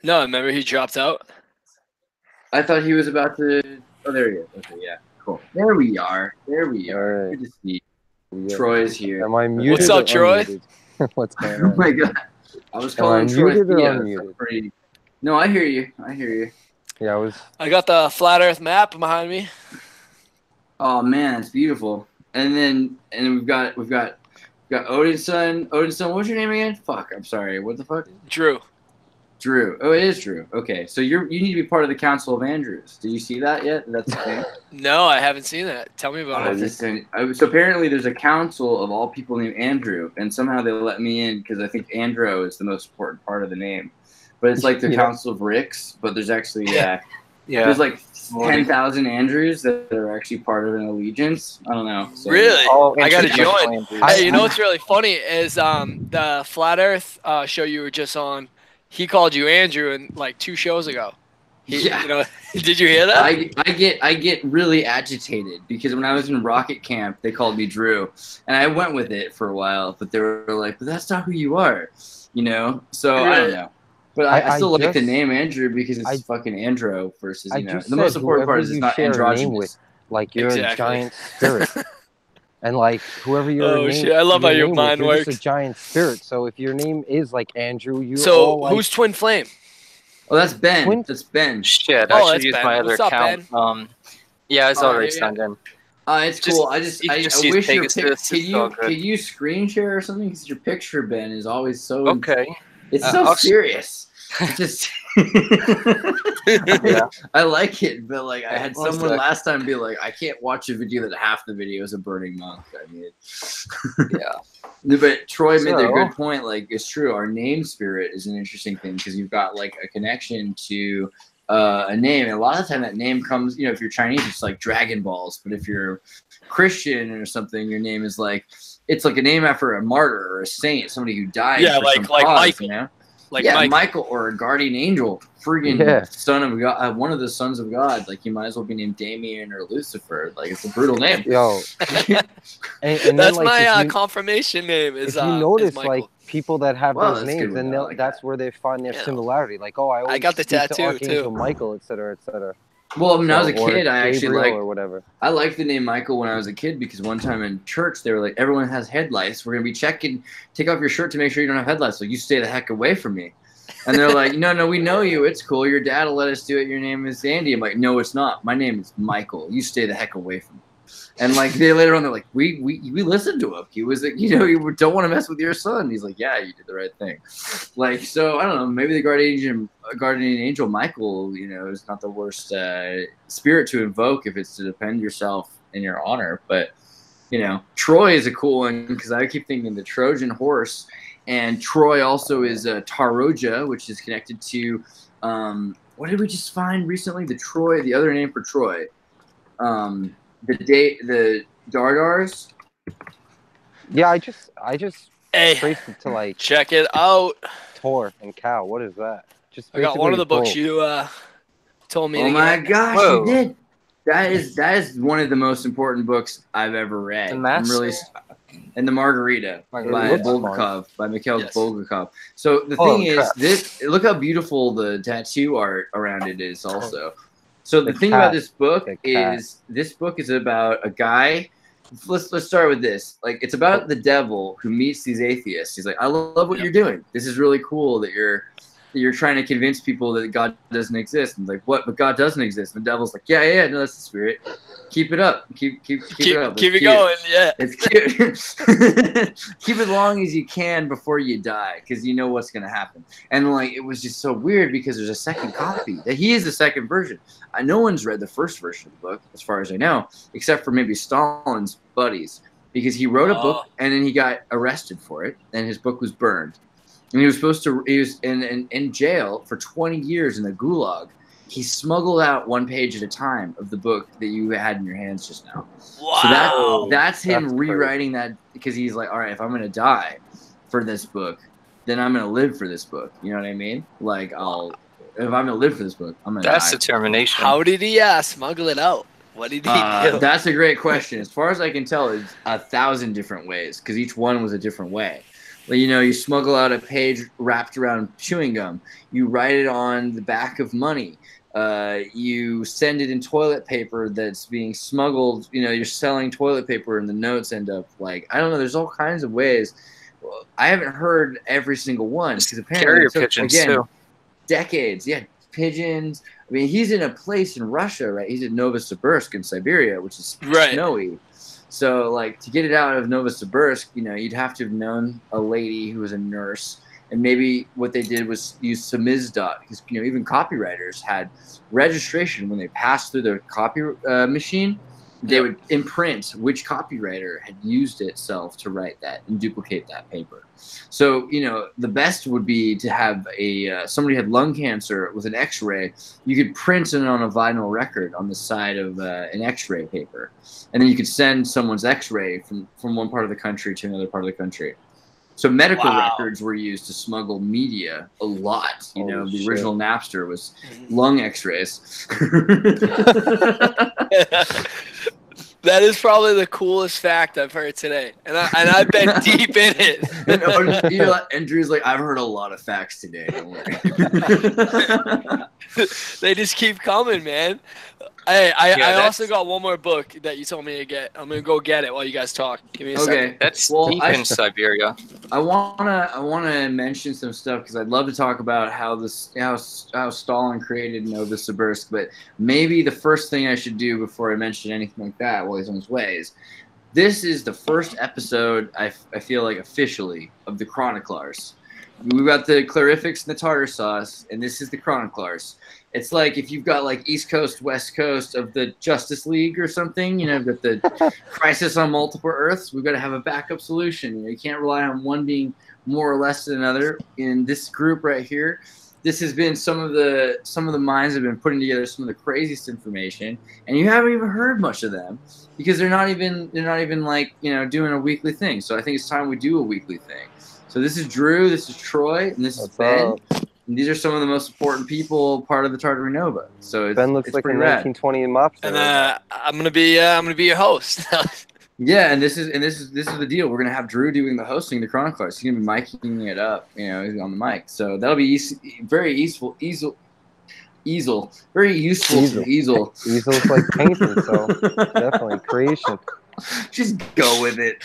No, remember he dropped out. I thought he was about to. Oh, there he is. Okay, yeah, cool. There we are. There we are. Alright. Good to see you. Yeah. Troy's here. Am I muted What's up, or Troy? unmuted? What's going Oh on? my god. I was Am I calling Troy muted or Theo. unmuted? Pretty... No, I hear you. I hear you. Yeah, I was. I got the flat Earth map behind me. Oh man, it's beautiful. And then we've got Odin's son. Odin's son. What's your name again? Fuck. I'm sorry. What the fuck? Drew. Drew. Oh, it is Drew. Okay, so you need to be part of the Council of Andrews. Did you see that yet? That's the thing. No, I haven't seen that. Tell me about it. So apparently there's a council of all people named Andrew, and somehow they let me in because I think Andro is the most important part of the name. But it's like the Council of Ricks, but there's actually there's like 10,000 Andrews that are actually part of an allegiance. I don't know. So, Really? Oh, I gotta join. Hey, you know I- what's really funny is the flat Earth show you were just on. He called you Andrew in like 2 shows ago. Yeah. You know, did you hear that? I get really agitated because when I was in rocket camp, they called me Drew, and I went with it for a while. But they were like, "But that's not who you are," you know. So I don't know. But I still like the name Andrew because it's fucking Andro versus the most important part is it's not androgynous. Like you're a giant spirit, and like whoever your name. Shit! I love how your mind you're works. Just a giant spirit. So if your name is like Andrew, you're so all like, who's Twin Flame? Oh, that's Ben. That's Ben. Shit, Oh, I that's should use Ben. my other What's up, account. Ben? Yeah, it's already yeah. signed in. It's cool. I use wish your Pegasus, can you screen share or something? Because your picture, Ben, is always so Okay. It's so serious. It's just Yeah. I like it, but like I had One someone sec. last time be like, I can't watch a video that half the video is a burning monk. I mean, Yeah. but Troy made a So- good point. Like it's true. Our name spirit is an interesting thing because you've got like a connection to a name, and a lot of the time that name comes. You know, if you're Chinese, it's like Dragon Balls. But if you're Christian or something, your name is like it's like a name after a martyr or a saint, somebody who died. Yeah, for like some cause, Michael. You know? Like Michael or a guardian angel, friggin' son of God, one of the sons of God. Like you might as well be named Damien or Lucifer. Like it's a brutal name. Yo, and then, That's like, my confirmation name. Is if you notice, Michael. like people that have Well, those that's names, good. then I like that's where they find their similarity. Like, oh, I always got the speak to tattoo, Archangel too. Michael, etc., etc. Well, when I was a Or kid, I actually Gabriel liked or whatever. I liked the name Michael when I was a kid because one time in church they were like, everyone has headlights. We're gonna be checking. Take off your shirt to make sure you don't have headlights. So you stay the heck away from me. And they're like, no, we know you. It's cool. Your dad will let us do it. Your name is Andy. I'm like, no, it's not. My name is Michael. You stay the heck away from me. And like they later on, they're like, we listened to him. He was like, you don't want to mess with your son. He's like, yeah, you did the right thing. Like, so I don't know. Maybe the guardian angel Michael, is not the worst spirit to invoke if it's to defend yourself in your honor. But Troy is a cool one because I keep thinking the Trojan horse. And Troy also is Taroja, which is connected to what did we just find recently? The other name for Troy, the Dardars. Yeah, I just Hey, traced it to like check it out. Tor and Cow. What is that? Just I got one of the books both. you told me. Oh to my get. gosh, Whoa. you did! That is one of the most important books I've ever read. The I'm Master? really. And the Margarita by Margarita. Bulgakov, by Mikhail Yes. Bulgakov. So the Holy thing crap. is, look how beautiful the tattoo art around it is also. So the The thing cat. about this book The cat. is this book is about a guy. Let's start with this. Like it's about the devil who meets these atheists. He's like, I love what you're doing. This is really cool that you're trying to convince people that God doesn't exist. And like, what? But God doesn't exist. And the devil's like, yeah, no, that's the spirit. Keep it up. Keep it up. Keep It's it cute. going. Yeah. It's cute. Keep it long as you can before you die, because you know what's gonna happen. And like, it was just so weird because there's a second copy. That he is the second version. No one's read the first version of the book, as far as I know, except for maybe Stalin's buddies, because he wrote a book and then he got arrested for it, and his book was burned. And he was in jail for 20 years in the gulag. He smuggled out one page at a time of the book that you had in your hands just now. Wow. So that's him That's rewriting that, because he's like, all right, if I'm gonna die for this book, then I'm gonna live for this book. You know what I mean? Like if I'm gonna live for this book, I'm gonna That's die. determination. How did he smuggle it out? What did he do? That's a great question. As far as I can tell, it's 1,000 different ways, because each one was a different way. Well, you smuggle out a page wrapped around chewing gum. You write it on the back of money. You send it in toilet paper that's being smuggled. You're selling toilet paper, and the notes end up like, I don't know. There's all kinds of ways. Well, I haven't heard every single one because apparently Carrier it took, pigeons again, too. decades. Yeah, pigeons. I mean, he's in a place in Russia, right? He's in Novosibirsk in Siberia, which is snowy. So, like, to get it out of Novosibirsk, you'd have to have known a lady who was a nurse. And maybe what they did was use samizdat, because, even copywriters had registration when they passed through their copy machine. They would imprint which copywriter had used itself to write that and duplicate that paper. So, the best would be to have somebody had lung cancer with an X-ray. You could print it on a vinyl record on the side of an X-ray paper. And then you could send someone's X-ray from one part of the country to another part of the country. So medical records were used to smuggle media a lot. The original Napster was lung X-rays. That is probably the coolest fact I've heard today, and I've been deep in it. And Drew's like, I've heard a lot of facts today. Don't worry. They just keep coming, man. Hey, I also got one more book that you told me to get. I'm gonna go get it while you guys talk. Give me a second. That's deep in Siberia. I wanna mention some stuff because I'd love to talk about how Stalin created Novosibirsk, but maybe the first thing I should do before I mention anything like that while he's on his way is this is the first episode I feel like officially of the Chroniclers. We've got the Clarifics and the Tartar Sauce, and this is the Chroniclers. It's like if you've got like East Coast, West Coast of the Justice League or something, you've got the Crisis on Multiple Earths. We've got to have a backup solution. You can't rely on one being more or less than another. In this group right here, this has been some of the minds have been putting together some of the craziest information, and you haven't even heard much of them because they're not even like doing a weekly thing. So I think it's time we do a weekly thing. So this is Drew, this is Troy, and this is Ben. And these are some of the most important people part of the Tartary Nova. So Ben looks like a 1920 mobster. And I'm gonna be your host. Yeah, and this is the deal. We're gonna have Drew doing the hosting, the Chroniclers. He's gonna be miking it up, he's on the mic. So that'll be very useful. Very useful to Easel. Easel's like painting, so definitely creation. Just go with it.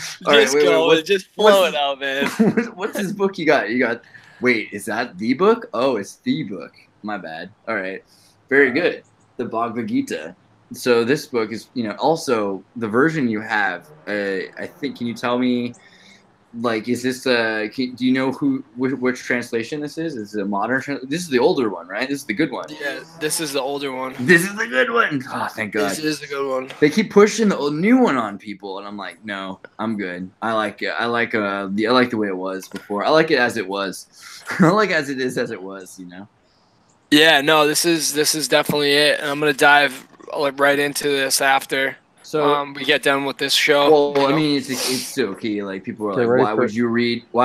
Just flow it out, man. What's this book you got? Wait, is that the book? Oh, it's the book. My bad. All right. Very good. The Bhagavad Gita. So this book is, also the version you have. I think, can you tell me, like, is this, do you know which translation this is? Is it a modern translation? This is the older one, right? This is the good one. Yeah, this is the older one. This is the good one. Oh, thank God. This is the good one. They keep pushing the new one on people, and I'm like, no, I'm good. I like it. I like the way it was before. I like it as it was. I like as it is as it was. Yeah, no, this is definitely it, and I'm gonna dive right into this after. So we get done with this show. Well, I mean, it's so key. Like people are like, why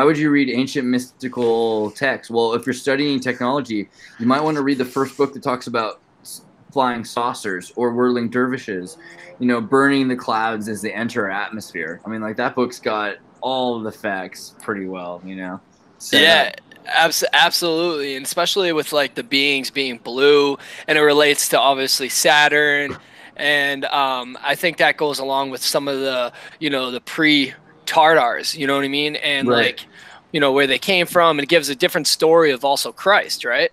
would you read ancient mystical texts? Well, if you're studying technology, you might want to read the first book that talks about flying saucers or whirling dervishes, burning the clouds as they enter our atmosphere. I mean, like that book's got all the facts pretty well, Yeah. Absolutely, and especially with like the beings being blue, and it relates to obviously Saturn. And I think that goes along with some of the, the pre-Tartars, you know what I mean? And right. Where they came from. It gives a different story of also Christ, right?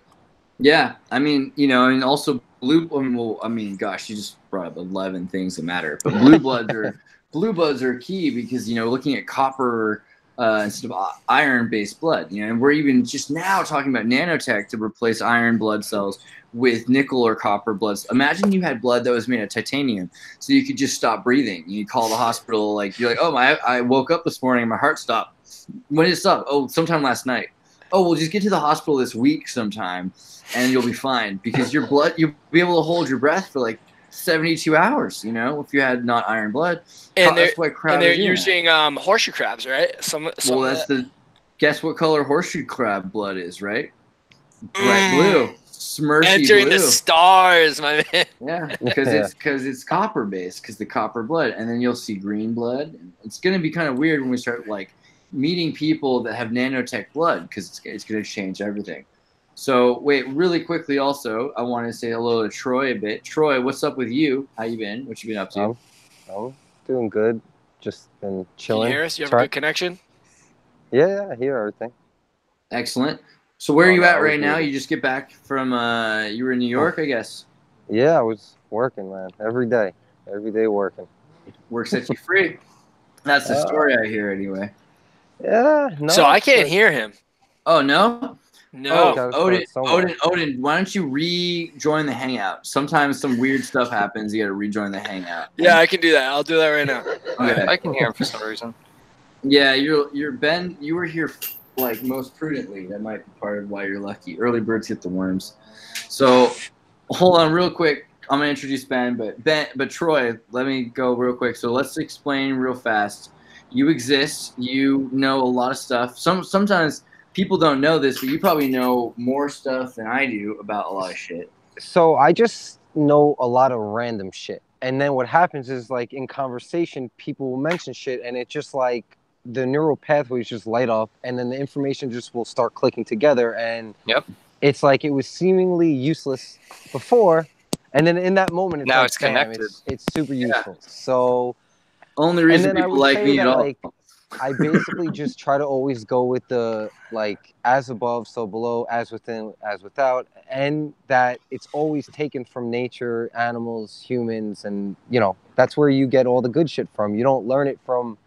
Yeah. I mean, and also gosh, you just brought up 11 things that matter. But blue bloods are key because, looking at copper instead of iron-based blood, and we're even just now talking about nanotech to replace iron blood cells with nickel or copper blood. Imagine you had blood that was made of titanium, so you could just stop breathing. You call the hospital, you're like, oh, I woke up this morning and my heart stopped. When did it stop? Oh, sometime last night. Oh, well, just get to the hospital this week sometime, and you'll be fine because your blood, you'll be able to hold your breath for 72 hours. If you had not iron blood, and they're using horseshoe crabs, right? Guess what color horseshoe crab blood is, right? Bright blue. Smirky entering blue. The stars, my man. Yeah, because it's copper based, because the copper blood, and then you'll see green blood. It's gonna be kind of weird when we start meeting people that have nanotech blood because it's going to change everything. So wait, really quickly. Also, I want to say hello to Troy a bit. Troy, what's up with you? How you been? What you been up to? I'm doing good. Just been chilling. Can you hear us? You have a good connection? Yeah, I hear everything. Excellent. So where are you at right now? You just get back from you were in New York, I guess. Yeah, I was working, man. Every day working. Work sets you free. That's the story I hear anyway. Yeah, no. So I can't hear him. Oh no? No. Odin, why don't you rejoin the hangout? Sometimes some weird stuff happens. You got to rejoin the hangout. Yeah, I can do that. I'll do that right now. Okay. I can hear him for some reason. Yeah, you're Ben. You were here like most prudently. That might be part of why you're lucky. Early birds get the worms. So hold on real quick. I'm gonna introduce Ben, but Troy, let me go real quick. So let's explain real fast. You exist. You know a lot of stuff. Sometimes people don't know this, but you probably know more stuff than I do about a lot of shit. So I just know a lot of random shit. And then what happens is, like, in conversation, people will mention shit, and it's just like the neural pathways just light up, and then the information just will start clicking together. And it's like it was seemingly useless before, and then in that moment, now like, it's connected. It's super useful. So only reason people like me at all. Like, I basically just try to always go with the, like, as above, so below, as within, as without, and that it's always taken from nature, animals, humans, and, you know, that's where you get all the good shit from. You don't learn it from,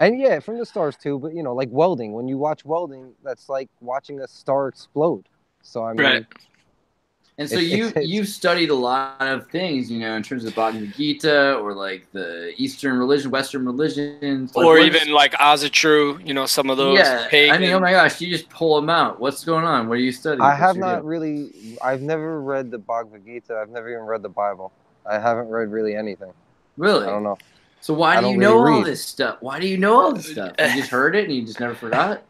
and yeah, from the stars too, but, you know, like welding. When you watch welding, that's like watching a star explode. So, I mean... Right. And so you've studied a lot of things, you know, in terms of Bhagavad Gita or like the Eastern religion, Western religions, or even like Asatru, you know, some of those. Yeah, pagan. I mean, oh my gosh, you just pull them out. What's going on? What are you studying? I have not really. I've never read the Bhagavad Gita. I've never even read the Bible. I haven't read really anything. Really? I don't know. So why do you know all this stuff? Why do you know all this stuff? You just heard it and you just never forgot?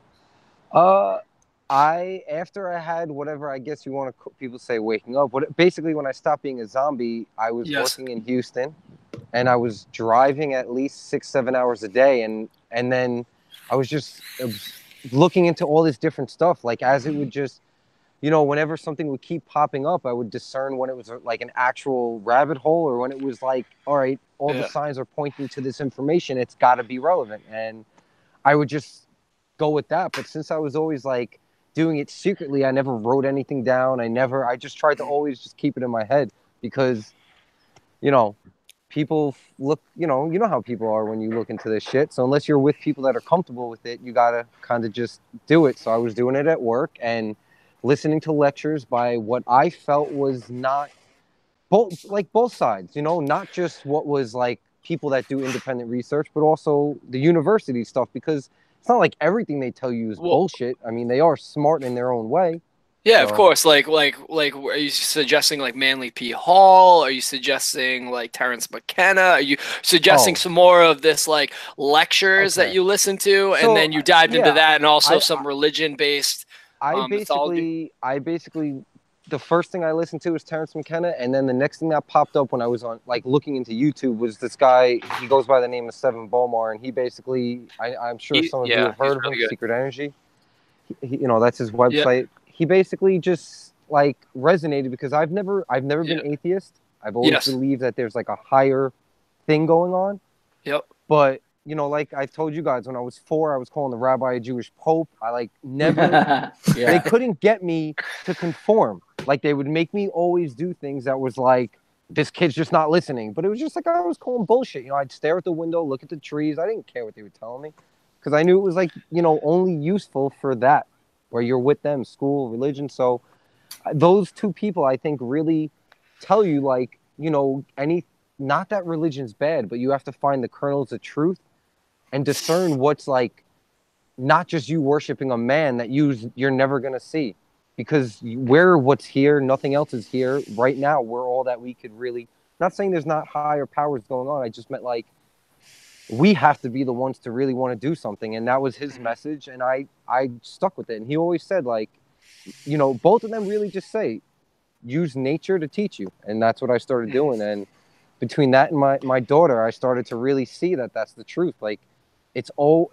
After I had whatever, I guess you want to, people say waking up. Basically, when I stopped being a zombie, I was working in Houston, and I was driving at least 6-7 hours a day, and then I was just looking into all this different stuff. Like, as it would just, you know, whenever something would keep popping up, I would discern when it was like an actual rabbit hole, or when it was like, all right, all the signs are pointing to this information, it's got to be relevant, and I would just go with that. But since I was always like doing it secretly, I never wrote anything down. I just tried to always just keep it in my head, because, you know, people look, you know how people are when you look into this shit. So unless you're with people that are comfortable with it, you gotta kind of just do it. So I was doing it at work and listening to lectures by what I felt was not both sides, you know, not just what was like people that do independent research, but also the university stuff, because it's not like everything they tell you is bullshit. I mean, they are smart in their own way. Yeah, so. Of course. Like, are you suggesting like Manly P. Hall? Are you suggesting like Terence McKenna? Are you suggesting some more of this like lectures that you listen to, and then you dived into that, and also some religion-based? I basically, the first thing I listened to was Terence McKenna, and then the next thing that popped up when I was on, like, looking into YouTube was this guy. He goes by the name of Seven Bomar, and he basically, I'm sure some of you have heard of him, Secret Energy. You know, that's his website. He basically just like resonated because I've never been atheist. I've always believed that there's like a higher thing going on. Yep. But you know, like I told you guys, when I was 4, I was calling the rabbi a Jewish pope. I like never. They couldn't get me to conform. Like, they would make me always do things that was like, this kid's just not listening. But it was just like I was calling bullshit. You know, I'd stare at the window, look at the trees. I didn't care what they were telling me, because I knew it was like, you know, only useful for that, where you're with them, school, religion. So those two people, I think, really tell you, like, you know, not that religion's bad, but you have to find the kernels of truth and discern what's like not just you worshiping a man that you're never going to see, because we're what's here, nothing else is here right now. We're all that we could really, not saying there's not higher powers going on. I just meant like, we have to be the ones to really want to do something. And that was his message. And I stuck with it. And he always said, like, you know, both of them really just say, use nature to teach you. And that's what I started doing. And between that and my daughter, I started to really see that that's the truth. Like, it's all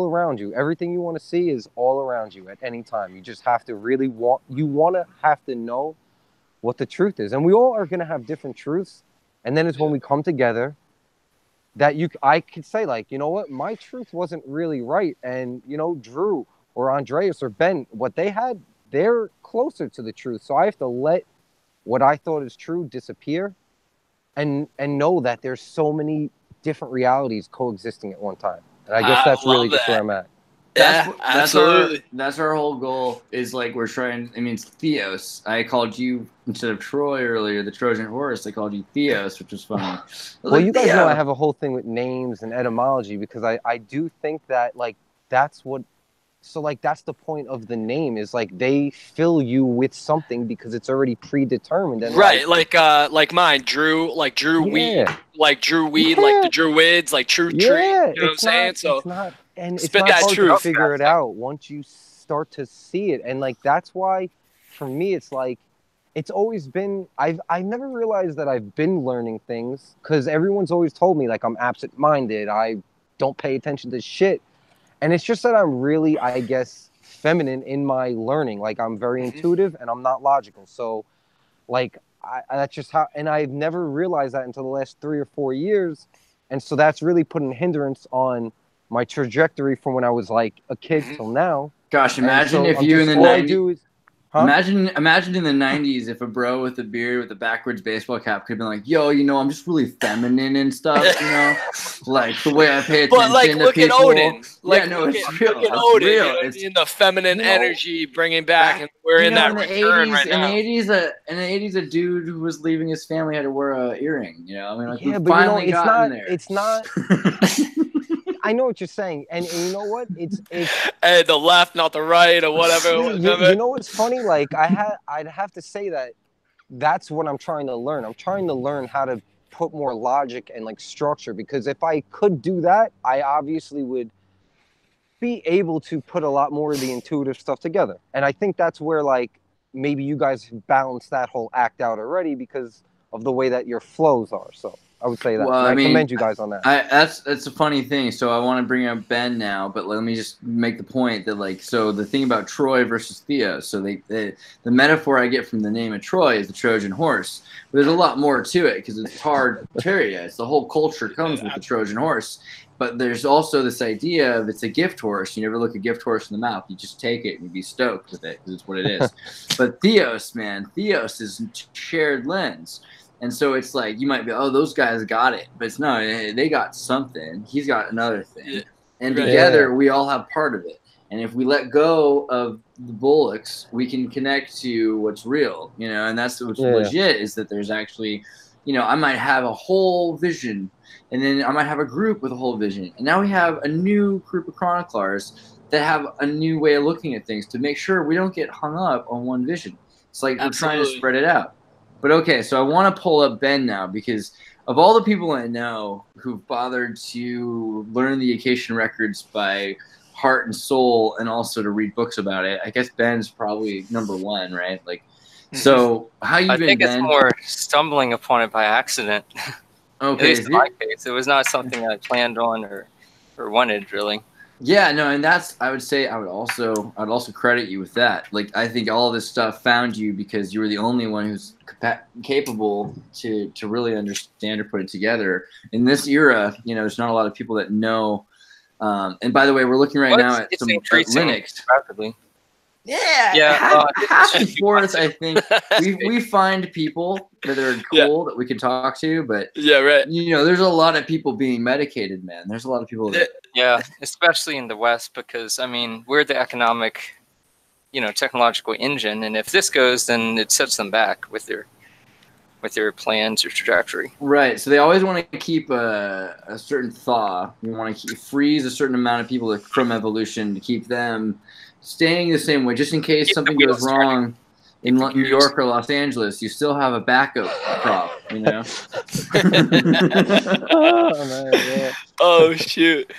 around you. Everything you want to see is all around you at any time. You just have to really have to know what the truth is. And we all are going to have different truths. And then it's when we come together that I could say, like, you know what, my truth wasn't really right. And, you know, Drew or Andreas or Ben, what they had, they're closer to the truth. So I have to let what I thought is true disappear and know that there's so many different realities coexisting at one time. And I guess that's really just where I'm at. That's our whole goal is like we're trying. I mean, it's Theos. I called you instead of Troy earlier, the Trojan horse. I called you Theos, which was funny. Well, you guys know I have a whole thing with names and etymology because I do think that like that's what. So like that's the point of the name is like they fill you with something because it's already predetermined. And right, like mine, Drew, like Drew Weed, like Drew Weed, like the Druids, like True Tree. You know what I'm saying? So it's not, and spit it's not that hard truth. to figure it out once you start to see it. And like that's why, for me, it's like it's always been. I never realized that I've been learning things because everyone's always told me like I'm absent-minded. I don't pay attention to shit. And it's just that I'm really, I guess, feminine in my learning. Like, I'm very intuitive and I'm not logical. So, like, that's just how, and I've never realized that until the last 3 or 4 years. And so that's really putting hindrance on my trajectory from when I was, like, a kid till now. Gosh, imagine if you in the 90s... Imagine in the 90s if a bro with a beard with a backwards baseball cap could have been like, yo, you know, I'm just really feminine and stuff, you know? Like, the way I pay attention but like, to look people. At Odin. Like, yeah, no, it's real. Look at Odin. Real. You know, it's in the feminine energy bringing back, and we're in that return right now. In the 80s, a dude who was leaving his family had to wear an earring, you know? I mean, like, yeah, we but finally you know, gotten there. It's not... I know what you're saying, and you know what? It's hey, the left, not the right, or whatever. You know what's funny? Like I'd have to say that that's what I'm trying to learn. I'm trying to learn how to put more logic and like structure because if I could do that, I obviously would be able to put a lot more of the intuitive stuff together. And I think that's where like maybe you guys balance that whole act out already because of the way that your flows are. So. I would say that. Well, I commend you guys on that. That's a funny thing. So I want to bring up Ben now, but let me just make the point that like so the thing about Troy versus Theos. So the metaphor I get from the name of Troy is the Trojan horse. But there's a lot more to it because it's hard to carry it. It's the whole culture comes with the Trojan horse. But there's also this idea of it's a gift horse. You never look a gift horse in the mouth. You just take it and you be stoked with it because it's what it is. But Theos, man, Theos is shared lens. And so it's like you might be, oh, those guys got it, but it's no, they got something. He's got another thing, and together we all have part of it. And if we let go of the bullocks, we can connect to what's real, you know. And that's what's legit is that there's actually, you know, I might have a whole vision, and then I might have a group with a whole vision, and now we have a new group of chroniclers that have a new way of looking at things to make sure we don't get hung up on one vision. It's like we're trying to spread it out. But okay, so I want to pull up Ben now because of all the people I know who've bothered to learn the Acacian records by heart and soul and also to read books about it, I guess Ben's probably number one, right? Like, so how you been, Ben? I think it's more stumbling upon it by accident. Okay. At least in my case, it was not something I planned on or wanted really. Yeah, no, and that's I would also credit you with that. Like I think all of this stuff found you because you were the only one who's capable to really understand or put it together. In this era, you know, there's not a lot of people that know. And by the way, we're looking right now at some Linux. Rapidly. Yeah. Half and forth, I think we find people that are cool that we can talk to, but you know, there's a lot of people being medicated, man. There's a lot of people that especially in the West, because I mean, we're the economic, you know, technological engine, and if this goes, then it sets them back with their plans or trajectory. Right. So they always want to keep a certain thaw. You want to freeze a certain amount of people from evolution to keep them staying the same way, just in case something goes wrong in New York or Los Angeles. You still have a backup crop, you know. Oh shoot.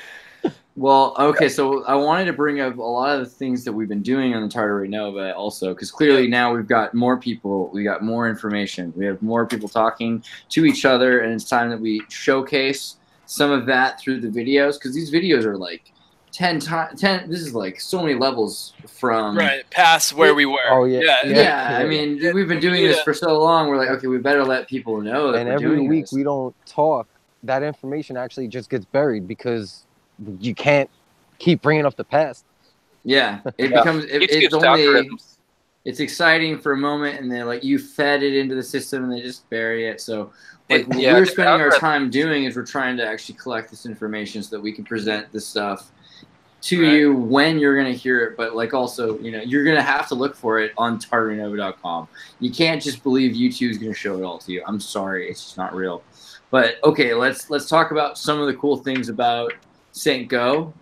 Well, okay, so I wanted to bring up a lot of the things that we've been doing on the Tartary Nova also, because clearly now we've got more people, we got more information, we have more people talking to each other, and it's time that we showcase some of that through the videos, because these videos are like 10 times 10. This is like so many levels from past where we were. Oh yeah. Yeah. I mean, we've been doing this for so long. We're like, okay, we better let people know that and we're every doing week this. we don't talk. That information actually just gets buried because you can't keep bringing up the past. Yeah, it becomes it's only algorithms. It's exciting for a moment, and then like you fed it into the system, and they just bury it. So like what we're spending our time doing is we're trying to actually collect this information so that we can present this stuff to you when you're going to hear it. But like also, you know, you're going to have to look for it on targetnova.com. You can't just believe YouTube's going to show it all to you. I'm sorry, it's just not real. But okay, let's talk about some of the cool things about St. Go,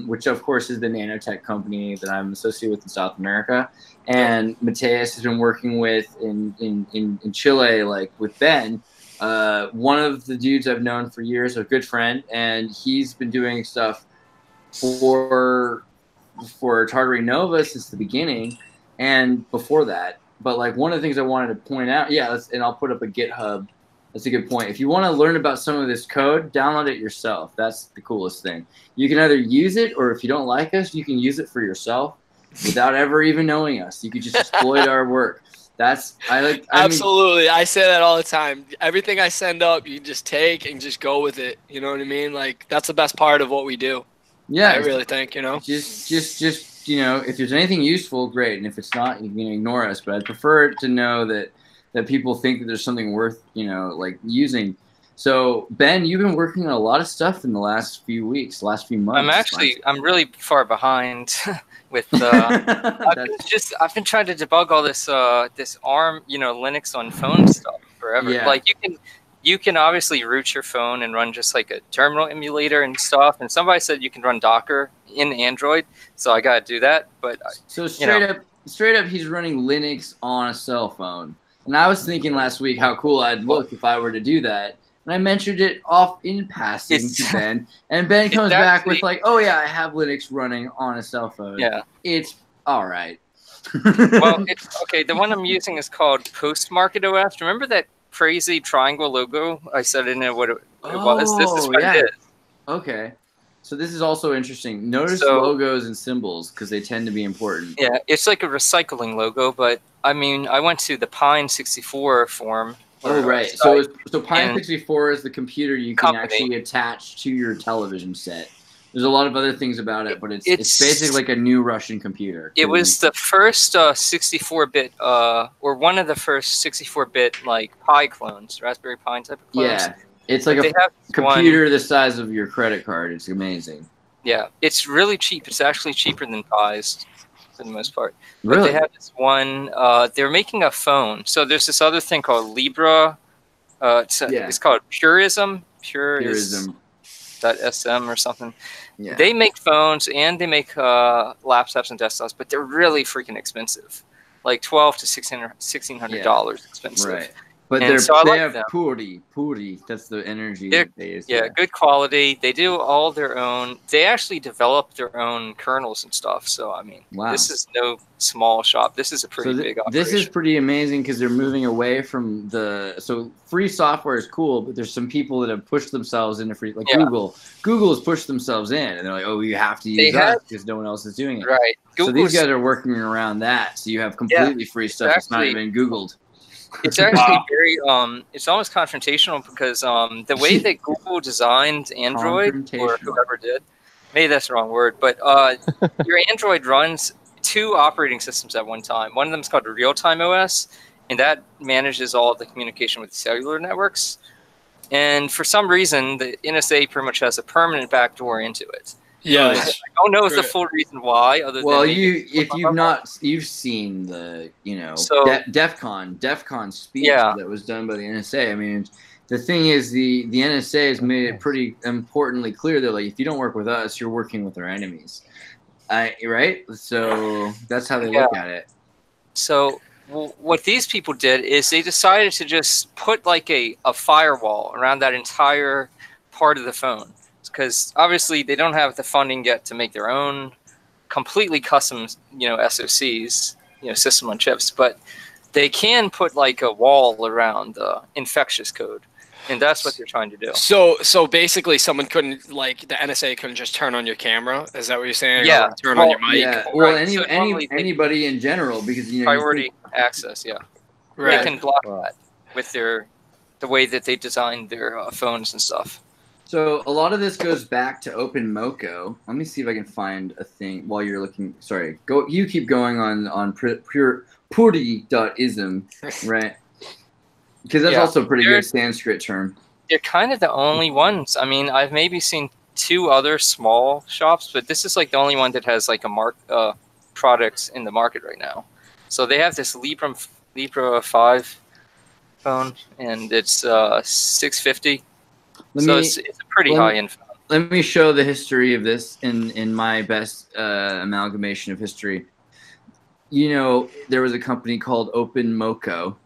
which of course is the nanotech company that I'm associated with in South America, and Mateus has been working with in Chile, like with Ben, one of the dudes I've known for years, a good friend, and he's been doing stuff for Target Nova since the beginning and before that. But like one of the things I wanted to point out, and I'll put up a GitHub. That's a good point. If you want to learn about some of this code, download it yourself. That's the coolest thing. You can either use it, or if you don't like us, you can use it for yourself without ever even knowing us. You could just exploit our work. Absolutely. I say that all the time. Everything I send up, you just take and just go with it. You know what I mean? Like that's the best part of what we do. Yeah, I really think, you know. Just you know, if there's anything useful, great, and if it's not, you can ignore us. But I'd prefer to know that people think that there's something worth, you know, like using. So Ben, you've been working on a lot of stuff in the last few weeks, last few months. I'm really far behind with. I've been trying to debug all this this ARM, you know, Linux on phone stuff forever. Yeah. Like you can obviously root your phone and run just like a terminal emulator and stuff. And somebody said you can run Docker in Android, so I gotta do that. But so straight up, he's running Linux on a cell phone. And I was thinking last week how cool I'd look if I were to do that. And I mentioned it off in passing to Ben. And Ben comes back with like, oh, yeah, I have Linux running on a cell phone. Yeah. It's all right. Well, it's okay. The one I'm using is called Postmarket OS. Remember that crazy triangle logo? I said I didn't know what it was. This is what it is. Okay. So this is also interesting. Notice logos and symbols because they tend to be important. Yeah, it's like a recycling logo, but I mean, I went to the Pine 64 forum. Oh, right. So Pine 64 is the computer you can actually attach to your television set. There's a lot of other things about it, but it's basically like a new Russian computer. It was the first 64-bit, or one of the first 64-bit like Pi clones, Raspberry Pi type of clones. Yeah. It's like a computer the size of your credit card. It's amazing. Yeah, it's really cheap. It's actually cheaper than Pi's for the most part. Really? But they have this one. They're making a phone. So there's this other thing called Libra. It's called Purism. Purism.sm or something. Yeah. They make phones and they make laptops and desktops, but they're really freaking expensive. Like $1,200 to $1,600 expensive. Right. But they have Puri. That's the energy they use. Yeah, good quality. They do all their own. They actually develop their own kernels and stuff. So, I mean, this is no small shop. This is a pretty big operation. This is pretty amazing because they're moving away from so free software is cool, but there's some people that have pushed themselves into free, like Google. Google has pushed themselves in, and they're like, oh, you have to use us because no one else is doing it. Right. So these guys are working around that. So you have completely free stuff that's not even Googled. It's actually very it's almost confrontational because the way that Google designed Android, or whoever did, maybe that's the wrong word, but your Android runs 2 operating systems at one time. One of them is called Real-Time OS, and that manages all of the communication with cellular networks. And for some reason, the NSA pretty much has a permanent backdoor into it. Yeah, I don't know the full reason why. You've seen the DEF CON speech that was done by the NSA. I mean, the thing is the NSA has made it pretty importantly clear that like if you don't work with us, you're working with our enemies, right? So that's how they look at it. So what these people did is they decided to just put like a firewall around that entire part of the phone. Because obviously they don't have the funding yet to make their own completely custom, SoCs, system on chips, but they can put like a wall around the infectious code. And that's what they're trying to do. So basically, someone couldn't, like, the NSA couldn't just turn on your camera. Is that what you're saying? Yeah. Or turn on your mic. Yeah. Well, Right, so anybody in general, because priority access. Yeah. Right. They can block that with the way that they designed their phones and stuff. So a lot of this goes back to OpenMoko. Let me see if I can find a thing while you're looking. Sorry, go. You keep going on puri.ism, right? Because that's also a pretty good Sanskrit term. They're kind of the only ones. I mean, I've maybe seen 2 other small shops, but this is like the only one that has like a products in the market right now. So they have this Libra 5 phone, and it's $650. It's a pretty high-end phone. Let me show the history of this in my best amalgamation of history. There was a company called OpenMoko.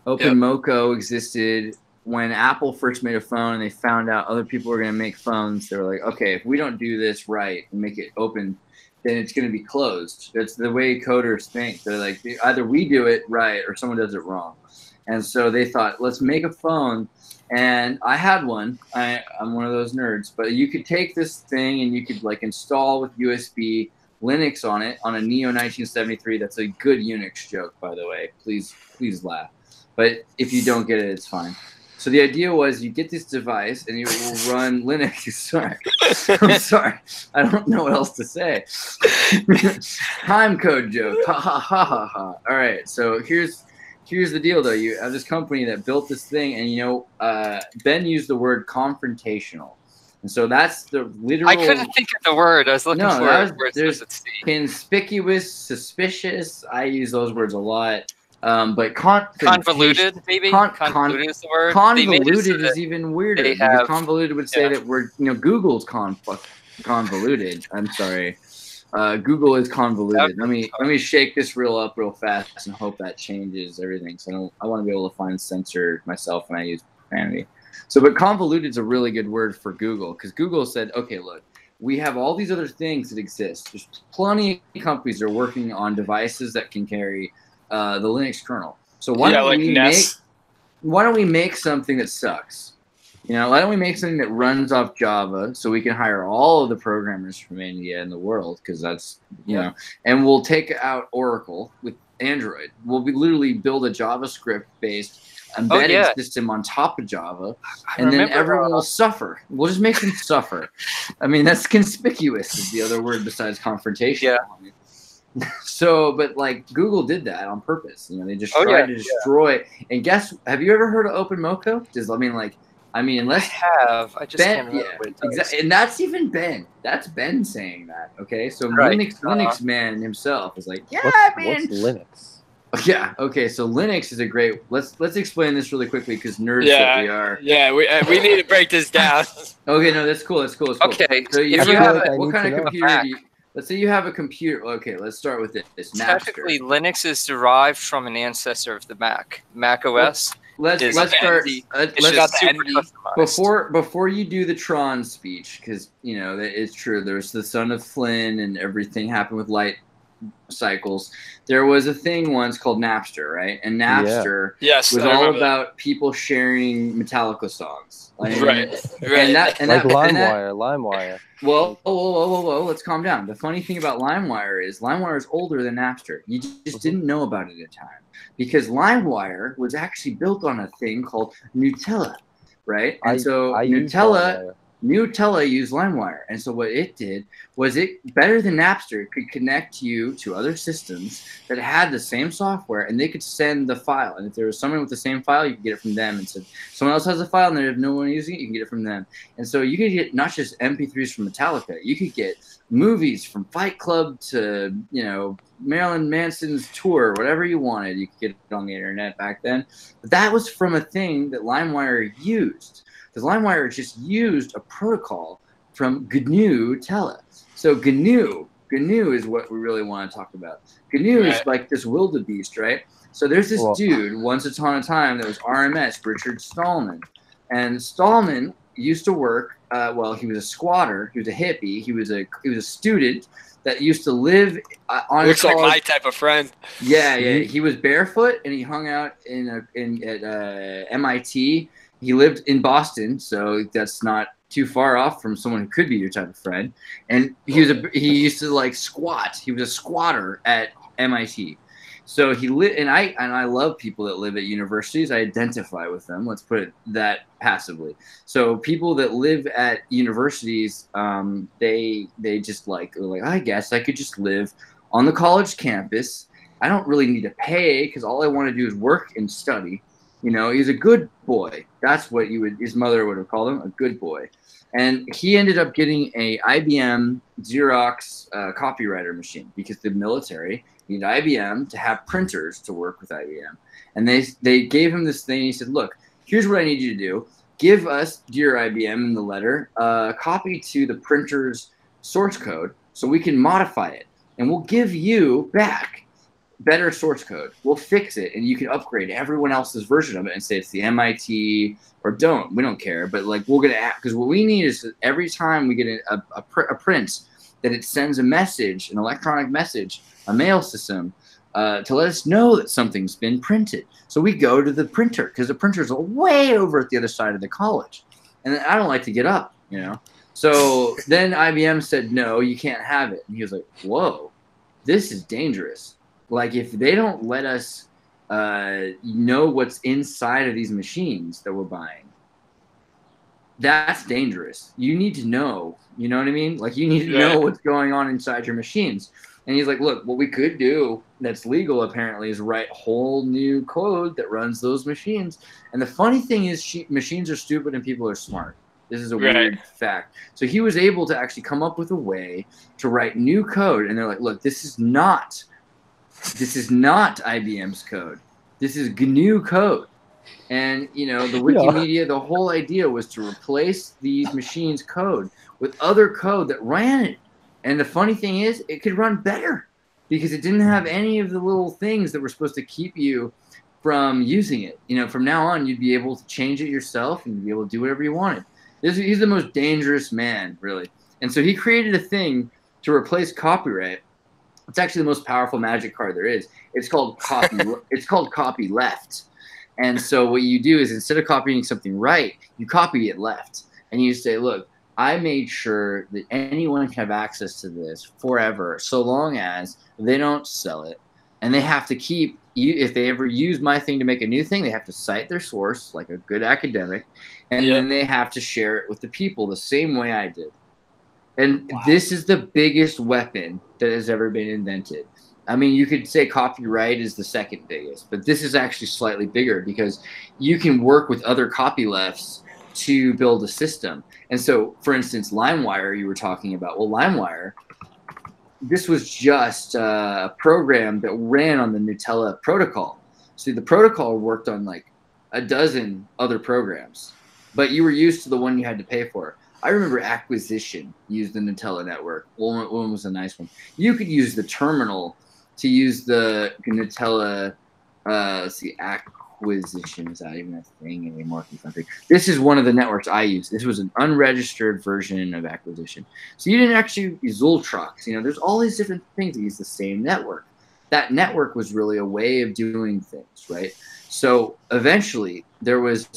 OpenMoko existed when Apple first made a phone, and they found out other people were going to make phones. They were like, okay, if we don't do this right and make it open, then it's going to be closed. That's the way coders think. They're like, either we do it right or someone does it wrong. And so they thought, let's make a phone. And I had one. I'm one of those nerds. But you could take this thing and you could like install with USB Linux on it on a Neo 1973. That's a good Unix joke, by the way. Please laugh. But if you don't get it, it's fine. So the idea was you get this device and it will run Linux. Sorry. I'm sorry. I don't know what else to say. Time code joke. Ha ha ha ha ha. All right. So here's the deal, though. You have this company that built this thing, and Ben used the word confrontational, and so that's the literal. I couldn't think of the word. I was looking for it. There's conspicuous, suspicious. I use those words a lot. But convoluted, maybe. Convoluted is the word. Convoluted is even weirder. Because convoluted would say that we're Google's convoluted. I'm sorry. Google is convoluted. Let me shake this real fast and hope that changes everything. So I want to be able to find censor myself when I use profanity. But convoluted is a really good word for Google, because Google said, okay, look, we have all these other things that exist. There's plenty of companies that are working on devices that can carry the Linux kernel. So why don't we make something that sucks? Why don't we make something that runs off Java so we can hire all of the programmers from India in the world, because that's, and we'll take out Oracle with Android. We'll literally build a JavaScript-based embedded system on top of Java, and then everyone will suffer. We'll just make them suffer. I mean, that's conspicuous is the other word besides confrontation. Yeah. So, but like Google did that on purpose. They just tried to destroy. And have you ever heard of OpenMoko? Unless I just can't remember what it does. Exactly, and that's even Ben. That's Ben saying that. Okay, so Linux man himself is like, man. What's Linux? Yeah. Okay. So Linux is a great. Let's explain this really quickly, because nerds that we are. Yeah. We need to break this down. Okay. No, that's cool. That's cool. Okay. So what kind of computer do you? Let's say you have a computer. Okay, let's start with this. Technically, Linux is derived from an ancestor of the Mac OS. Let's start. Before you do the Tron speech, because it's true. There's the son of Flynn, and everything happened with light cycles. There was a thing once called Napster, right? And Napster was all about people sharing Metallica songs. Right. And LimeWire. Whoa, let's calm down. The funny thing about LimeWire is older than Napster. You just didn't know about it at the time, because LimeWire was actually built on a thing called Gnutella, right? And Gnutella used LimeWire, and so what it did was better than Napster. It could connect you to other systems that had the same software, and they could send the file. And if there was someone with the same file, you could get it from them. And so someone else has a file and they have no one using it, you can get it from them. And so you could get not just MP3s from Metallica, you could get movies from Fight Club to Marilyn Manson's tour, whatever you wanted. You could get it on the internet back then. But that was from a thing that LimeWire used. Because LimeWire just used a protocol from Gnutella. So GNU is what we really want to talk about. GNU is like this wildebeest, right? So there's this dude, once upon a time, that was RMS, Richard Stallman. And Stallman used to work, he was a squatter, he was a hippie, he was a student that used to live on Looks like my type of friend. Yeah. He was barefoot, and he hung out at MIT. he lived in Boston, so that's not too far off from someone who could be your type of friend. And he used to like squat. He was a squatter at MIT. So he lived, and I love people that live at universities. I identify with them. Let's put it that passively. So people that live at universities, they just like, I guess I could just live on the college campus. I don't really need to pay because all I want to do is work and study. You know, he's a good boy. That's what his mother would have called him, a good boy. And he ended up getting a IBM Xerox copywriter machine because the military needed IBM to have printers to work with IBM. And they gave him this thing. He said, look, here's what I need you to do. Give us, dear IBM, in the letter, a copy to the printer's source code so we can modify it. And we'll give you back better source code. We'll fix it, and you can upgrade everyone else's version of it and say it's the MIT, or don't. We don't care. But like we're gonna, because what we need is that every time we get a print, that it sends a message, an electronic message, a mail system, to let us know that something's been printed. So we go to the printer because the printer's way over at the other side of the college, and I don't like to get up, you know. So then IBM said, no, you can't have it. And he was like, whoa, this is dangerous. Like if they don't let us know what's inside of these machines that we're buying, that's dangerous. You need to know, you know what I mean? Like you need to know what's going on inside your machines. And he's like, look, what we could do that's legal apparently is write whole new code that runs those machines. And the funny thing is machines are stupid and people are smart. This is a weird fact. So he was able to actually come up with a way to write new code. And they're like, look, this is not IBM's code. This is GNU code. And, you know, the Wikimedia, the whole idea was to replace these machines' code with other code that ran it. And the funny thing is, it could run better because it didn't have any of the little things that were supposed to keep you from using it. You know, from now on, you'd be able to change it yourself and you'd be able to do whatever you wanted. He's the most dangerous man, really. And so he created a thing to replace copyright. It's actually the most powerful magic card there is. It's called copy. It's called copy left. And so what you do is instead of copying something right, you copy it left. And you say, look, I made sure that anyone can have access to this forever, so long as they don't sell it. And they have to keep, if they ever use my thing to make a new thing, they have to cite their source like a good academic. And then they have to share it with the people the same way I did. And this is the biggest weapon that has ever been invented. I mean, you could say copyright is the second biggest, but this is actually slightly bigger because you can work with other copylefts to build a system. And so, for instance, LimeWire you were talking about. Well, LimeWire, this was just a program that ran on the Gnutella protocol. See, the protocol worked on like a dozen other programs, but you were used to the one you had to pay for. I remember Acquisition used the Gnutella network. One was a nice one. You could use the terminal to use the Gnutella. Acquisition is not even a thing anymore. This is one of the networks I use. This was an unregistered version of Acquisition. So you didn't actually use Ultrox. You know, there's all these different things that use the same network. That network was really a way of doing things, right? So eventually there was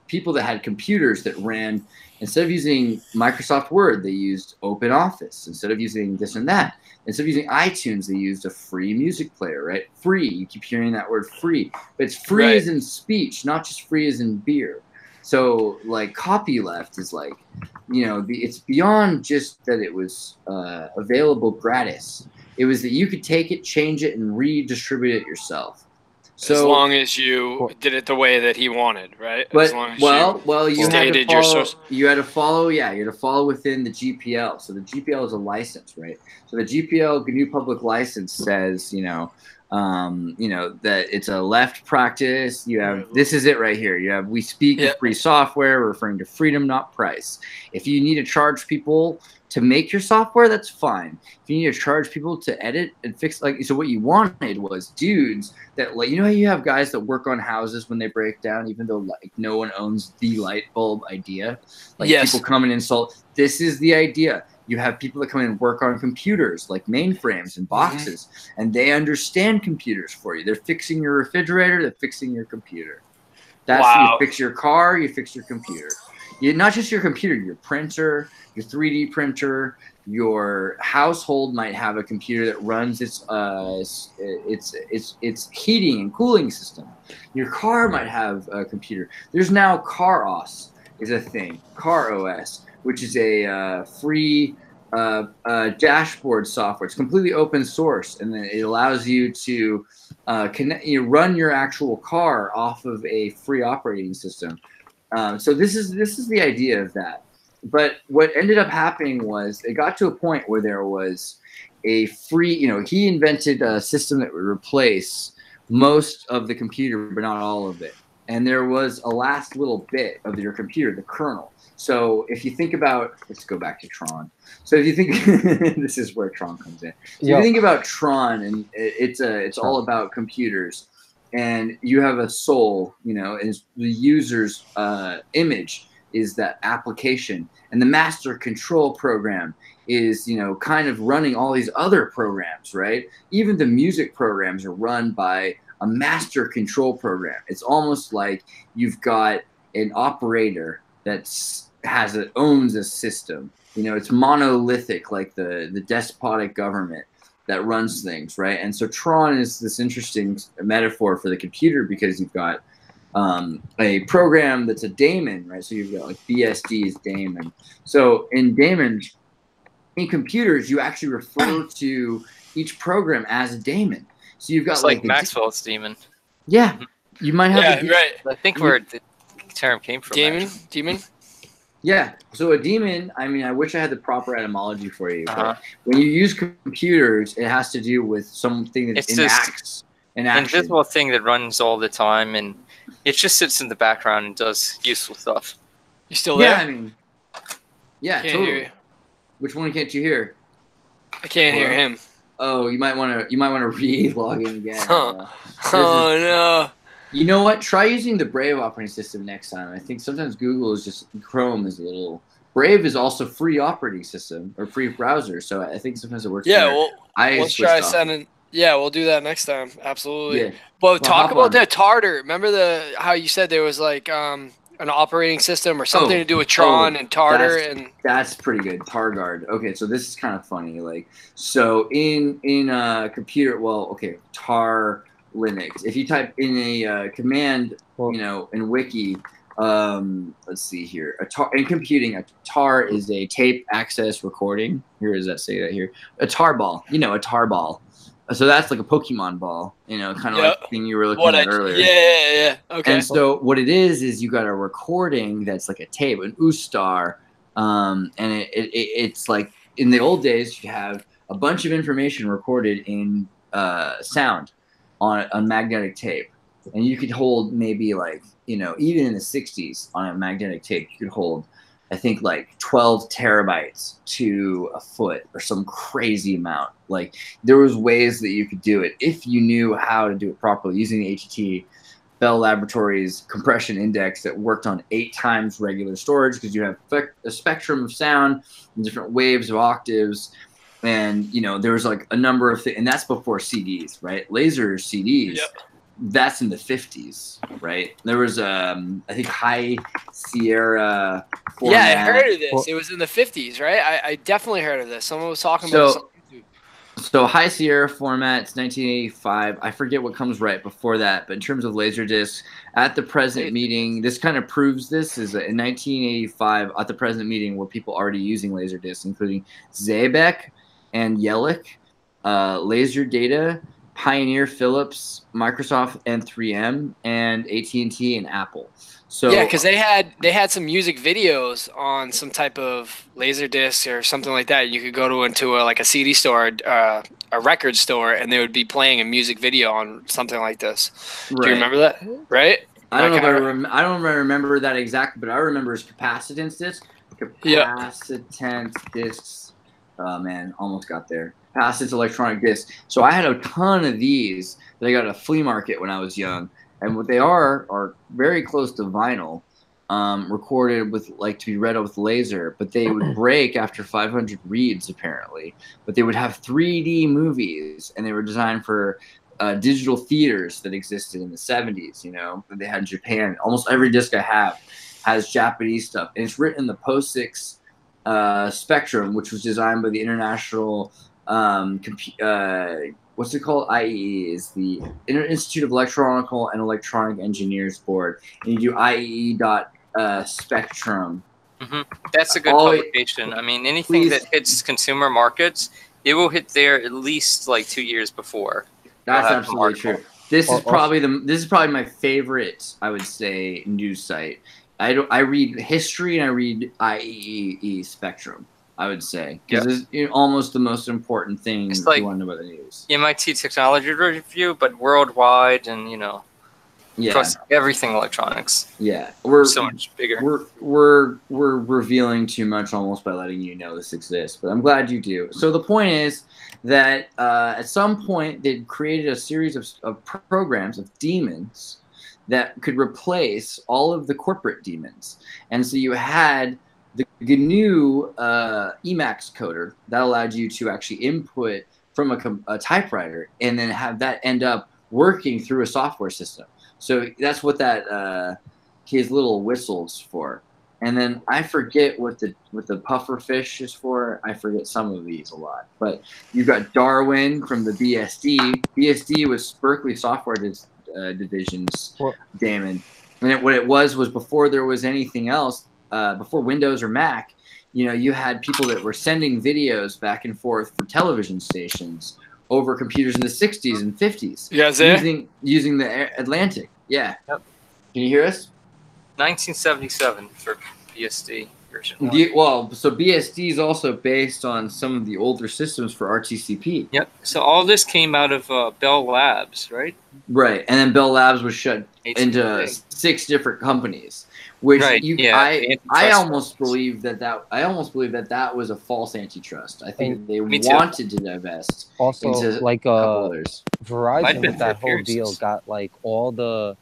people that had computers that ran, instead of using Microsoft Word, they used OpenOffice. Instead of using this and that, instead of using iTunes, they used a free music player, right? Free. You keep hearing that word free. But it's free as in speech, not just free as in beer. So, like, copyleft is like, you know, it's beyond just that it was available gratis. It was that you could take it, change it, and redistribute it yourself. So, as long as you did it the way that he wanted, right? But, as long as you had to follow, your source. You had to follow, you had to follow within the GPL. So the GPL is a license, right? So the GPL, GNU Public License, says, you know, that it's a left practice. You have, this is it right here. You have, we speak of free software, referring to freedom, not price. If you need to charge people to make your software, that's fine. If you need to charge people to edit and fix, like, so what you wanted was dudes that, like, you know how you have guys that work on houses when they break down, even though like no one owns the light bulb idea. Like people come and insult. This is the idea. You have people that come in and work on computers, like mainframes and boxes, and they understand computers for you. They're fixing your refrigerator. They're fixing your computer. That's you fix your car, you fix your computer. Not just your computer, your printer, your 3D printer. Your household might have a computer that runs its heating and cooling system. Your car might have a computer. There's now CarOS is a thing, CarOS, which is a free dashboard software. It's completely open source, and then it allows you to run your actual car off of a free operating system. So this is the idea of that. But what ended up happening was it got to a point where there was a free, he invented a system that would replace most of the computer, but not all of it. And there was a last little bit of your computer, the kernel. So if you think about, let's go back to Tron. So if you think, this is where Tron comes in. So if you think about Tron, and it's all about computers, and you have a soul, and the user's image is that application, and the master control program is kind of running all these other programs, right? Even the music programs are run by a master control program. It's almost like you've got an operator that owns a system. It's monolithic, like the despotic government that runs things, right? And so Tron is this interesting metaphor for the computer, because you've got a program that's a daemon, right? So you've got like BSD is daemon. So in daemon, in computers, you actually refer to each program as a daemon. So you've got it's like Maxwell's daemon. Yeah, you might have. Right. I think where the term came from. Daemon. Yeah. So a daemon. I mean, I wish I had the proper etymology for you. But when you use computers, it has to do with something that enacts an action. Invisible thing that runs all the time, and it just sits in the background and does useful stuff. You still there? Yeah, I mean, yeah, can't totally. Hear you. Which one can't you hear? I can't hear him. Oh, you might want to re-log in again. Oh no. You know what? Try using the Brave operating system next time. I think sometimes Google is just Chrome is a little. Brave is also free operating system or free browser, so I think sometimes it works. Yeah, better. let's try sending. Yeah, we'll do that next time. Absolutely. Yeah. Well, talk about on. that Tartar. Remember how you said there was like an operating system or something to do with Tron and Tartar that's pretty good. Targard. Okay, so this is kind of funny. Like, so in computer, Tar Linux. If you type in a command, in Wiki, let's see here. In computing, a tar is a tape access recording. Here does that say that here? A tar ball. A tar ball. So that's like a Pokemon ball, kind of like the thing you were looking at earlier. Yeah. Okay. And so what it is you got a recording that's like a tape, an Ustar, and it's like in the old days you have a bunch of information recorded in sound on a magnetic tape, and you could hold maybe like even in the 60s on a magnetic tape you could hold I think like 12 terabytes to a foot or some crazy amount. Like there was ways that you could do it if you knew how to do it properly using the HET Bell Laboratories compression index that worked on 8 times regular storage, because you have a spectrum of sound and different waves of octaves. And, there was like a number of things, and that's before CDs, right? Laser CDs. Yep. That's in the 50s, right? There was, I think, High Sierra format. Yeah, I heard of this. It was in the 50s, right? I definitely heard of this. Someone was talking about this. So High Sierra format, it's 1985. I forget what comes right before that, but in terms of Laserdiscs, at the present meeting, this kind of proves this, is in 1985, at the present meeting, were people already using Laserdiscs, including Xebec and Yellick, Laserdata, Pioneer, Philips, Microsoft, and 3M, and AT&T and Apple. So yeah, because they had some music videos on some type of Laserdisc or something like that. You could go into a CD store, a record store, and they would be playing a music video on something like this. Right. Do you remember that? Right? I don't know if I don't remember that exactly, but I remember his capacitance disc. Capacitance discs. Oh man, almost got there. Capacitance electronic discs. So I had a ton of these that I got at a flea market when I was young. And what they are very close to vinyl, recorded with to be read with laser, but they would break after 500 reads apparently. But they would have 3D movies, and they were designed for digital theaters that existed in the 70s, you know, that they had in Japan. Almost every disc I have has Japanese stuff. And it's written in the POSIX spectrum, which was designed by the International, what's it called? IEE is the Institute of Electronical and Electronic Engineers Board. And you do IEE.spectrum. That's a good publication. I mean, anything that hits consumer markets, it will hit there at least like 2 years before. That's absolutely true. This is probably my favorite, I would say, news site. I read history and I read IEEE Spectrum, I would say, because it's almost the most important thing you want to know about the news. MIT Technology Review, but worldwide, and across everything electronics. Yeah, we're so much bigger. We're revealing too much almost by letting you know this exists, but I'm glad you do. So the point is that at some point they created a series of programs of daemons that could replace all of the corporate daemons, and so you had the GNU Emacs coder that allowed you to actually input from a typewriter and then have that end up working through a software system. So that's what that his little whistle's for. And then I forget what the puffer fish is for. I forget some of these a lot. But you've got Darwin from the BSD. BSD was Berkeley Software Division's daemon. And what it was before there was anything else, before Windows or Mac, you had people that were sending videos back and forth for television stations over computers in the 60s and 50s. You guys there? Using the Atlantic. Yeah. Yep. Can you hear us? 1977 for BSD version 1. So BSD is also based on some of the older systems for RTCP. Yep. So all this came out of Bell Labs, right? Right. And then Bell Labs was shut into 6 different companies. Which I almost believe that was a false antitrust. I think they wanted to divest. Also, like Verizon with that whole deal got like all the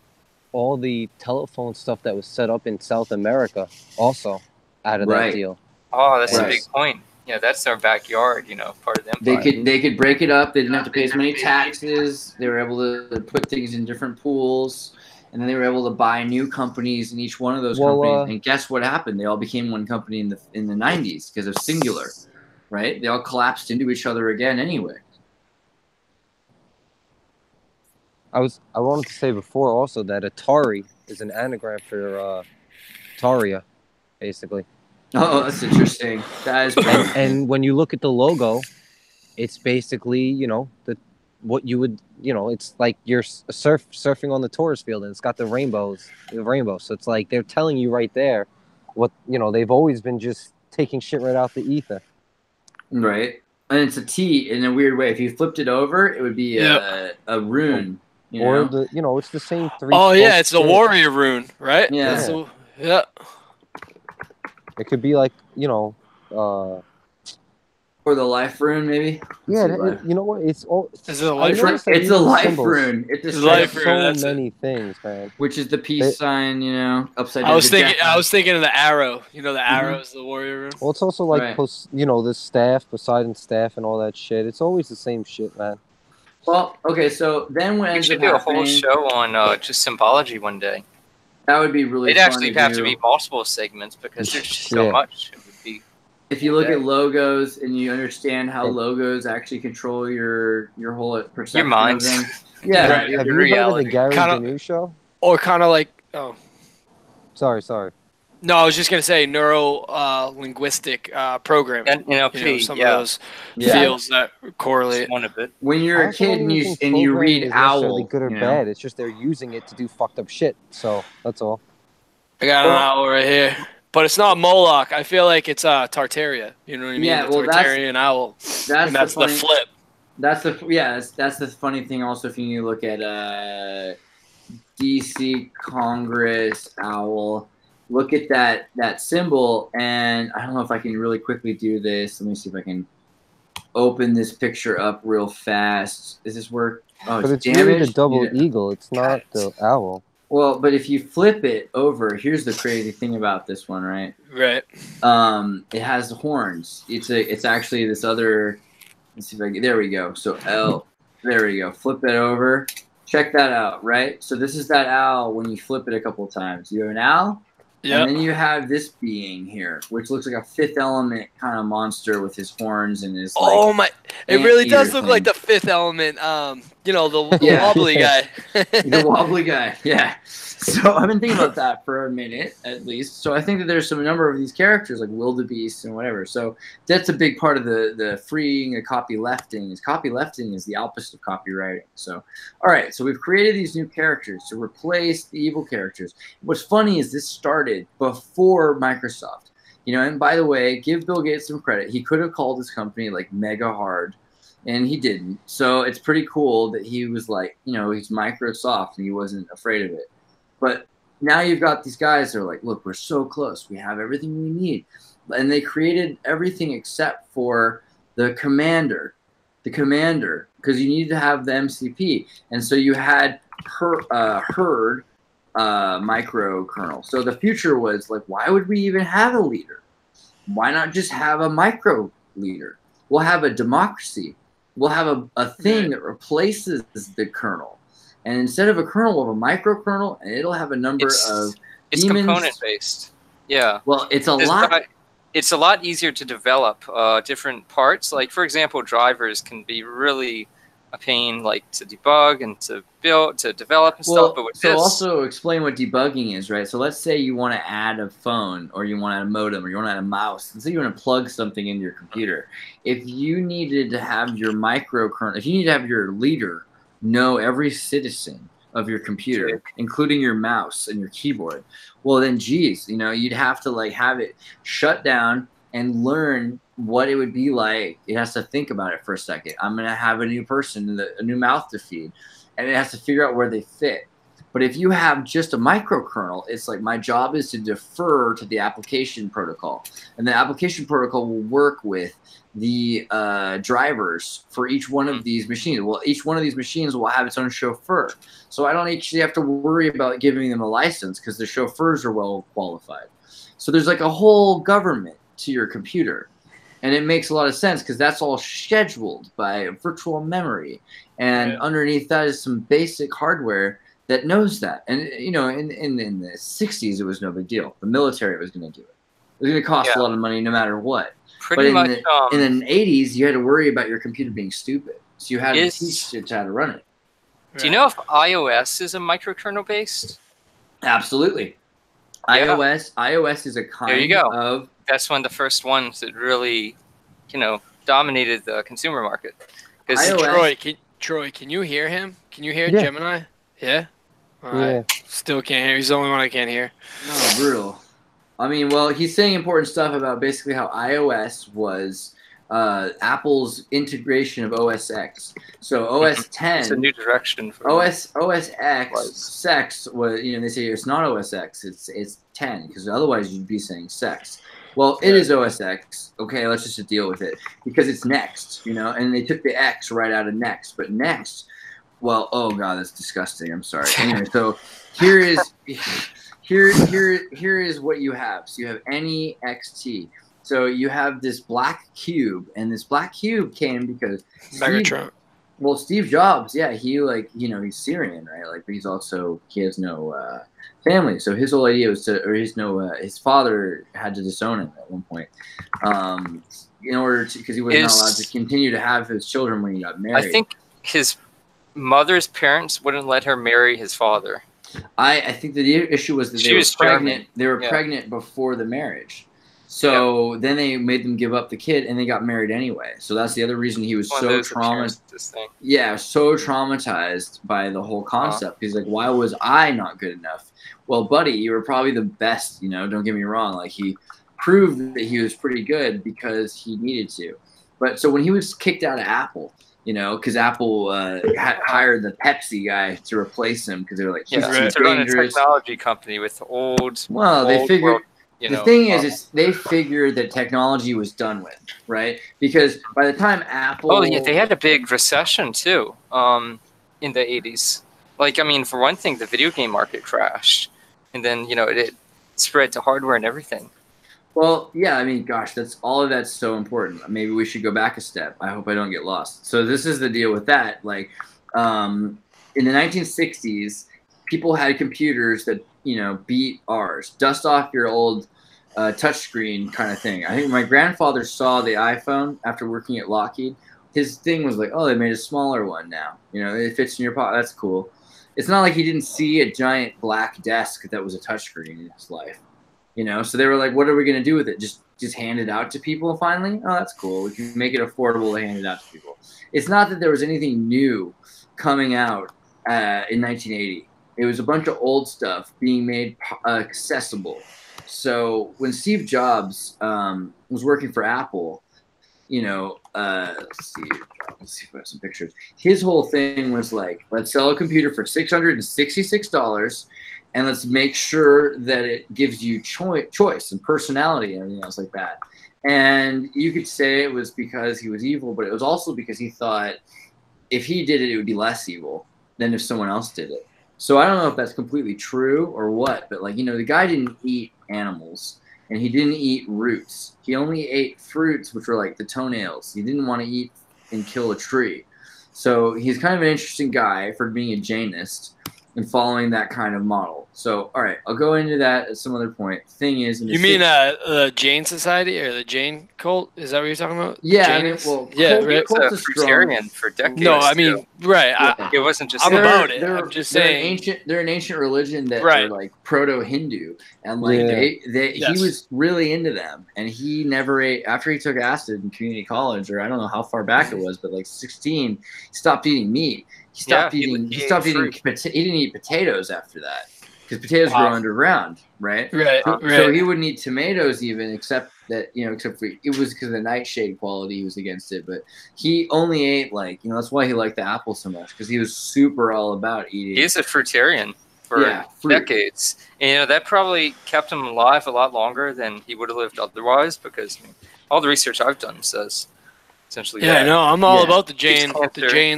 telephone stuff that was set up in South America also out of that deal. Oh, that's a big point. Yeah, that's their backyard, part of them. They could break it up. They didn't have to pay as many taxes. They were able to put things in different pools. And then they were able to buy new companies in each one of those companies. And guess what happened? They all became one company in the 90s because of Singular, right? They all collapsed into each other again anyway. I wanted to say before also that Atari is an anagram for Ataria, basically. Oh, that's interesting. That is and when you look at the logo, it's basically, what you would, it's like you're surfing on the tourist field, and it's got the rainbow. So it's like they're telling you right there what, they've always been just taking shit right out the ether. Right. And it's a T in a weird way. If you flipped it over, it would be a rune. Or it's the same 3. Oh yeah, it's the warrior rune, right? Yeah. It could be like, or the life rune, maybe. Yeah, you know what? It's all. Is it a life rune? It's a life rune. It's a life rune. So many things, man. Which is the peace sign, upside down. I was thinking of the arrow. The arrow is the warrior rune. Well, it's also like the staff, Poseidon's staff, and all that shit. It's always the same shit, man. Well, okay, so then when we should do a whole show on just symbology one day. That would be really. It'd actually have to be multiple segments because there's just so much. It would be. If you look at logos and you understand how logos actually control your whole perception, your mind, yeah, have you heard of the Gary Gnu show? Or kind of like sorry. No, I was just gonna say neuro-linguistic programming. And NLP, some of those fields that correlate. One of it. When you're a kid and you read OWL, good or bad, it's just they're using it to do fucked up shit. So that's all. I got an owl right here. But it's not Moloch. I feel like it's Tartaria. You know what I mean? Yeah, the Tartarian owl. That's the flip. That's the funny thing. Also, if you look at DC Congress owl, look at that symbol, and I don't know if I can really quickly do this. Let me see if I can open this picture up real fast. Does this work? Oh, but it's really the double eagle. It's not the owl. Well, but if you flip it over, here's the crazy thing about this one, right? Right. It has horns. It's actually this other. Let's see if I can. There we go. So L. There we go. Flip it over. Check that out, right? So this is that owl when you flip it a couple of times. You have an owl, and then you have this being here, which looks like a Fifth Element kind of monster with his horns and his. Like, it really does look like the Fifth Element. You know, the wobbly guy. The wobbly guy, yeah. So I've been thinking about that for a minute, at least. So I think that there's a number of these characters, like wildebeest and whatever. So that's a big part of the freeing of copylefting. Copylefting is the opposite of copywriting. So, all right. So we've created these new characters to replace the evil characters. What's funny is this started before Microsoft. You know, and by the way, give Bill Gates some credit. He could have called his company like Mega Hard, and he didn't. So it's pretty cool that he was like, you know, he's Microsoft and he wasn't afraid of it. But now you've got these guys that are like, look, we're so close. We have everything we need. And they created everything except for the commander, because you needed to have the MCP. And so you had herd microkernel. So the future was like, why would we even have a leader? Why not just have a micro leader? We'll have a democracy. We'll have a thing that replaces the kernel. And instead of a kernel, we'll have a microkernel, and it'll have a number of It's demons. component-based. Yeah. Well, it's a lot. It's a lot easier to develop different parts. Like, for example, drivers can be really a pain, like to debug and to build, to develop and stuff. But with also explain what debugging is, right? So let's say you want to add a phone, or you want to add a modem, or you want to add a mouse. Let's say you want to plug something into your computer. If you needed to have your microkernel, if you need to have your leader know every citizen of your computer, including your mouse and your keyboard, well then, geez, you know, you'd have to like have it shut down and learn what it would be like. It has to think about it for a second. I'm going to have a new person, a new mouth to feed, and it has to figure out where they fit. But if you have just a microkernel, it's like my job is to defer to the application protocol, and the application protocol will work with the drivers for each one of these machines. Well, each one of these machines will have its own chauffeur. So I don't actually have to worry about giving them a license because the chauffeurs are well qualified. So there's like a whole government to your computer. And it makes a lot of sense because that's all scheduled by virtual memory. And underneath that is some basic hardware that knows that. And, you know, in the 60s, it was no big deal. The military was going to do it. It was going to cost a lot of money no matter what. Pretty much. In the 80s, you had to worry about your computer being stupid. So you had to teach it how to run it. Do you know if iOS is a microkernel based? Absolutely. Yeah. iOS is a kind of... That's one of the first ones that really, you know, dominated the consumer market. Troy, can you hear him? Can you hear Gemini? Yeah? All right. Still can't hear. He's the only one I can't hear. Oh, brutal. I mean, well, he's saying important stuff about basically how iOS was Apple's integration of OS X. So OS 10. It's a new direction for OS X sex was, you know, they say it's not OS X, it's 10, because otherwise you'd be saying sex. Well, it is OS X. Okay, let's just deal with it because it's Next, you know, and they took the X right out of Next, but Next, well, oh god, that's disgusting. I'm sorry. Anyway, so here is what you have. So you have NEXT. So you have this black cube, and this black cube came because Steve Jobs, he's Syrian, right? Like, but he has no family. So his whole idea was his father had to disown him at one point, in order to, because he was not allowed to continue to have his children when he got married. I think his mother's parents wouldn't let her marry his father. I think the issue was that they were pregnant. They were pregnant before the marriage. So then they made them give up the kid, and they got married anyway. So that's the other reason he was so traumatized. Yeah, so traumatized by the whole concept. He's like, why was I not good enough? Well, buddy, you were probably the best, you know, don't get me wrong. Like, he proved that he was pretty good because he needed to. But so when he was kicked out of Apple, you know, because Apple hired the Pepsi guy to replace him because they were like, he's to run a technology company with old. Well, they figured. The thing is they figured that technology was done with, right? Because by the time Apple... Oh, yeah, they had a big recession, too, in the 80s. Like, I mean, for one thing, the video game market crashed. And then, you know, it spread to hardware and everything. Well, yeah, I mean, gosh, that's all of that's so important. Maybe we should go back a step. I hope I don't get lost. So this is the deal with that. Like, in the 1960s, people had computers that beat ours. Dust off your old touchscreen kind of thing. I think my grandfather saw the iPhone after working at Lockheed. His thing was like, oh, they made a smaller one now. It fits in your pocket. That's cool. It's not like he didn't see a giant black desk that was a touchscreen in his life. So they were like, what are we going to do with it? Just hand it out to people finally? Oh, that's cool. We can make it affordable to hand it out to people. It's not that there was anything new coming out in 1980. It was a bunch of old stuff being made accessible. So when Steve Jobs was working for Apple, let's see if I have some pictures. His whole thing was like, let's sell a computer for $666, and let's make sure that it gives you choice and personality and everything else like that. And you could say it was because he was evil, but it was also because he thought if he did it, it would be less evil than if someone else did it. So I don't know if that's completely true or what, but the guy didn't eat animals. And he didn't eat roots. He only ate fruits, which were like the toenails. He didn't want to eat and kill a tree. So he's kind of an interesting guy for being a Jainist and following that kind of model. So, all right, I'll go into that at some other point. Thing is, you mean the Jain Society or the Jain cult? Is that what you're talking about? Yeah, cult is Fruitarian for decades. No, I mean, right. Yeah. It wasn't just. I'm about it. I'm just saying. They're an ancient religion that are like proto-Hindu, and he was really into them, and he never ate after he took acid in community college, or I don't know how far back it was, but like 16, he stopped eating meat. He stopped eating. He didn't eat potatoes after that. Because potatoes grow underground, right? Right. So he wouldn't eat tomatoes even, except for it was because of the nightshade quality. He was against it, but he only ate that's why he liked the apple so much, because he was super all about eating. He's a fruitarian for decades, and that probably kept him alive a lot longer than he would have lived otherwise. Because all the research I've done says essentially. Yeah, no, I'm all about the Jain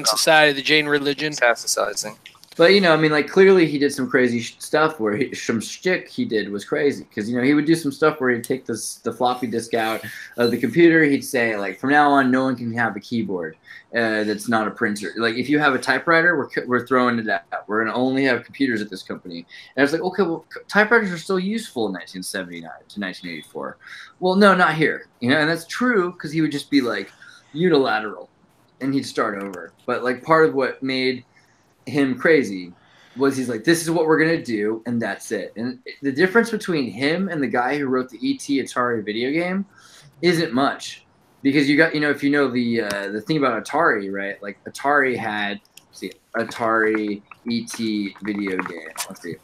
Society, the Jain religion. Metastasizing. But clearly he did some crazy stuff where some shtick he did was crazy, because he would do some stuff where he'd take the floppy disk out of the computer. He'd say from now on, no one can have a keyboard that's not a printer. Like if you have a typewriter, we're throwing it out. We're gonna only have computers at this company. And it's like, okay, well, typewriters are still useful in 1979 to 1984. Well, no, not here. And that's true, because he would just be unilateral, and he'd start over. But part of what made him crazy was he's like, this is what we're gonna do, and that's it. And the difference between him and the guy who wrote the E.T. Atari video game isn't much, because you got if you know the thing about Atari, right? Like Atari had Atari E.T. video game. Let's see.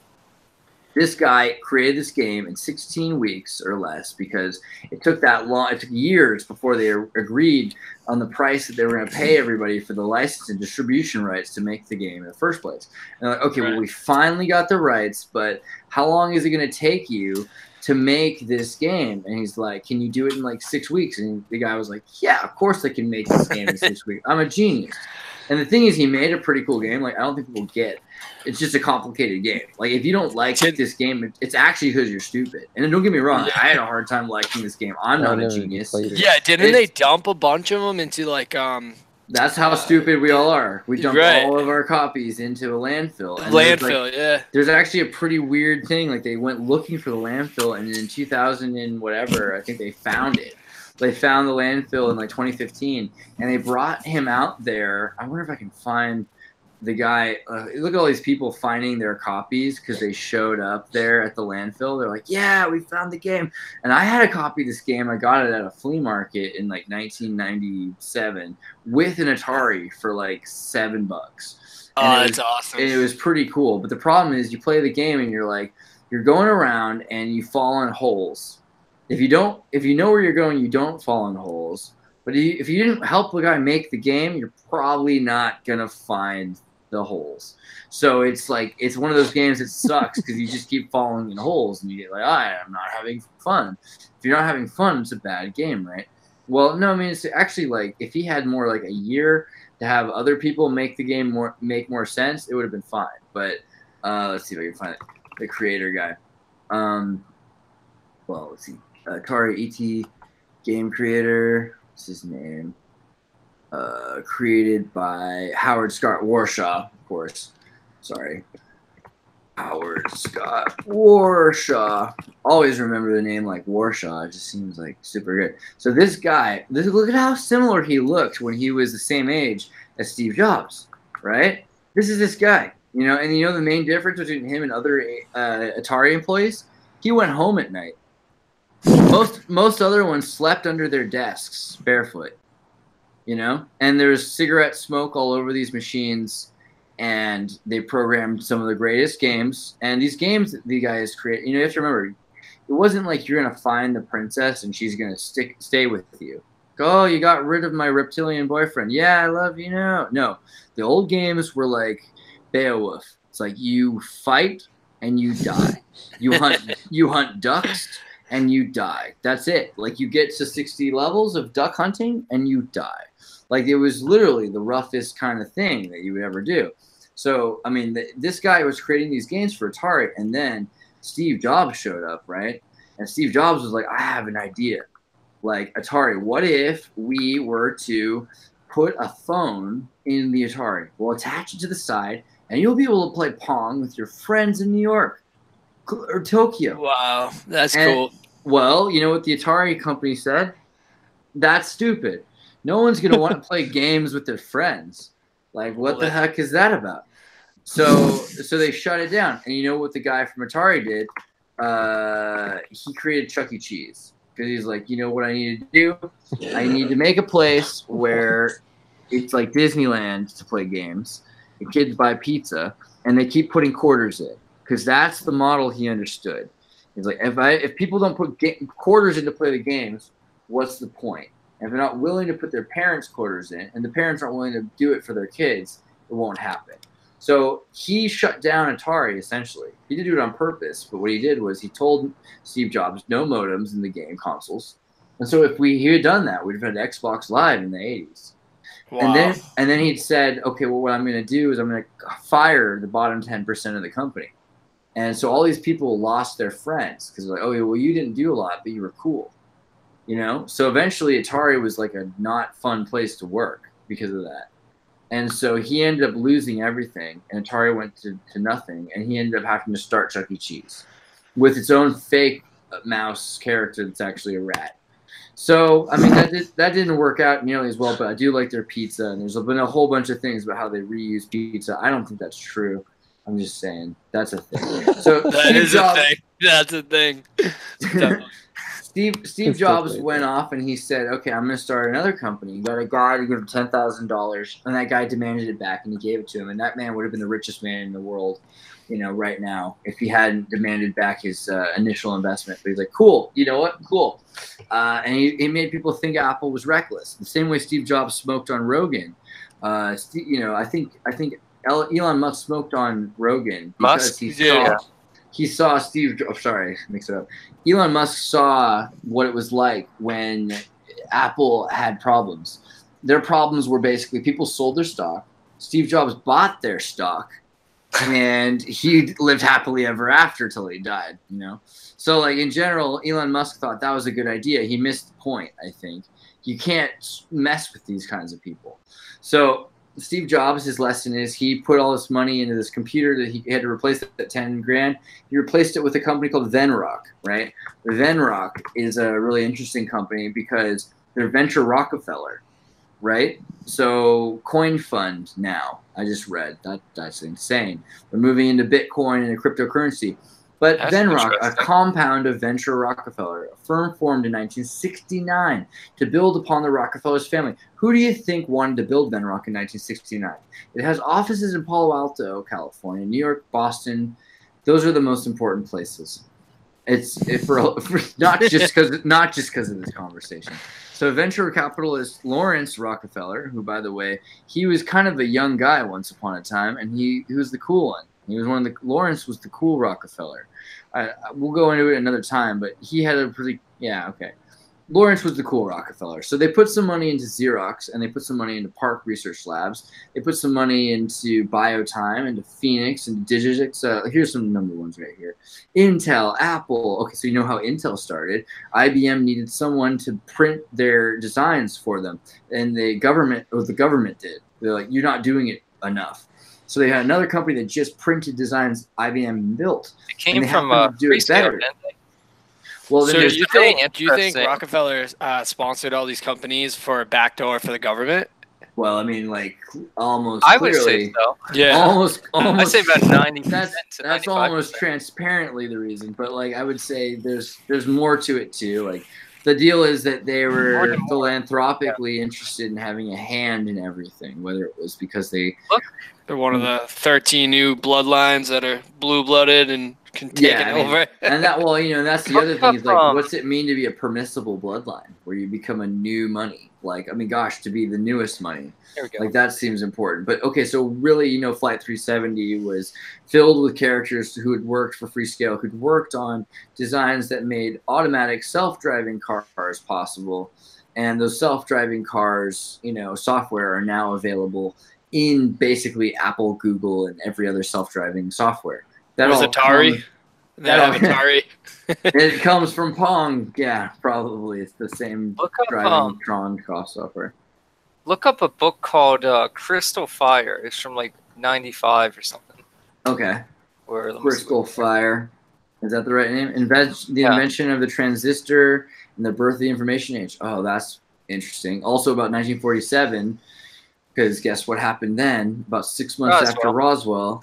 This guy created this game in 16 weeks or less, because it took that long. It took years before they agreed on the price that they were going to pay everybody for the license and distribution rights to make the game in the first place. And they're like, okay, well, we finally got the rights, but how long is it going to take you to make this game? And he's like, can you do it in 6 weeks? And the guy was like, yeah, of course I can make this game in 6 weeks. I'm a genius. And the thing is, he made a pretty cool game. I don't think people get. It's just a complicated game. If you don't like this game, it's actually because you're stupid. And don't get me wrong, I had a hard time liking this game. I'm not a genius. Yeah, didn't they dump a bunch of them into That's how stupid we all are. We dumped all of our copies into a landfill. And There's actually a pretty weird thing. They went looking for the landfill, and in 2000 and whatever, I think they found it. They found the landfill in 2015, and they brought him out there. I wonder if I can find the guy. Look at all these people finding their copies because they showed up there at the landfill. They're like, yeah, we found the game. And I had a copy of this game. I got it at a flea market in 1997 with an Atari for $7. Oh, that's awesome. It was pretty cool. But the problem is, you play the game and you're going around and you fall in holes. If you know where you're going, you don't fall in holes. But if you didn't help the guy make the game, you're probably not gonna find the holes. So it's one of those games that sucks because you just keep falling in holes and you get I'm not having fun. If you're not having fun, it's a bad game, right? Well, no, I mean, it's actually if he had more a year to have other people make the game make more sense, it would have been fine. But let's see if I can find it. The creator guy. Well, let's see. Atari ET game creator. What's his name? Created by Howard Scott Warshaw, of course. Sorry. Howard Scott Warshaw. Always remember the name like Warshaw. It just seems like super good. So this guy, look at how similar he looked when he was the same age as Steve Jobs, right? This is this guy, you know, and you know the main difference between him and other Atari employees? He went home at night. Most other ones slept under their desks barefoot, you know, and there's cigarette smoke all over these machines. And they programmed some of the greatest games. And these games that the guys create, you know, you have to remember, it wasn't like you're going to find the princess and she's going to stay with you. Oh, you got rid of my reptilian boyfriend. Yeah, I love you now. No, the old games were like Beowulf. It's like you fight and you die. You hunt ducks and you die. That's it. Like you get to 60 levels of duck hunting and you die. Like it was literally the roughest kind of thing that you would ever do. So, I mean, this guy was creating these games for Atari, and then Steve Jobs showed up, right? And Steve Jobs was like, I have an idea. Like, Atari, what if we were to put a phone in the Atari? We'll attach it to the side, and you'll be able to play Pong with your friends in New York or Tokyo. Wow, that's cool. Well, you know what the Atari company said? That's stupid. No one's going to want to play games with their friends. Like, what the heck is that about? So they shut it down. And you know what the guy from Atari did? He created Chuck E. Cheese. Because he's like, you know what I need to do? I need to make a place where it's like Disneyland to play games. The kids buy pizza, and they keep putting quarters in. Because that's the model he understood. He's like, if people don't put quarters in to play the games, what's the point? If they're not willing to put their parents' quarters in, and the parents aren't willing to do it for their kids, it won't happen. So he shut down Atari, essentially. He didn't do it on purpose, but what he did was he told Steve Jobs no modems in the game consoles. And so if he had done that, we'd have had Xbox Live in the 80s. Wow. And then he'd said, okay, well, what I'm going to do is I'm going to fire the bottom 10% of the company. And so all these people lost their friends because they're like, oh, well, you didn't do a lot, but you were cool. You know, so eventually Atari was like a not fun place to work because of that. And so he ended up losing everything, and Atari went to nothing, and he ended up having to start Chuck E. Cheese with its own fake mouse character that's actually a rat. So, I mean, that didn't work out nearly as well, but I do like their pizza, and there's been a whole bunch of things about how they reuse pizza. I don't think that's true. I'm just saying that's a thing. So that is a thing. That's a thing. Steve Jobs went off and he said, okay, I'm going to start another company. You got a guy to give him $10,000, and that guy demanded it back, and he gave it to him. And that man would have been the richest man in the world, you know, right now if he hadn't demanded back his initial investment. But he's like, cool, you know what? Cool. And he made people think Apple was reckless. The same way Steve Jobs smoked on Rogan. You know, I think Elon Musk smoked on Rogan because he saw Steve. Oh, sorry, mix it up. Elon Musk saw what it was like when Apple had problems. Their problems were basically people sold their stock. Steve Jobs bought their stock, and he lived happily ever after till he died. You know, so like in general, Elon Musk thought that was a good idea. He missed the point. I think you can't mess with these kinds of people. So Steve Jobs, his lesson is he put all this money into this computer that he had to replace it at 10 grand. He replaced it with a company called Venrock, right? Venrock is a really interesting company because they're venture Rockefeller, right? So Coin Fund now, I just read. That's insane. They're moving into Bitcoin and a cryptocurrency. But that's Venrock, a compound of venture Rockefeller, a firm formed in 1969 to build upon the Rockefeller's family. Who do you think wanted to build Venrock in 1969? It has offices in Palo Alto, California, New York, Boston. Those are the most important places. For not just because of this conversation. So venture capitalist Lawrence Rockefeller, who, by the way, he was kind of a young guy once upon a time, and he was the cool one. Lawrence was the cool Rockefeller. We'll go into it another time, but he had a pretty, yeah, okay. Lawrence was the cool Rockefeller. So they put some money into Xerox, and they put some money into Park Research Labs. They put some money into BioTime, into Phoenix, into Digitix. Here's some number ones right here. Intel, Apple. Okay, so you know how Intel started. IBM needed someone to print their designs for them, and the government did. They're like, you're not doing it enough. So they had another company that just printed designs IBM built. It came from Freescale, didn't they? Well, so do you think Rockefeller sponsored all these companies for a backdoor for the government? Well, I mean, like almost. I would say so. Yeah, almost. I'd say about 90%. That's almost transparently the reason, but like I would say there's more to it too. Like the deal is that they were philanthropically interested in having a hand in everything, whether it was because they're one of the 13 new bloodlines that are blue-blooded and can take it over. And that, well, you know, that's the other thing is like, what's it mean to be a permissible bloodline where you become a new money? Like, I mean, gosh, to be the newest money. There we go. Like that seems important. But okay, so really, you know, Flight 370 was filled with characters who had worked for Freescale, who'd worked on designs that made automatic self-driving cars possible. And those self-driving cars, you know, software are now available in basically Apple, Google, and every other self-driving software. That was Atari. Atari. It comes from Pong. Yeah, probably. It's the same driving Tron software. Look up a book called Crystal Fire. It's from like 95 or something. Okay. Crystal Fire. Is that the right name? The invention of the transistor and the birth of the information age. Oh, that's interesting. Also about 1947. Because guess what happened then? About 6 months after Roswell.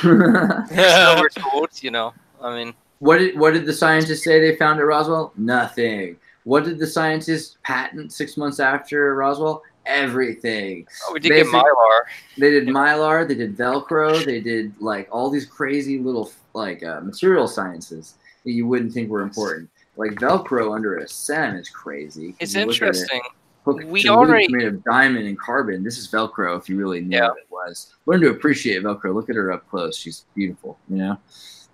We're told, you know. I mean, what did the scientists say they found at Roswell? Nothing. What did the scientists patent 6 months after Roswell? Everything. Oh, we did get Mylar. They did Mylar. They did Velcro. They did like all these crazy little like material sciences that you wouldn't think were important. Like Velcro under a SEM is crazy. It's interesting. We already made of diamond and carbon. This is Velcro. If you really knew what it was, learn to appreciate Velcro. Look at her up close. She's beautiful. You know,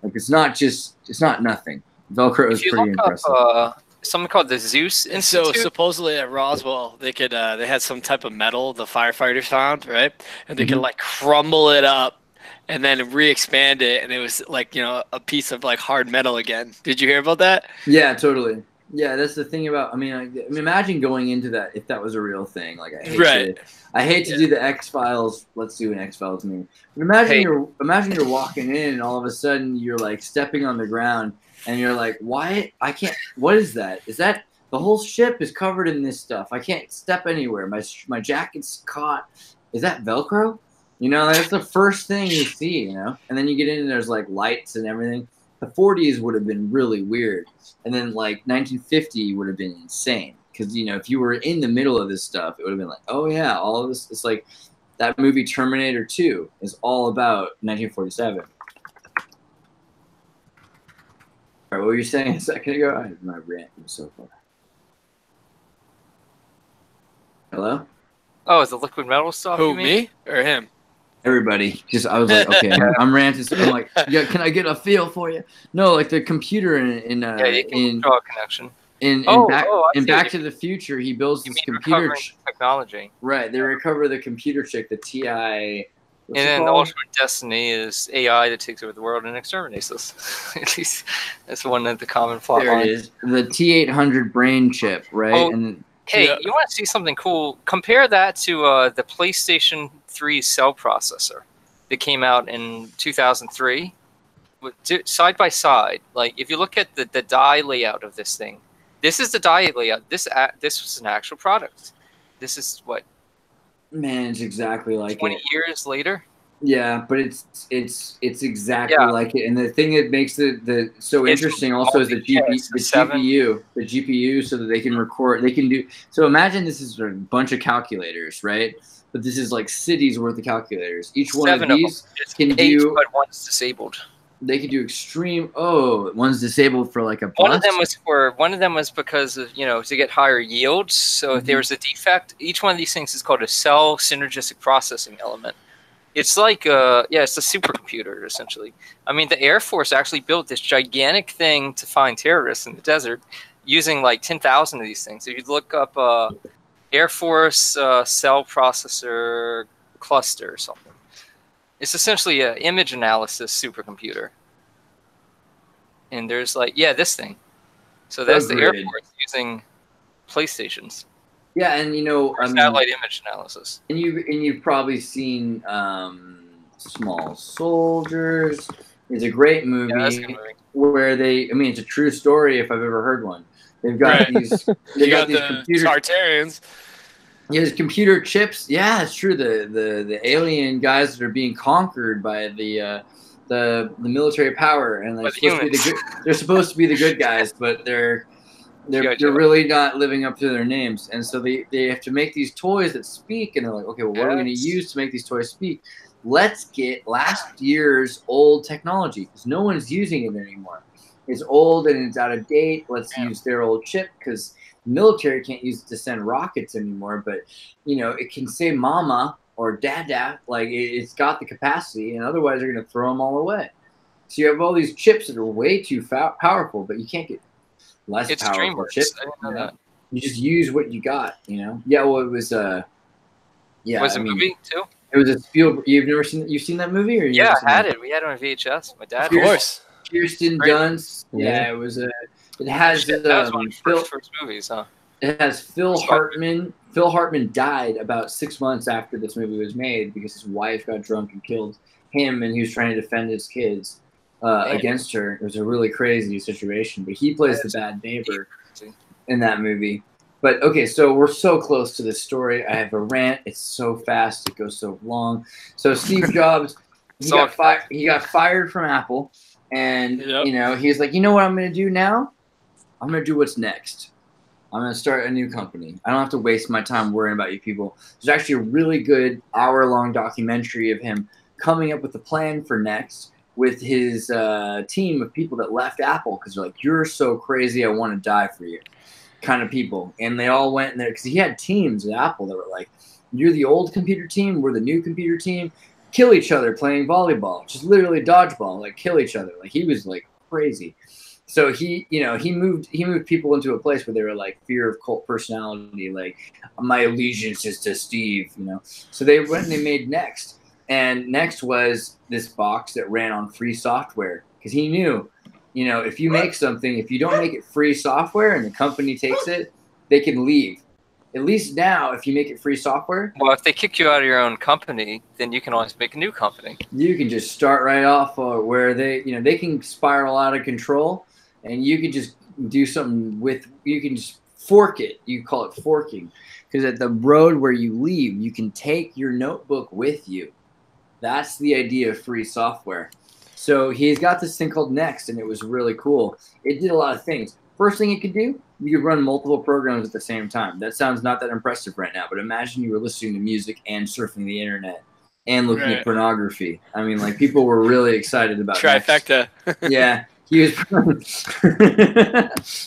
like it's not nothing. Velcro is pretty impressive. Something called the Zeus Institute. So supposedly at Roswell, they had some type of metal the firefighters found, right? And they could like crumble it up and then re-expand it, and it was like, you know, a piece of like hard metal again. Did you hear about that? Yeah, totally. Yeah, that's the thing about. I mean, imagine going into that if that was a real thing. Like, I hate to do the X-Files. Let's do an X-Files movie. But imagine you're walking in and all of a sudden you're like stepping on the ground and you're like, why? I can't. What is that? Is that the whole ship is covered in this stuff? I can't step anywhere. My jacket's caught. Is that Velcro? You know, that's the first thing you see. You know, and then you get in and there's like lights and everything. The 40s would have been really weird. And then like 1950 would have been insane. Because, you know, if you were in the middle of this stuff, it would have been like, oh yeah, all of this. It's like that movie Terminator 2 is all about 1947. All right, what were you saying a second ago? I had my rant was so far. Hello? Oh, is the liquid metal stuff? Who, me or him? Everybody, I was like, okay, I'm ranting. So I'm like, yeah, can I get a feel for you? No, like the computer in you can draw a connection. In Back to the Future, he builds this computer technology. Right, they recover the computer chip, the TI. And then the ultimate destiny is AI that takes over the world and exterminates us. At least that's one of the common plot lines. There it is, the T800 brain chip, right? Oh, and hey, you want to see something cool? Compare that to the PlayStation 3 cell processor that came out in 2003. Side by side, like if you look at the die layout of this thing, this is the die layout. This was an actual product. This is what? Man, it's exactly like 20 years later. Yeah, but it's exactly like it. And the thing that makes the so interesting also is the GPU, so that they can record, they can do. So imagine this is a bunch of calculators, right? But this is like cities worth of calculators. Each one of these can do. But one's disabled. They can do extreme. Oh, one's disabled for like a. One of them was because of, you know, to get higher yields. So if there was a defect, each one of these things is called a cell synergistic processing element. It's like it's a supercomputer essentially. I mean, the Air Force actually built this gigantic thing to find terrorists in the desert using like 10,000 of these things. If you look up Air Force cell processor cluster or something, it's essentially an image analysis supercomputer. And there's like, yeah, this thing. So that's the Air Force using PlayStations. Yeah, and you know, satellite image analysis. And you've probably seen Small Soldiers. It's a great movie, where they. I mean, it's a true story if I've ever heard one. They've got these. They got these computer Tartarians. Yeah, there's computer chips. Yeah, it's true. The alien guys that are being conquered by the military power, and they're supposed to be the good guys, but they're really not living up to their names. And so they have to make these toys that speak, and they're like, okay, well, what are we going to use to make these toys speak? Let's get last year's old technology, because no one's using it anymore. It's old and it's out of date. Let's use their old chip, because the military can't use it to send rockets anymore, but you know, it can say mama or dada, like it's got the capacity, and otherwise they're going to throw them all away. So you have all these chips that are way too powerful, but you can't get less powerful chips. I didn't know that. You just use what you got, you know? Yeah, well, it was was it a movie too? It was a Spielberg. You've seen that movie? Or yeah, I had it. We had it on VHS. My dad. Of course. Kirsten Dunst. Yeah, it was a. It has that was one of the first movies, huh? It has Phil Hartman. Phil Hartman died about 6 months after this movie was made because his wife got drunk and killed him, and he was trying to defend his kids against her. It was a really crazy situation, but he plays the bad neighbor in that movie. But okay, so we're so close to this story. I have a rant. It's so fast. It goes so long. So Steve Jobs, he got fired from Apple, and you know, he's like, you know what I'm going to do now? I'm going to do what's next. I'm going to start a new company. I don't have to waste my time worrying about you people. There's actually a really good hour-long documentary of him coming up with a plan for next with his team of people that left Apple because they're like, you're so crazy, I want to die for you kind of people. And they all went in there because he had teams at Apple that were like, you're the old computer team, we're the new computer team. Kill each other playing volleyball, just literally dodgeball, like kill each other. Like he was like crazy. So he moved people into a place where they were like fear of cult personality, like my allegiance is to Steve, you know. So they went and they made Next, and Next was this box that ran on free software because he knew, you know, if you make something, if you don't make it free software and the company takes it, they can leave. At least now, if you make it free software. Well, if they kick you out of your own company, then you can always make a new company. You can just start right off where they can spiral out of control. And you can just do something you can just fork it. You call it forking. Because at the road where you leave, you can take your notebook with you. That's the idea of free software. So he's got this thing called Next, and it was really cool. It did a lot of things. First thing it could do, you could run multiple programs at the same time. That sounds not that impressive right now, but imagine you were listening to music and surfing the internet and looking at pornography. I mean, like, people were really excited about Trifecta. Yeah. He was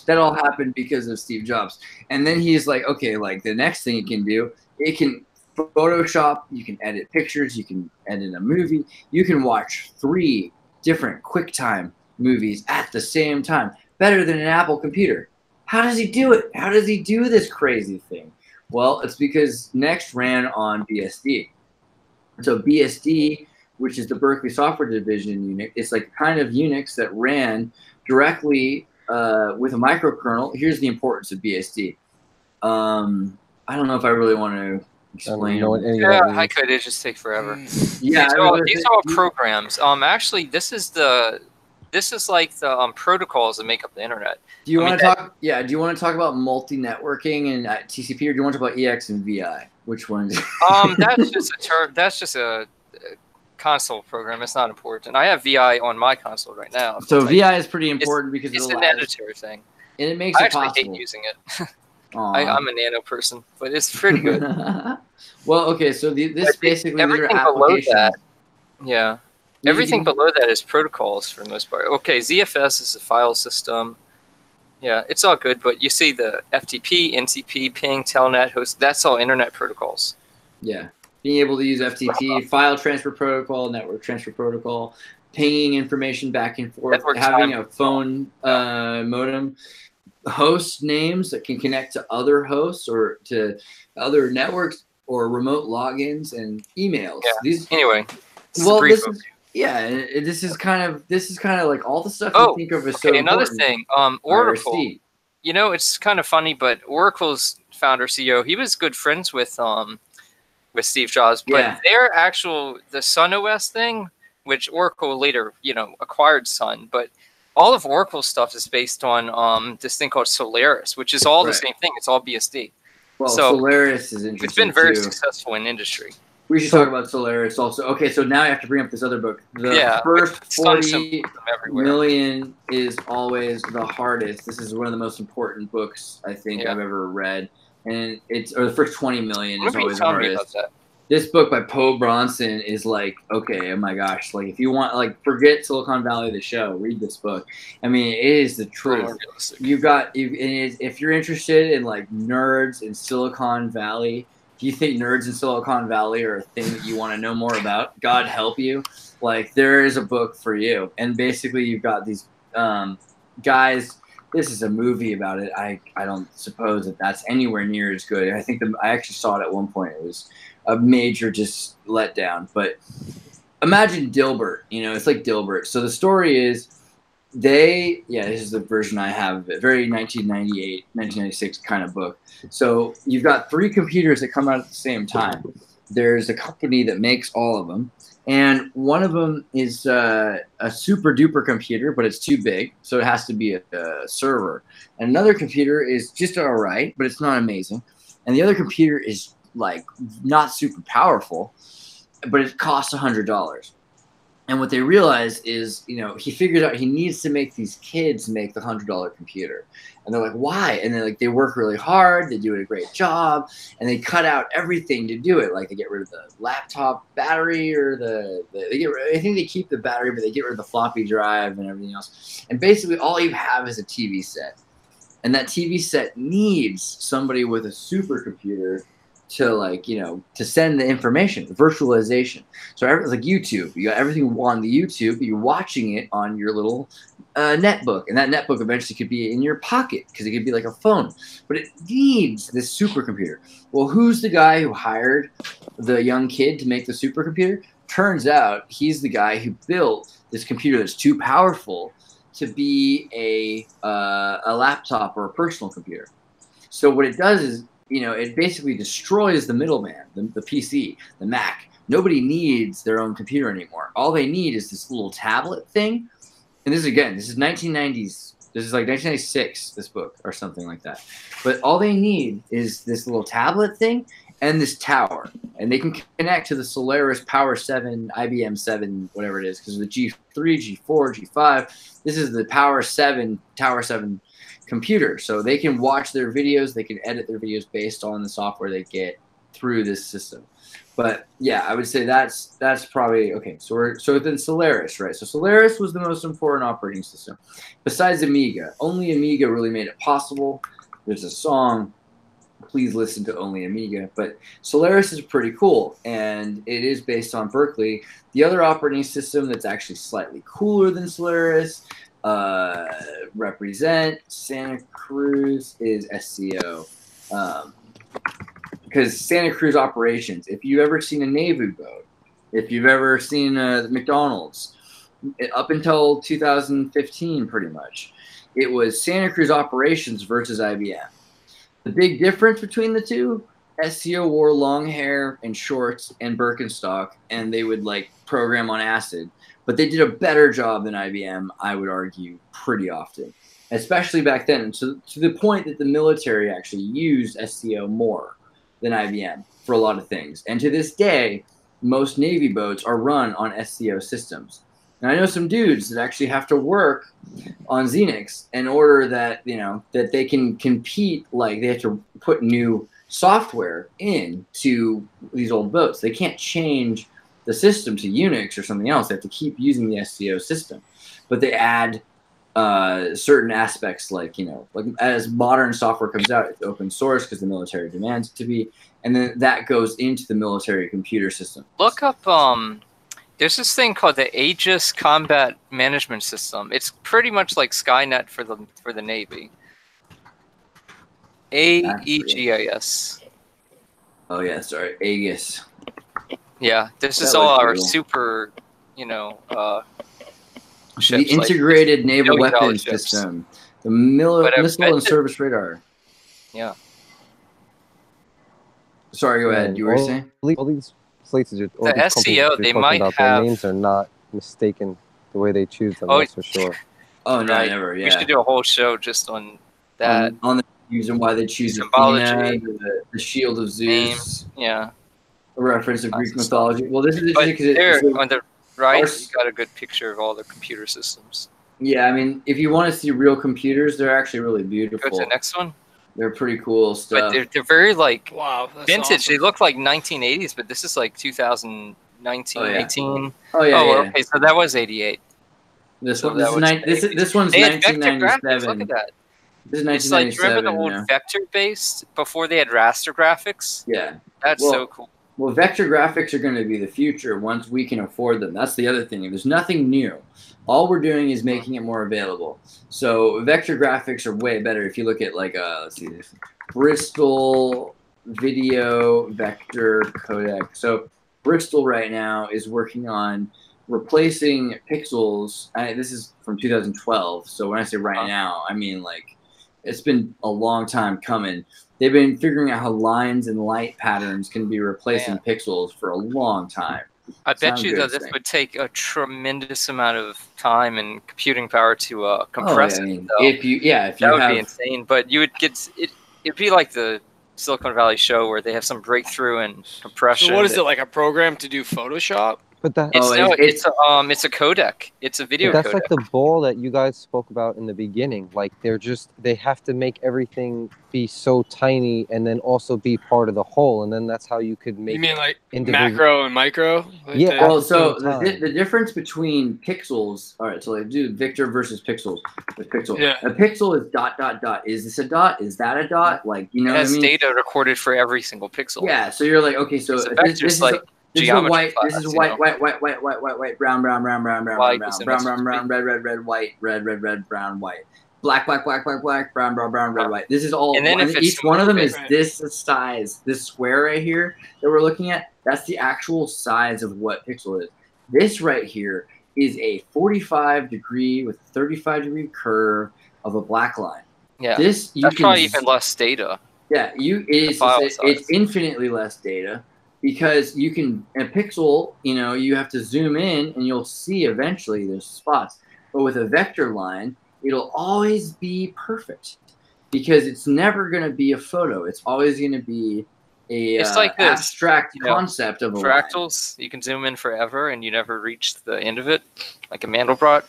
that all happened because of Steve Jobs. And then he's like, okay, like the next thing it can do, it can Photoshop, you can edit pictures, you can edit a movie, you can watch 3 different QuickTime movies at the same time. Better than an Apple computer. How does he do it? How does he do this crazy thing? Well, it's because Next ran on BSD. So BSD, which is the Berkeley Software Division Unix. It's like kind of Unix that ran directly with a microkernel. Here's the importance of BSD. I don't know if I really want to explain. I could. It just take forever. Yeah, these are all programs. Actually, this is like the protocols that make up the internet. Do you want to talk? Yeah. Do you want to talk about multi-networking and TCP, or do you want to talk about EX and VI? Which one? That's just a console program. It's not important. I have VI on my console right now. So VI is pretty important because it's an editor thing, and it makes it possible. I actually hate using it. I'm a nano person, but it's pretty good. Well, okay, so this basically everything below that. Yeah, everything below that is protocols for the most part. Okay, ZFS is a file system. Yeah, it's all good, but you see the FTP, NTP, ping, telnet, host. That's all internet protocols. Yeah. Being able to use FTP, file transfer protocol, network transfer protocol, pinging information back and forth, having a phone modem. host names that can connect to other hosts or to other networks or remote logins and emails. Yeah. Anyway, this is kind of like all the stuff you think of as so important. Another thing, Oracle. You know, it's kind of funny, but Oracle's founder CEO, he was good friends with Steve Jobs, but the Sun OS thing, which Oracle later, acquired Sun, but all of Oracle's stuff is based on this thing called Solaris, which is all the same thing. It's all BSD. Well, so Solaris is interesting. It's been very successful in industry. We should talk about Solaris also. Okay, so now I have to bring up this other book. The first 40 million is always the hardest. This is one of the most important books I think I've ever read. And the first 20 million is always the hardest. This book by Poe Bronson is like, okay, oh my gosh, like if you want, like, forget Silicon Valley the show, read this book. I mean, it is the truth. If you're interested in like nerds in Silicon Valley, if you think nerds in Silicon Valley are a thing that you want to know more about, God help you. Like, there is a book for you. And basically, you've got these guys. This is a movie about it. I don't suppose that's anywhere near as good. I think I actually saw it at one point. It was a major just letdown. But imagine Dilbert. It's like Dilbert. So the story is this is the version I have of it. Very 1998, 1996 kind of book. So you've got 3 computers that come out at the same time. There's a company that makes all of them. And one of them is a super duper computer, but it's too big, so it has to be a server. And another computer is just all right, but it's not amazing. And the other computer is like not super powerful, but it costs $100. And what they realize is, he figured out he needs to make these kids make the $100 computer. And they're like, why? And then they work really hard. They do a great job. And they cut out everything to do it. Like they get rid of the laptop battery or I think they keep the battery, but they get rid of the floppy drive and everything else. And basically all you have is a TV set. And that TV set needs somebody with a supercomputer to send the information, the virtualization. So everything's like YouTube. You got everything on the YouTube. You're watching it on your little netbook, and that netbook eventually could be in your pocket because it could be like a phone. But it needs this supercomputer. Well, who's the guy who hired the young kid to make the supercomputer? Turns out he's the guy who built this computer that's too powerful to be a laptop or a personal computer. So what it does is, it basically destroys the middleman, the PC, the Mac. Nobody needs their own computer anymore. All they need is this little tablet thing. And this is 1990s. This is like 1996, this book, or something like that. But all they need is this little tablet thing and this tower. And they can connect to the Solaris Power 7, IBM 7, whatever it is, because the G3, G4, G5, this is the Power 7, Tower 7 computer. So they can watch their videos, they can edit their videos based on the software they get through this system. But yeah, I would say that's probably okay. So then Solaris, right? So Solaris was the most important operating system besides Amiga. Only Amiga really made it possible. There's a song, please listen to Only Amiga. But Solaris is pretty cool, and it is based on Berkeley. The other operating system that's actually slightly cooler than Solaris, represent Santa Cruz, is SCO. Because Santa Cruz operations, if you've ever seen a Navy boat, if you've ever seen McDonald's, up until 2015 pretty much, it was Santa Cruz operations versus IBM. The big difference between the two, SCO wore long hair and shorts and Birkenstock, and they would program on acid. But they did a better job than IBM, I would argue, pretty often, especially back then. To the point that the military actually used SCO more than IBM for a lot of things. And to this day, most Navy boats are run on SCO systems. And I know some dudes that actually have to work on Xenix in order that, that they can compete. They have to put new software into these old boats. They can't change the system to Unix or something else. They have to keep using the SCO system. But they add certain aspects as modern software comes out, it's open source because the military demands it to be, and then that goes into the military computer system. Look up there's this thing called the Aegis Combat Management System. It's pretty much like Skynet for the Navy. AEGIS. Oh yeah, sorry, Aegis. Yeah, this is all our super, ships, the integrated like naval weapons ships. system, the missile and service radar. Yeah. Sorry, go ahead. You were saying? All these places, the SCO, they might have. Their names are not mistaken the way they choose them. That's for sure. Oh no, never. Yeah. We should do a whole show just on that. On the reason why they choose Athena, the shield of Zeus. Yeah. A reference of Greek mythology. Well, this is interesting because on the right, you got a good picture of all the computer systems. Yeah, I mean, if you want to see real computers, they're actually really beautiful. Go to the next one. They're pretty cool stuff. But they're very like vintage. Awesome. They look like 1980s, but this is like 2019, 18. Oh yeah. Okay, so that was 88. This one's 1997. Look at that. This is 1997. It's like, remember the old vector-based before they had raster graphics? Yeah. That's so cool. Well, vector graphics are going to be the future once we can afford them. That's the other thing. There's nothing new. All we're doing is making it more available. So vector graphics are way better. If you look at like let's see this, Bristol Video Vector Codec. So Bristol right now is working on replacing pixels. This is from 2012. So when I say right now, I mean like it's been a long time coming. They've been figuring out how lines and light patterns can be replacing pixels for a long time. I bet you that this would take a tremendous amount of time and computing power to compress it. If you that would be insane. But you would get it. It'd be like the Silicon Valley show where they have some breakthrough in compression. So what is it, like a program to do Photoshop? But that it's a codec. It's a video that's codec. Like the ball that you guys spoke about in the beginning. Like they have to make everything be so tiny and then also be part of the whole, and then that's how you could make. You mean like macro and micro? Like yeah. Well, so the difference between pixels. All right, so like do Victor versus pixels. With pixel, a pixel is ... Is this a dot? Is that a dot? Like it has data recorded for every single pixel. Yeah. So you're like, okay, so this is like. This is white, white, brown, red, white, red, brown, white. Black, brown, red, white. This is all, and then each one of them is this size. This square right here that we're looking at, that's the actual size of what pixel is. This right here is a 45-degree with a 35-degree curve of a black line. Yeah, that's probably even less data. Yeah, it's infinitely less data. Because you can, a pixel, you have to zoom in and you'll see eventually there's spots. But with a vector line, it'll always be perfect because it's never going to be a photo. It's always going to be it's like this, abstract concept of a fractals. Line. You can zoom in forever and you never reach the end of it, like a Mandelbrot.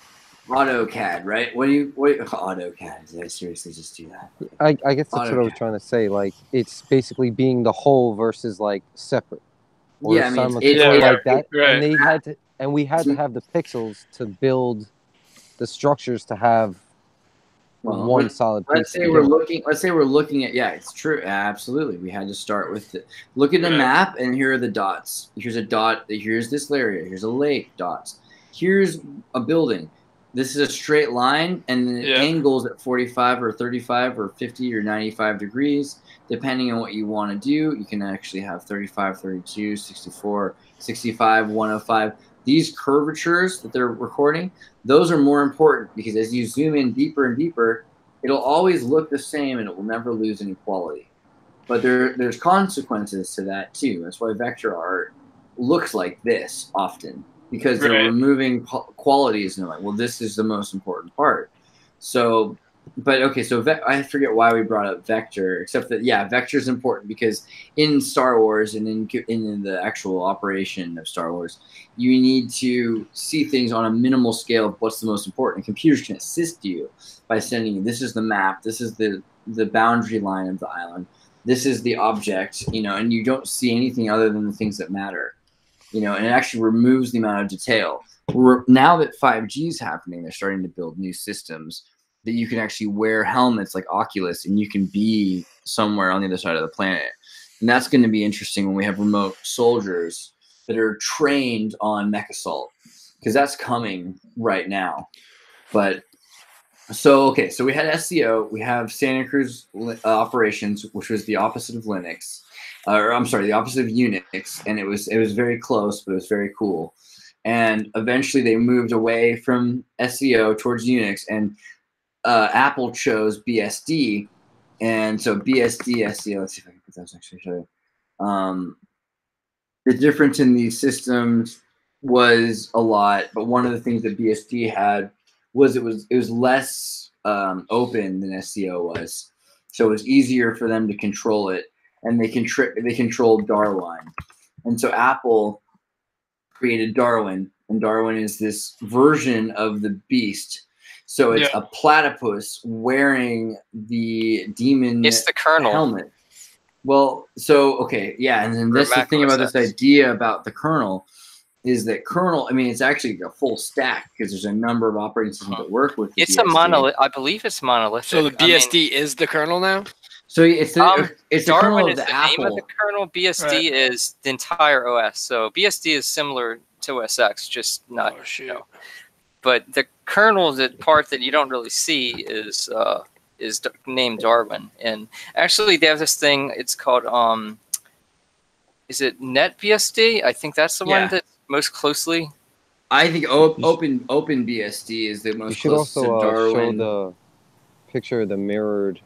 AutoCAD, right? AutoCAD? Did I seriously just do that? I guess that's what I was trying to say. Like, it's basically being the whole versus like separate. Or yeah, I mean, like that. Right. And we had to have the pixels to build the structures to have one solid piece. Let's say we're looking at. Yeah, it's true. Absolutely, we had to start with it. Look at the map, and here are the dots. Here's a dot. Here's this area. Here's a lake. Dots. Here's a building. This is a straight line, and the angles at 45 or 35 or 50 or 95 degrees, depending on what you want to do. You can actually have 35, 32, 64, 65, 105. These curvatures that they're recording, those are more important because as you zoom in deeper and deeper, it'll always look the same and it will never lose any quality. But there's consequences to that too. That's why vector art looks like this often. Because they're removing qualities, and they're like, well, this is the most important part. So, but okay, so I forget why we brought up vector, except that, vector is important because in Star Wars and in the actual operation of Star Wars, you need to see things on a minimal scale of what's the most important. Computers can assist you by sending you, this is the map, this is the boundary line of the island, this is the object, and you don't see anything other than the things that matter. And it actually removes the amount of detail. Now that 5G is happening, they're starting to build new systems that you can actually wear helmets like Oculus and you can be somewhere on the other side of the planet. And that's going to be interesting when we have remote soldiers that are trained on mech assault because that's coming right now. But So okay, so we had SCO, we have Santa Cruz operations, which was the opposite of Linux, or I'm sorry, the opposite of Unix, and it was very close, but it was very cool. And eventually, they moved away from SCO towards Unix, and Apple chose BSD, and so BSD, SCO. Let's see if I can put those next to each other. The difference in these systems was a lot, but one of the things that BSD had was it was less open than SCO was, so it was easier for them to control it, and they controlled Darwin, and so Apple created Darwin, and Darwin is this version of the beast. So it's a platypus wearing the demon. It's the kernel helmet. Well, so okay, yeah, and then that's the thing about this idea about the kernel. Is that kernel? I mean, it's actually a full stack because there's a number of operating systems that work with. It's a monolith. I believe it's monolithic. So the BSD is the kernel now. So it's the Darwin kernel is of the the Apple. name of the kernel. BSD is the entire OS. So BSD is similar to OS X, just not. But the kernel, the part that you don't really see, is named Darwin. And actually, they have this thing. It's called is it NetBSD? I think that's the one that most closely. I think OpenBSD is the most close to Darwin. Show the picture of the mirrored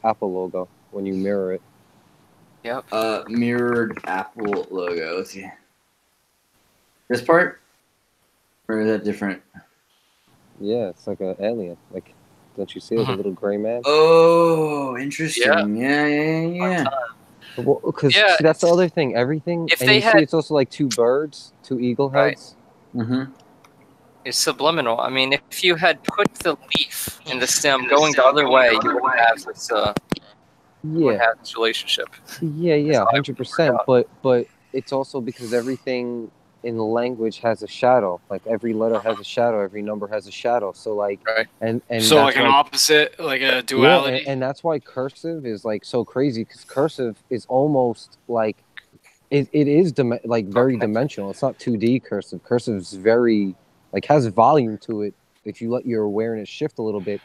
Apple logo when you mirror it. Yep. Mirrored Apple logo. Let's see. This part? Or is that different? Yeah, it's like an alien. Like, don't you see like a little gray man? Oh, interesting. Yeah. Well, because that's the other thing. Everything, if and they see it's also like two birds, two eagle heads. Right. Mm-hmm. It's subliminal. I mean, if you had put the leaf in the stem going the other way, you would have this. Would have this relationship. Yeah, 100%. But it's also because everything in the language has a shadow. Like every letter has a shadow, every number has a shadow. So like, and so like an opposite, like a duality. Yeah, and that's why cursive is like so crazy, because cursive is almost like it is like very dimensional. It's not 2D cursive. Cursive is very like has volume to it if you let your awareness shift a little bit.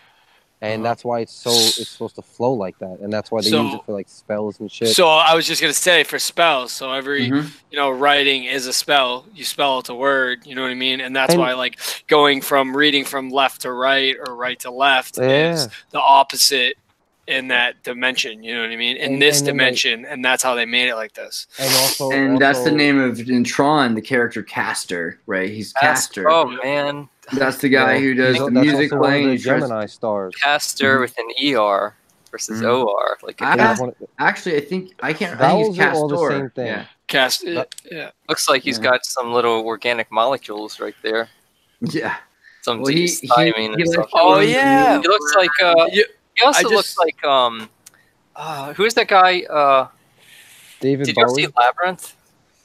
And that's why it's supposed to flow like that, and that's why they use it for like spells and shit. So I was just gonna say for spells. So every writing is a spell. You spell it a word. You know what I mean? And that's why like going from reading from left to right or right to left is the opposite in that dimension. You know what I mean? In this dimension, and that's how they made it like this. And that's the name of in Tron, the character Caster, right? He's Caster. Oh man. That's the guy who does the music playing. The Gemini stars. Caster with an ER versus OR. Like actually, I think I can't. I think it's Castor. All the same thing. Yeah. Caster. Looks like he's got some little organic molecules right there. Yeah. Some thiamine and stuff. Oh yeah. He looks like. He also looks like. Who's that guy? David Did Bowie? you ever see Labyrinth?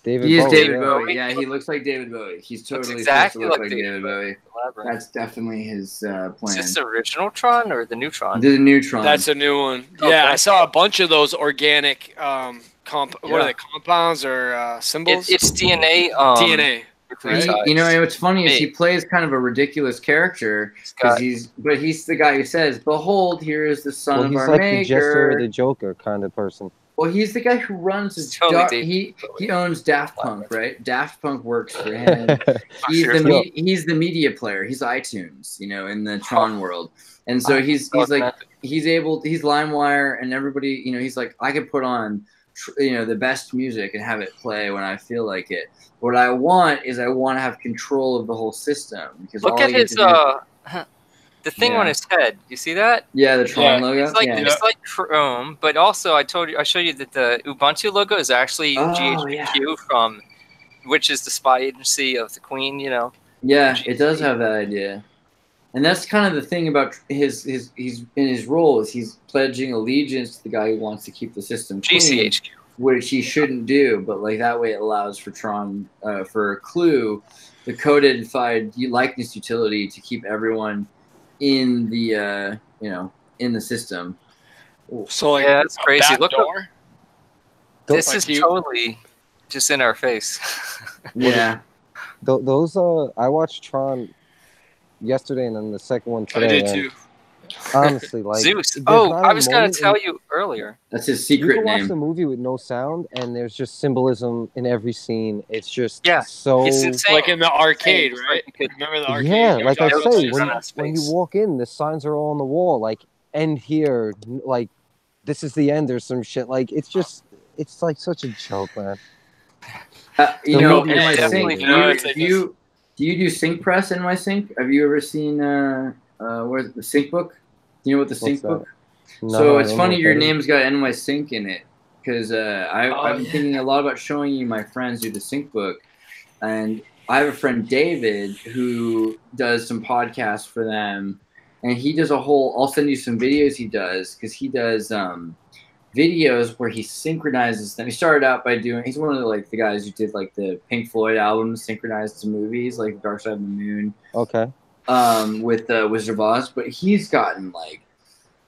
David Bowie. Yeah, he looks like David Bowie. He's totally exactly supposed to look like David Bowie. That's definitely his plan. Is this the original Tron or the new Tron? The new Tron. That's a new one. I saw a bunch of those organic what are they, compounds or symbols? It's DNA. DNA. You know what's funny is he plays kind of a ridiculous character because he's the guy who says, "Behold, here is the son of our maker." He's like the Jester or the Joker kind of person. Well, he's the guy who runs his he owns Daft Punk, right? Daft Punk works for him. He's the media player. He's iTunes, in the Tron world. And so he's LimeWire, and everybody, he's like, I could put on the best music and have it play when I feel like it. What I want is to have control of the whole system, because look at his the thing on his head. You see that? Yeah, the Tron logo. It's like Chrome, but also I showed you that the Ubuntu logo is actually GHQ from, which is the spy agency of the Queen. Yeah, it does have that idea, and that's kind of the thing about he's in his role is he's pledging allegiance to the guy who wants to keep the system clean, GCHQ, which he shouldn't do, but like that way it allows for Tron for Clue, the codified likeness utility, to keep everyone in the in the system. So that's crazy. Look, this is like totally just in our face. Yeah. Those I watched Tron yesterday and then the second one today. I did too. Honestly, like Zeus. there's Oh, not I a was gonna moment tell in- you earlier. That's his You secret can watch name. the movie with no sound, and there's just symbolism in every scene. It's just Yeah, so it's insane. Like in the arcade, It's right? like you could- Remember the arcade? yeah. You Like were I talking about say, that? run out of when you space. walk in, the signs are all on the wall. Like end here, like this is the end or some shit. Like it's like such a joke, man. You The know, movie is so definitely good. You know, it's do like you do you do Sync Press NY Sync? Have you ever seen where's the Sync Book? Do you know what the Sync that? Book? No, So I it's don't know funny what your that is. name's got NY Sync in it because I've been yeah. thinking a lot about showing you my friends do the Sync Book, and I have a friend David who does some podcasts for them, and he does a whole. I'll send you some videos he does because he does videos where he synchronizes them. He started out by doing. He's one of the guys who did like the Pink Floyd albums synchronized to movies like Dark Side of the Moon. Okay. With Wizard of Oz, but he's gotten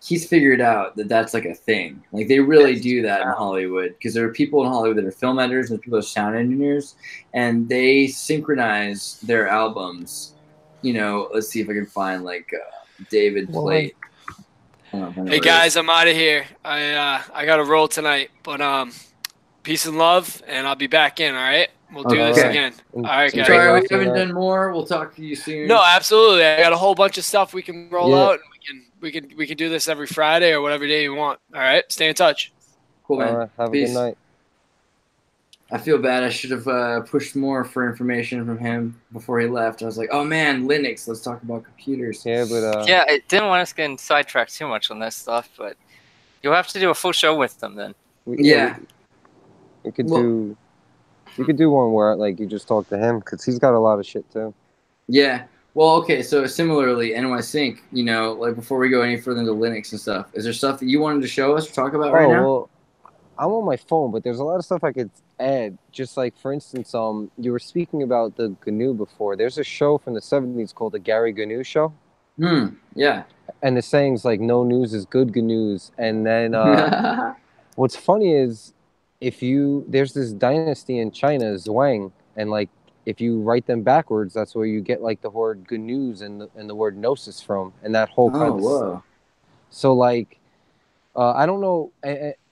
he's figured out that that's like a thing. Like they really do that in Hollywood because there are people in Hollywood that are film editors and people that are sound engineers, and they synchronize their albums. You know, let's see if I can find David Plate. Hey guys, I'm out of here. I got to roll tonight, but peace and love, and I'll be back in. All right, we'll do this again. All right, guys. Sorry, we haven't done more. We'll talk to you soon. No, absolutely. I got a whole bunch of stuff we can roll out, and we can do this every Friday or whatever day you want. All right, stay in touch. Cool, man. All right, have Peace. a good night. I feel bad. I should have pushed more for information from him before he left. I was like, oh man, Linux. Let's talk about computers. Yeah, but Yeah, I didn't want us getting sidetracked too much on this stuff, but you'll have to do a full show with them then. We could do. You could do one where you just talk to him because he's got a lot of shit too. Yeah. Well, okay. So similarly, NY Sync. You know, before we go any further into Linux and stuff, is there stuff that you wanted to show us or talk about right now? Well, I'm on my phone, but there's a lot of stuff I could add. Just for instance, you were speaking about the GNU before. There's a show from the '70s called the Gary GNU Show. Yeah. And the saying's no news is good news. And then what's funny is there's this dynasty in China, Zhuang, and if you write them backwards, that's where you get the word GNUs and the word gnosis from, and that whole kind of. Whoa. So I don't know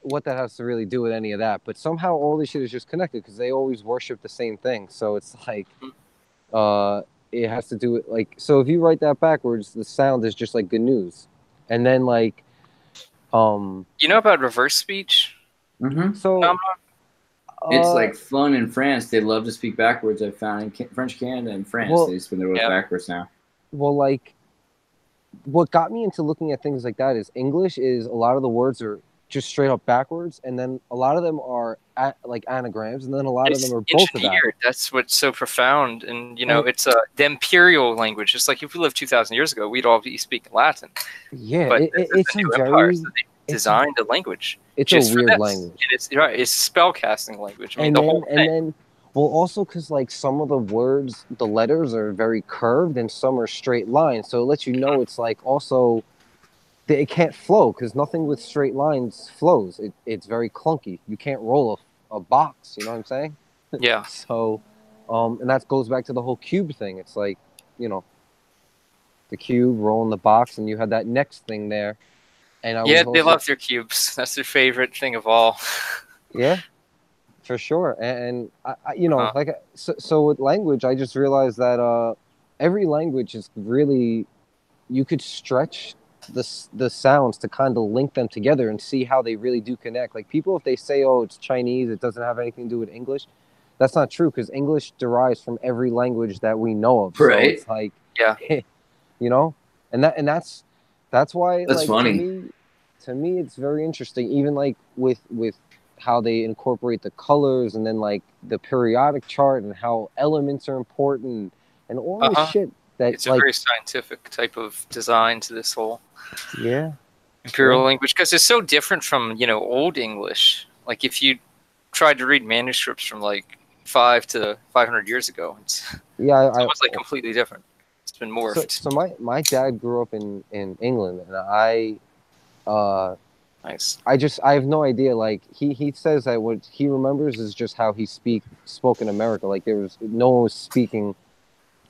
what that has to really do with any of that, but somehow all this shit is just connected because they always worship the same thing. So it's it has to do with so if you write that backwards, the sound is just GNUs, and then you know about reverse speech? Mm-hmm. So it's fun in France. They love to speak backwards. I found in French Canada and France, they spin their words backwards now. Well, what got me into looking at things like that is English is a lot of the words are just straight up backwards, and then a lot of them are anagrams, and then a lot of them are both of that. That's what's so profound, and it's the imperial language. Just like if we lived 2,000 years ago, we'd all be speaking Latin. Yeah, but it's a very designed a language. It's a weird language. And it's spellcasting language. I mean, and then also because some of the words, the letters are very curved and some are straight lines, so it lets you know it's also it can't flow because nothing with straight lines flows. It's very clunky. You can't roll a box. You know what I'm saying? Yeah. So, and that goes back to the whole cube thing. It's the cube rolling the box, and you had that next thing there. And they love their cubes. That's their favorite thing of all. Yeah, for sure. And so with language, I just realized that every language is really, you could stretch the sounds to kind of link them together and see how they really do connect. People, if they say, oh, it's Chinese, it doesn't have anything to do with English, that's not true because English derives from every language that we know of. Right. So it's yeah. And that's why that's funny. To me it's very interesting, even with how they incorporate the colors and then the periodic chart and how elements are important and all this shit that it's a very scientific type of design to this whole imperial language because it's so different from Old English. If you tried to read manuscripts from 5 to 500 years ago, it's almost completely different. It's been morphed. So my dad grew up in England, and nice. I have no idea. He says that what he remembers is just how he spoke in America. There was no one was speaking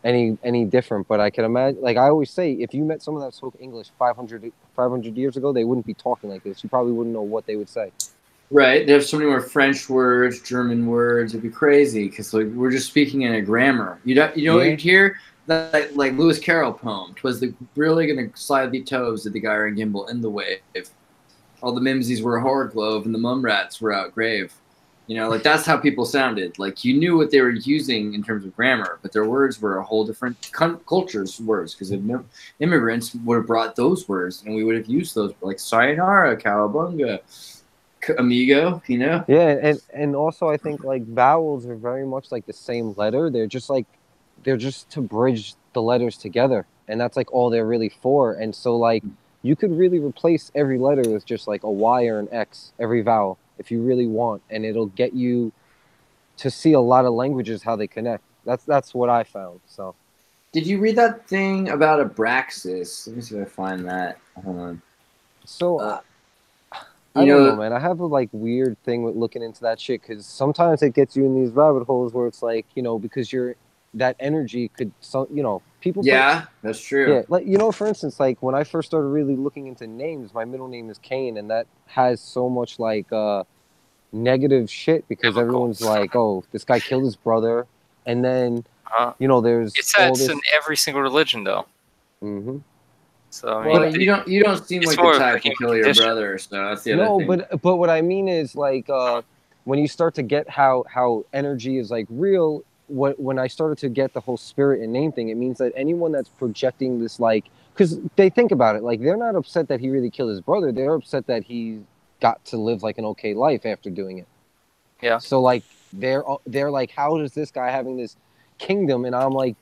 any different. But I can imagine, like I always say, if you met someone that spoke English 500 years ago, they wouldn't be talking like this. You probably wouldn't know what they would say. Right. There's so many more French words, German words. It'd be crazy because like we're just speaking in a grammar. You know what you'd hear? That like Lewis Carroll poem. 'Twas the really gonna slide the toes of the gyre and gimble in the wave. All the mimsies were a horror glove and the mum rats were out grave. You know, like that's how people sounded. Like you knew what they were using in terms of grammar, but their words were a whole different culture's words because immigrants would have brought those words and we would have used those like sayonara, cowabunga, amigo, you know? Yeah, and also I think like vowels are very much like the same letter. They're just to bridge the letters together, and that's like all they're really for. And so like you could really replace every letter with just like a Y or an X, every vowel, if you really want, and it'll get you to see a lot of languages how they connect. That's what I found. So, did you read that thing about Abraxas? Let me see if I find that. Hold on. So, I don't know, man. I have a like weird thing with looking into that shit because sometimes it gets you in these rabbit holes where it's like, you know, because that energy could, you know, people. Yeah, that's true. Yeah, like, you know, for instance, like when I first started really looking into names, my middle name is Cain, and that has so much like negative shit because everyone's like, oh, this guy killed his brother, and then you know, there's it's in every single religion though. Mm-hmm. So I mean, well, you don't seem like the type to kill your brother, so that's the other thing. but what I mean is like when you start to get how energy is like real. When I started to get the whole spirit and name thing, it means that anyone that's projecting this, like, because they think about it, like they're not upset that he really killed his brother. They're upset that he got to live like an okay life after doing it. Yeah. So like they're like, how does this guy having this kingdom, and I'm like,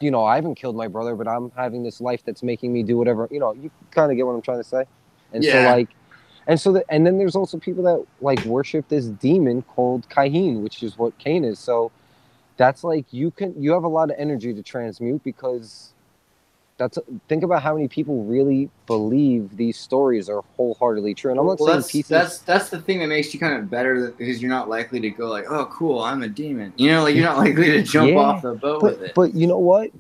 you know, I haven't killed my brother, but I'm having this life that's making me do whatever. You know, you kind of get what I'm trying to say. And so like, and then there's also people that like worship this demon called Cain, which is what Cain is. So that's like you have a lot of energy to transmute because think about how many people really believe these stories are wholeheartedly true. And I'm not saying pieces. That's the thing that makes you kind of better because you're not likely to go like, oh, cool, I'm a demon. You know, like you're not likely to jump off the boat with it. But you know what?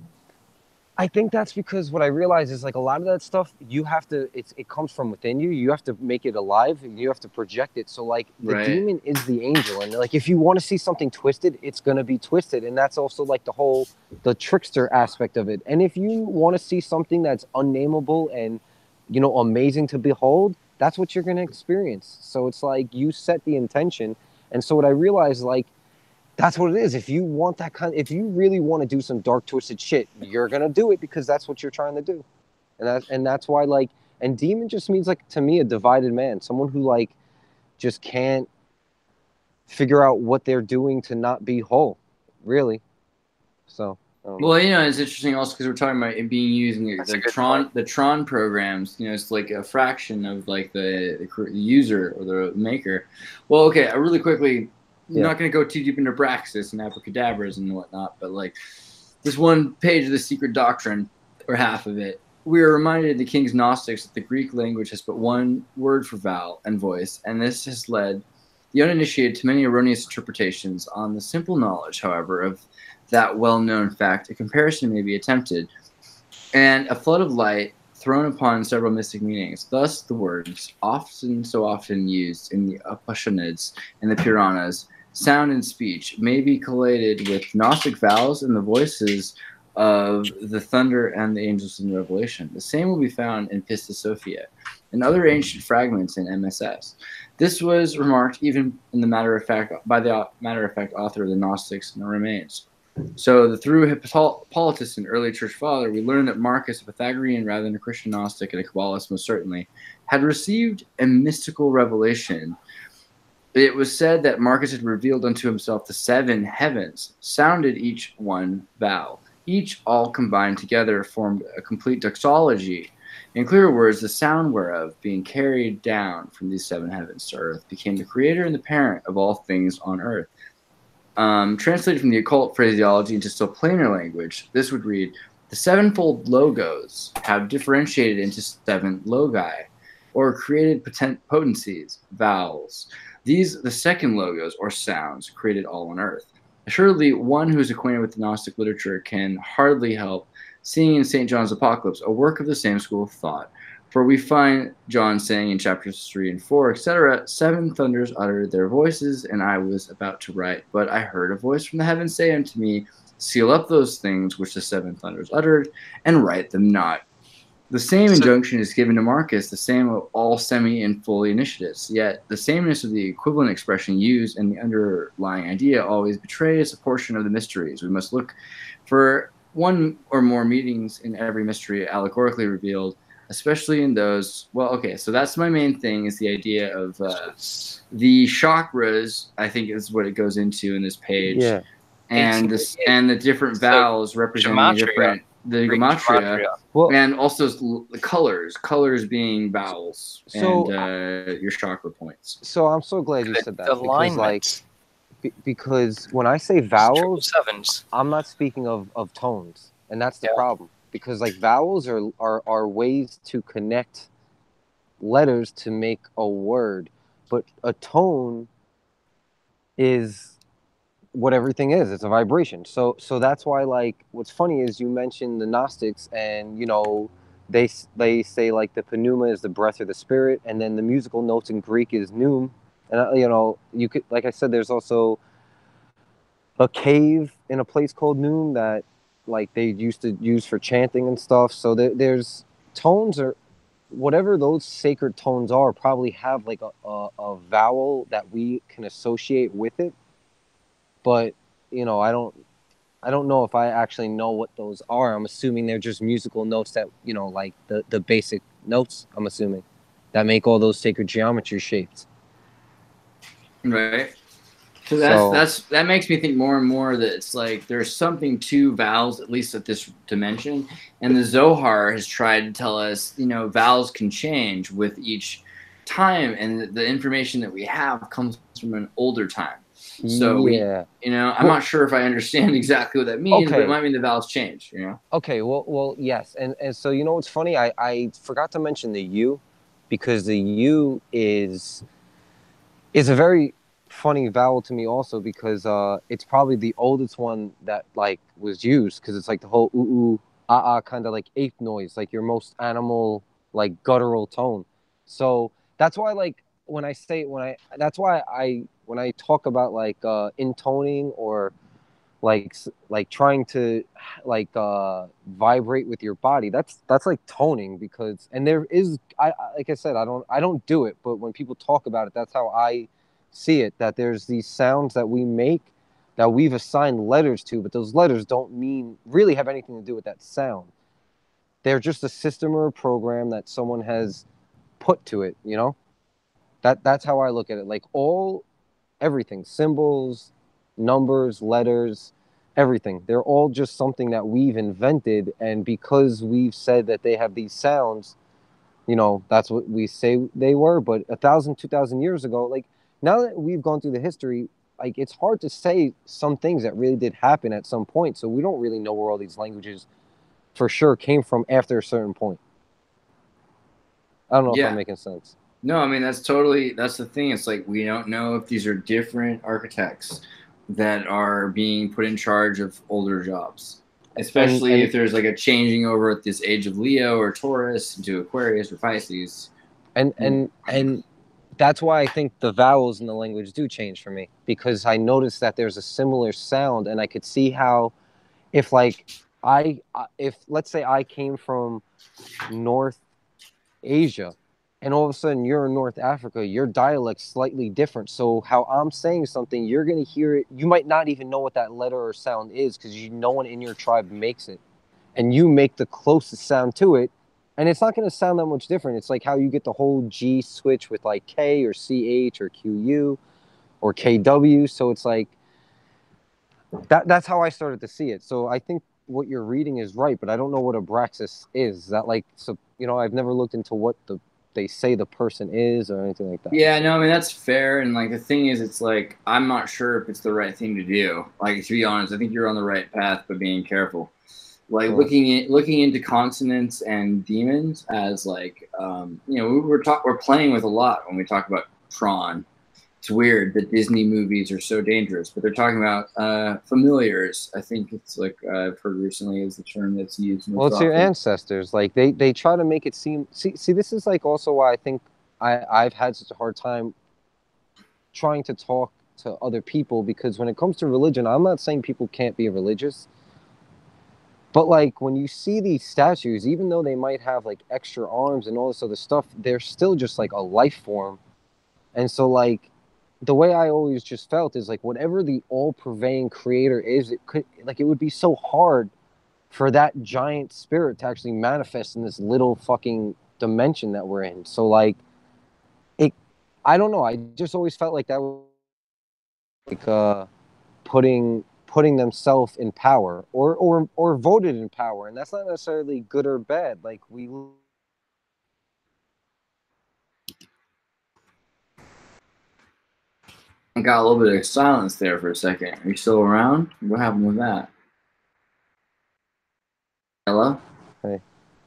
I think that's because what I realize is like a lot of that stuff you have to. It comes from within you. You have to make it alive, and you have to project it. So like the demon is the angel, and like if you want to see something twisted, it's gonna be twisted, and that's also like the trickster aspect of it. And if you want to see something that's unnameable and, you know, amazing to behold, that's what you're gonna experience. So it's like you set the intention, and so what I realized like. That's what it is. If you want if you really want to do some dark, twisted shit, you're gonna do it because that's what you're trying to do, and that's why like. And demon just means like to me a divided man, someone who like just can't figure out what they're doing to not be whole, really. So. Well, you know, it's interesting also because we're talking about it being used in the Tron programs. You know, it's like a fraction of like the user or the maker. Well, okay, really quickly. I'm not going to go too deep into Abraxas and abracadabras and whatnot, but like this one page of the Secret Doctrine, or half of it, we are reminded in the King's Gnostics that the Greek language has but one word for vowel and voice, and this has led the uninitiated to many erroneous interpretations. On the simple knowledge, however, of that well-known fact, a comparison may be attempted, and a flood of light thrown upon several mystic meanings. Thus, the words, so often used in the Upanishads and the Puranas, sound and speech, may be collated with Gnostic vowels and the voices of the thunder and the angels in Revelation. The same will be found in Pista Sophia and other ancient fragments in MSS. This was remarked even in the by the matter-of-fact author of the Gnostics, and it remains. So through Hippolytus, an early church father, we learn that Marcus, a Pythagorean rather than a Christian Gnostic and a Kabbalist most certainly, had received a mystical revelation. It was said that Marcus had revealed unto himself the 7 heavens, sounded each one vowel. Each all combined together formed a complete doxology. In clearer words, the sound whereof, being carried down from these 7 heavens to earth, became the creator and the parent of all things on earth. Translated from the occult phraseology into still plainer language, this would read, the 7-fold logos have differentiated into 7 logi, or created potencies, vowels. These, the second logos, or sounds, created all on earth. Assuredly, one who is acquainted with the Gnostic literature can hardly help seeing in St. John's Apocalypse a work of the same school of thought. For we find John saying in chapters 3 and 4, etc., 7 thunders uttered their voices, and I was about to write. But I heard a voice from the heavens say unto me, seal up those things which the 7 thunders uttered, and write them not. The same injunction is given to Marcus, the same of all semi and fully initiatives. Yet the sameness of the equivalent expression used and the underlying idea always betrays a portion of the mysteries. We must look for one or more meanings in every mystery allegorically revealed, especially in those. Well, okay, so that's my main thing, is the idea of the chakras. I think is what it goes into in this page. Yeah. And the different vowels representing the gematria, well, and also the colors being vowels, so, and your chakra points. So I'm so glad you said that, because when I say vowels, I'm not speaking of tones, and that's the problem. Because like vowels are ways to connect letters to make a word, but a tone is what everything is. It's a vibration. So that's why, like, what's funny is you mentioned the Gnostics, and you know they say like the pneuma is the breath or the spirit, and then the musical notes in Greek is pneum, and you know, you could, like I said, there's also a cave in a place called Pneum that like they used to use for chanting and stuff. So there's tones, or whatever those sacred tones are, probably have like a vowel that we can associate with it. But you know, I don't know if I actually know what those are. I'm assuming they're just musical notes that, you know, like the basic notes, I'm assuming, that make all those sacred geometry shapes. Right. So that makes me think more and more that it's like there's something to vowels, at least at this dimension. And the Zohar has tried to tell us, you know, vowels can change with each time, and the information that we have comes from an older time. So I'm not sure if I understand exactly what that means, but it might mean the vowels change, you know? Okay, well, yes. And so, you know what's funny? I forgot to mention the U, because the U is a very funny vowel to me also, because it's probably the oldest one that like was used, because it's like the whole ooh ah kind of like ape noise, like your most animal, like guttural tone. So that's why, like, when I talk about like intoning, or like trying to like vibrate with your body, that's like toning. Because, and there is, I like I said, I don't do it, but when people talk about it, that's how I see it, that there's these sounds that we make that we've assigned letters to, but those letters don't really have anything to do with that sound. They're just a system or a program that someone has put to it, you know? That's how I look at it. Like everything, symbols, numbers, letters, everything, they're all just something that we've invented, and because we've said that they have these sounds, you know, that's what we say they were. But 1,000, 2,000 years ago, like, now that we've gone through the history, like, it's hard to say some things that really did happen at some point. So we don't really know where all these languages for sure came from after a certain point. I don't know if I'm making sense. No, I mean, that's the thing. It's like, we don't know if these are different architects that are being put in charge of older jobs, especially if there's like a changing over at this age of Leo or Taurus into Aquarius or Pisces. And that's why I think the vowels in the language do change for me, because I noticed that there's a similar sound, and I could see how if let's say I came from North Asia, and all of a sudden you're in North Africa, your dialect's slightly different. So how I'm saying something, you're going to hear it. You might not even know what that letter or sound is, because no one in your tribe makes it. And you make the closest sound to it, and it's not going to sound that much different. It's like how you get the whole G switch with like K or CH or QU or KW. So it's like, that's how I started to see it. So I think what you're reading is right, but I don't know what Abraxas is. That, like, so, you know, I've never looked into what they say the person is or anything like that. Yeah, no, I mean, that's fair. And like, the thing is, it's like, I'm not sure if it's the right thing to do. Like, to be honest, I think you're on the right path, but being careful. Like, looking into consonants and demons as like, you know, we're playing with a lot when we talk about Tron. it's weird that Disney movies are so dangerous, but they're talking about familiars. I think it's like I've heard recently is the term that's used. Well, it's your ancestors. Like they try to make it seem. See, this is like also why I think I've had such a hard time trying to talk to other people, because when it comes to religion, I'm not saying people can't be religious, but like when you see these statues, even though they might have like extra arms and all this other stuff, they're still just like a life form. And so like the way I always just felt is like whatever the all-pervading creator is, it would be so hard for that giant spirit to actually manifest in this little fucking dimension that we're in. So like I don't know, I just always felt like that was like putting themselves in power or voted in power, and that's not necessarily good or bad. Like we got a little bit of silence there for a second. Are you still around? What happened with that? Hello? Hey.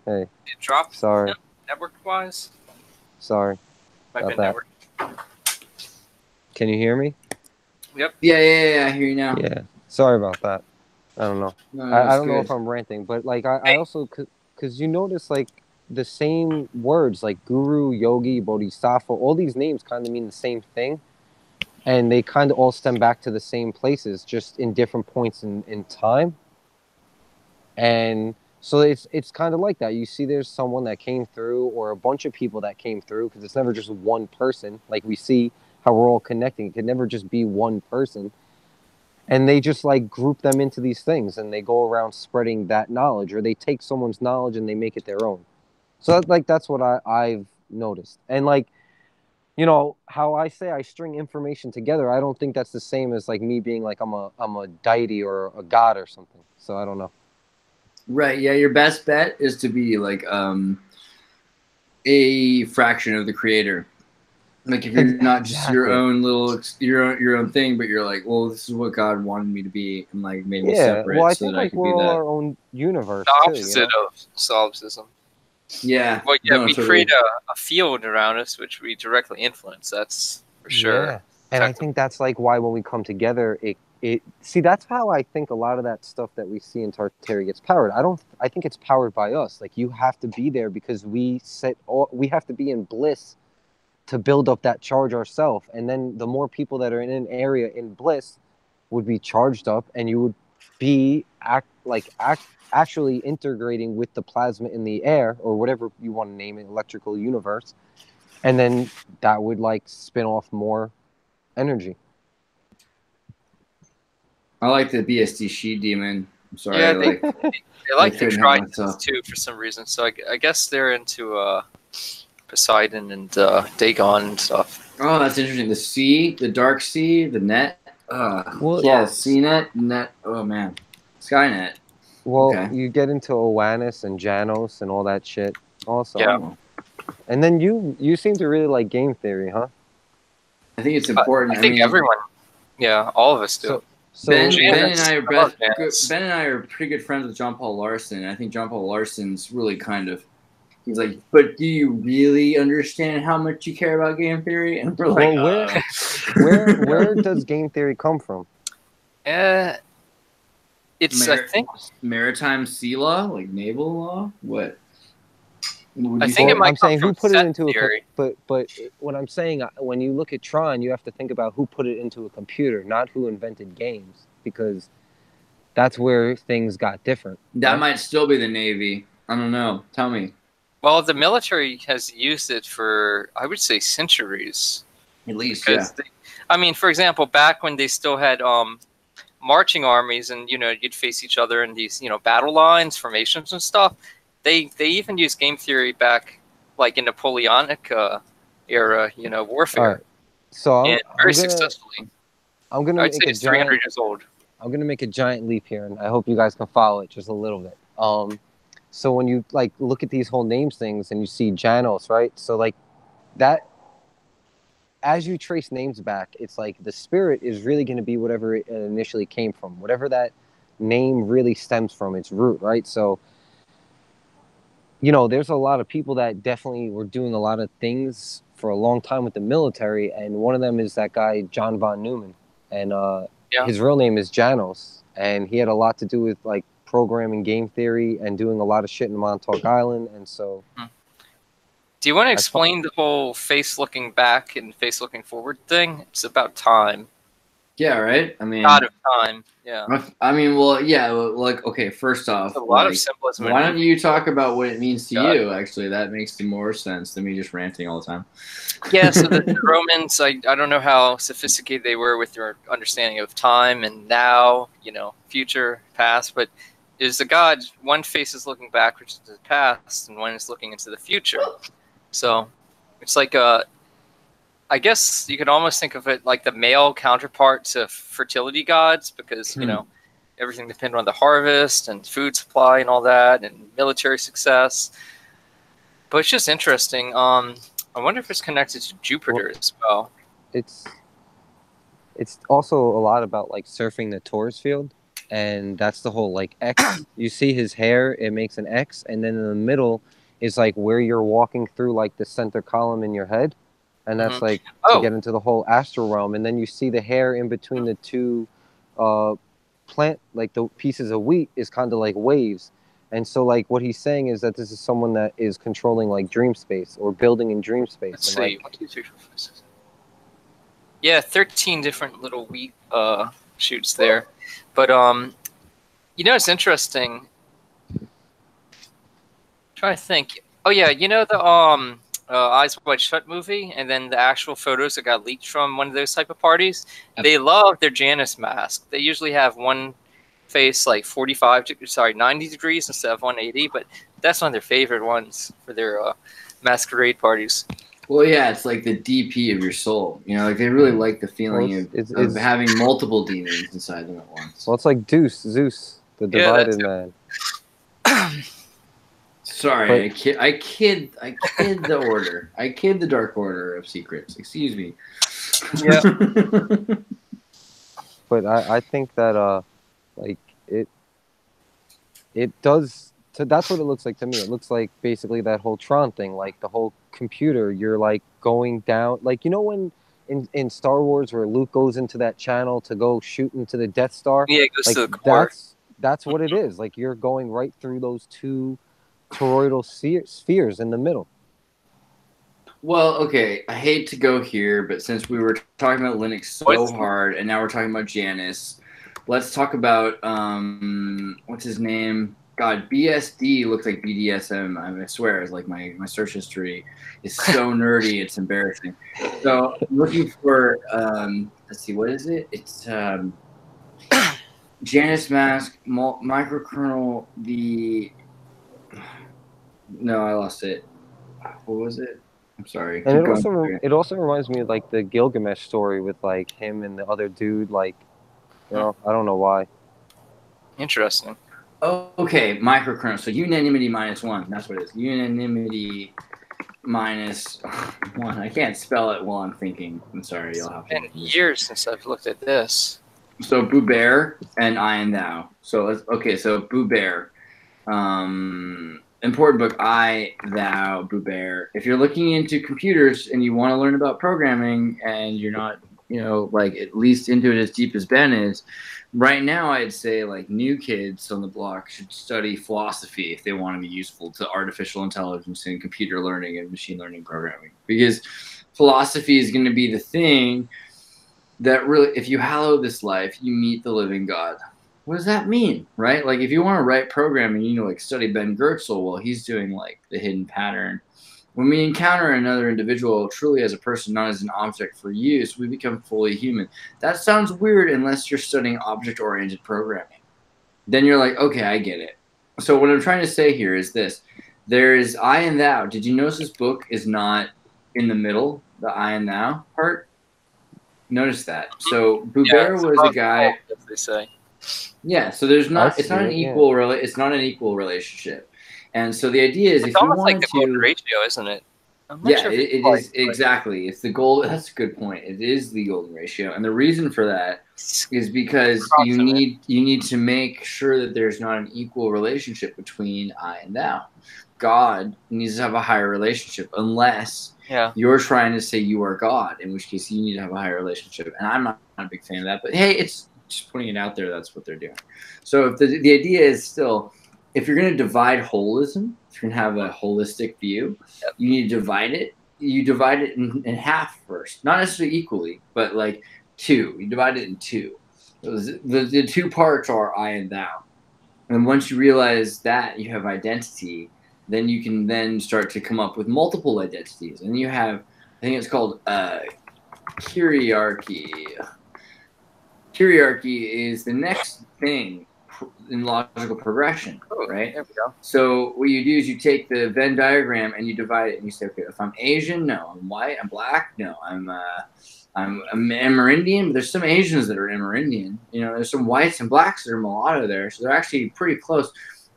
It dropped. Sorry. Network wise. Sorry. Might be network. Can you hear me? Yep. Yeah, I hear you now. Yeah. Sorry about that. I don't know. No, I don't know if I'm ranting, but like I also, because you notice like the same words like guru, yogi, bodhisattva, all these names kind of mean the same thing, and they kind of all stem back to the same places, just in different points in time. And so it's kind of like that. You see there's someone that came through, or a bunch of people that came through, because it's never just one person. Like we see how we're all connecting. It could never just be one person. And they just like group them into these things, and they go around spreading that knowledge, or they take someone's knowledge and they make it their own. So that's what I've noticed. And like, you know, how I say I string information together, I don't think that's the same as like me being like I'm a deity or a god or something. So I don't know. Right. Yeah. Your best bet is to be like a fraction of the creator. Like if you're not just your own little your own thing, but you're like, well, this is what God wanted me to be, and like made me separate. Well, I so think that like I could we're be all that. our own universe. The opposite of solipsism. Yeah. Well, yeah, no, we totally. create a field around us which we directly influence. That's for sure. Yeah. And I think that's like why when we come together, it see, that's how I think a lot of that stuff that we see in Tartaria gets powered. I think it's powered by us. Like you have to be there because we have to be in bliss to build up that charge ourselves. And then the more people that are in an area in bliss would be charged up, and you would be actually integrating with the plasma in the air, or whatever you want to name it, electrical universe. And then that would like spin off more energy. I like the BSD she demon. I'm sorry. Yeah, they like the Tritons too for some reason. So I guess they're into Poseidon and Dagon and stuff. Oh, that's interesting. The sea, the dark sea, the net. Well, yeah, CNET, net. Oh man, Skynet. Well, you get into Oannes and Janos and all that shit also. Yeah. And then you seem to really like game theory, huh? I think it's important. I think everyone, all of us do. So Ben and I are pretty good friends with John Paul Larson. I think John Paul Larson's really kind of. He's like, but do you really understand how much you care about game theory? And we're like, where does game theory come from? It's I think maritime sea law, like naval law. What? I think it might. I'm saying who put it into theory. But what I'm saying, when you look at Tron, you have to think about who put it into a computer, not who invented games, because that's where things got different. That might still be the Navy. I don't know. Tell me. Well, the military has used it for, I would say, centuries. At least, I mean, for example, back when they still had marching armies, and you'd face each other in these battle lines, formations, and stuff. They even used game theory back, like in Napoleonic era, warfare. Right. So very successfully. I'm gonna. I'd say it's 300 years old. I'm gonna make a giant leap here, and I hope you guys can follow it just a little bit. So when you like look at these whole names things, and you see Janos, right? So like that, as you trace names back, it's like the spirit is really going to be whatever it initially came from, whatever that name really stems from, its root, right? So, there's a lot of people that definitely were doing a lot of things for a long time with the military, and one of them is that guy John von Neumann, and his real name is Janos, and he had a lot to do with like programming game theory and doing a lot of shit in Montauk Island, and so. Do you want to explain the whole face looking back and face looking forward thing? It's about time. Yeah, right. I mean, God of time. Yeah. I mean, well, yeah. Like, okay. First off, a lot of symbolism. Why don't you talk about what it means to you? Actually, that makes more sense than me just ranting all the time. Yeah. So the Romans, I don't know how sophisticated they were with their understanding of time and now, future, past, but is the god one face is looking backwards to the past and one is looking into the future. So it's like I guess you could almost think of it like the male counterpart to fertility gods, because everything depends on the harvest and food supply and all that, and military success. But it's just interesting. I wonder if it's connected to Jupiter as well. It's also a lot about like surfing the Taurus field, and that's the whole like X. You see his hair, it makes an X, and then in the middle is like where you're walking through like the center column in your head. And that's like to get into the whole astral realm. And then you see the hair in between the two plant, like the pieces of wheat is kind of like waves. And so like what he's saying is that this is someone that is controlling like dream space or building in dream space. Let's see. 1, 2, 3, 4, 5, 6. Yeah, 13 different little wheat shoots there. But it's interesting. I'm trying to think. Oh yeah, the Eyes Wide Shut movie, and then the actual photos that got leaked from one of those type of parties. They love their Janus mask. They usually have one face like 90 degrees instead of 180, but that's one of their favorite ones for their masquerade parties. Well, yeah, it's like the DP of your soul. Like they really like the feeling of having multiple demons inside them at once. Sorry, I kid the order. I kid the Dark Order of Secrets. Excuse me. Yeah. But I think that like it does. So that's what it looks like to me. It looks like basically that whole Tron thing, like the whole computer. You're like going down, like when in Star Wars where Luke goes into that channel to go shoot into the Death Star. Yeah, it goes like, to the core. That's what it is. Like you're going right through those two toroidal spheres in the middle. Well, okay, I hate to go here, but since we were talking about Linux so hard, and now we're talking about Janus, let's talk about what's his name? God, BSD looks like BDSM. I swear, it's like my search history is so nerdy, it's embarrassing. So I'm looking for let's see, what is it? It's Janus mask, microkernel, No, I lost it. What was it? I'm sorry. And it also reminds me of like the Gilgamesh story with like him and the other dude. Like, I don't know why. Interesting. Oh, okay. Microkernel. So unanimity -1. That's what it is. Unanimity -1. I can't spell it while I'm thinking. I'm sorry. You'll have to. It's been years since I've looked at this. So Buber and I and Thou. So So Buber. Important book, I, Thou, Buber. If you're looking into computers and you want to learn about programming and you're not, like at least into it as deep as Ben is, right now I'd say like new kids on the block should study philosophy if they want to be useful to artificial intelligence and computer learning and machine learning programming. Because philosophy is going to be the thing that really, if you hallow this life, you meet the living God. What does that mean, right? Like if you want to write programming, like study Ben Goertzel while he's doing like the hidden pattern. When we encounter another individual truly as a person, not as an object for use, we become fully human. That sounds weird unless you're studying object-oriented programming. Then you're like, okay, I get it. So what I'm trying to say here is this. There is I and Thou. Did you notice this book is not in the middle, the I and Thou part? Notice that. So Buber was a guy. As they say. Yeah, so there's not. It's not an equal. It's not an equal relationship, and so the idea is, it's almost like the golden ratio, isn't it? Yeah, it is exactly. It's the gold. That's a good point. It is the golden ratio, and the reason for that is because you need to make sure that there's not an equal relationship between I and Thou. God needs to have a higher relationship, unless you're trying to say you are God, in which case you need to have a higher relationship. And I'm not a big fan of that. But hey, it's just putting it out there. That's what they're doing. So if the idea is still, if you're going to divide holism, if you're going to have a holistic view, you need to divide it. You divide it in half first, not necessarily equally, but like two. You divide it in two. The two parts are I and thou. And once you realize that you have identity, then you can then start to come up with multiple identities. And you have, I think it's called kyriarchy. Kyriarchy is the next thing in logical progression, right? There we go. So what you do is you take the Venn diagram and you divide it, and you say, okay, if I'm Asian, no. I'm white, I'm black, no. I'm Amerindian, but there's some Asians that are Amerindian. You know, there's some whites and blacks that are mulatto there, so they're actually pretty close.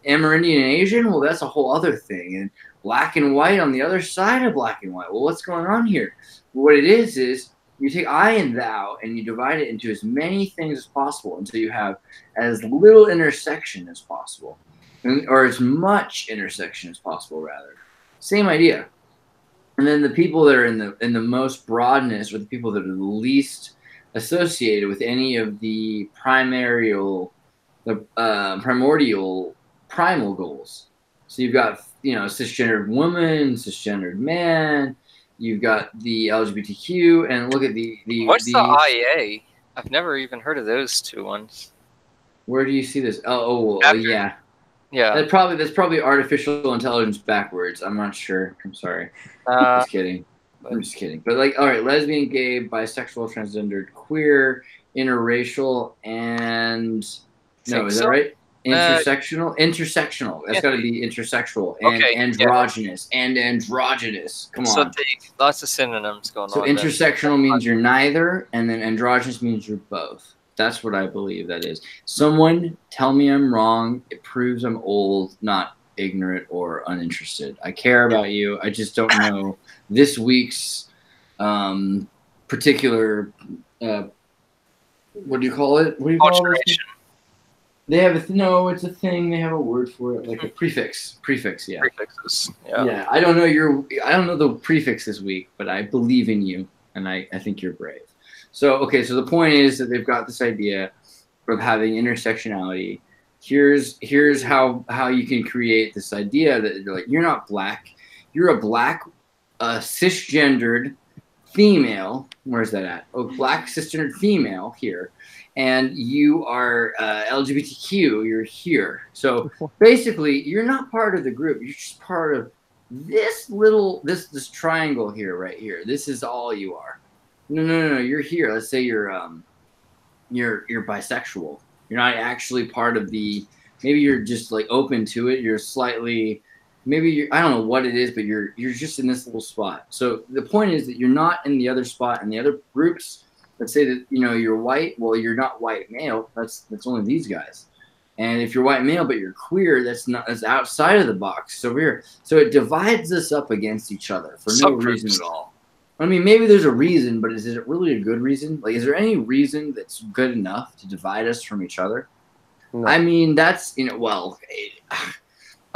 Amerindian and Asian, well, that's a whole other thing. And black and white on the other side of black and white. Well, what's going on here? What it is you take I and thou and you divide it into as many things as possible until you have as little intersection as possible, or as much intersection as possible, rather. Same idea. And then the people that are in the most broadness, or the people that are the least associated with any of the primordial primal goals. So you've got, you know, cisgendered woman, cisgendered man. You've got the LGBTQ, and look at the What's the IA? I've never even heard of those two ones. Where do you see this? Yeah. Yeah. That's probably artificial intelligence backwards. I'm not sure. I'm sorry. Just kidding. I'm just kidding. But like, all right, lesbian, gay, bisexual, transgendered, queer, interracial, and no, is that right? Intersectional. That's got to be intersexual and androgynous and androgynous. Come on. So lots of synonyms going on. So intersectional means you're neither, and then androgynous means you're both. That's what I believe that is. Someone tell me I'm wrong. It proves I'm old, not ignorant or uninterested. I care about you. I just don't know this week's particular what do you call it? What do you call it? They have it's a thing. They have a word for it, like a prefix. Yeah. Prefixes. Yeah. I don't know the prefix this week, but I believe in you, and I think you're brave. So okay. So the point is that they've got this idea of having intersectionality. Here's how you can create this idea that you're like, you're not black. You're a black cisgendered female. Where's that at? Oh, black cisgendered female here. And you are LGBTQ, you're here. So basically, you're not part of the group. You're just part of this this triangle here, right here. This is all you are. No. You're here. Let's say you're bisexual. You're not actually part of the. Maybe you're just like open to it. You're slightly. Maybe I don't know what it is, but you're just in this little spot. So the point is that you're not in the other spot, and the other groups. Let's say that you're white. Well, you're not white male. That's only these guys. And if you're white male but you're queer, that's outside of the box. So it divides us up against each other for no reason at all. I mean, maybe there's a reason, but is it really a good reason? Like, is there any reason that's good enough to divide us from each other? No. I mean, that's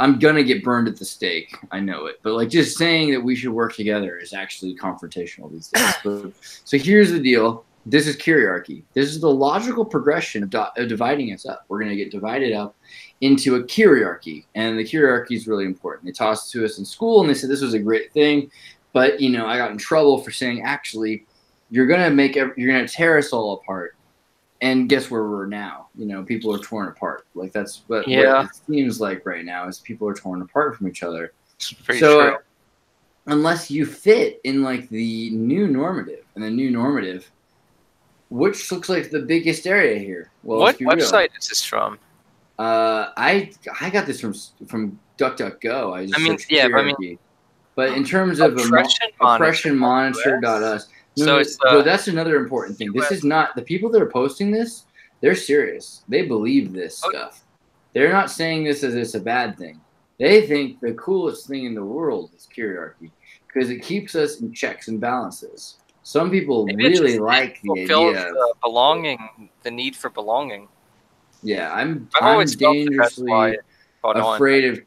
I'm gonna get burned at the stake. I know it, but like just saying that we should work together is actually confrontational these days. So here's the deal. This is kyriarchy. This is the logical progression of dividing us up. We're going to get divided up into a kyriarchy, and the kyriarchy is really important. They taught it to us in school, and they said this was a great thing, but I got in trouble for saying actually, you're going to tear us all apart, and guess where we're now? People are torn apart. Like that's what it seems like right now is people are torn apart from each other. It's pretty true. Unless you fit in like the new normative, and the new normative. Which looks like the biggest area here. Well, what website is this from? I got this from DuckDuckGo. But in terms of oppressionmonitor.us. So that's another important thing. This is not the people that are posting this. They're serious. They believe this stuff. They're not saying this as it's a bad thing. They think the coolest thing in the world is kyriarchy because it keeps us in checks and balances. Some people really like the idea of belonging, the need for belonging. Yeah, I'm dangerously afraid of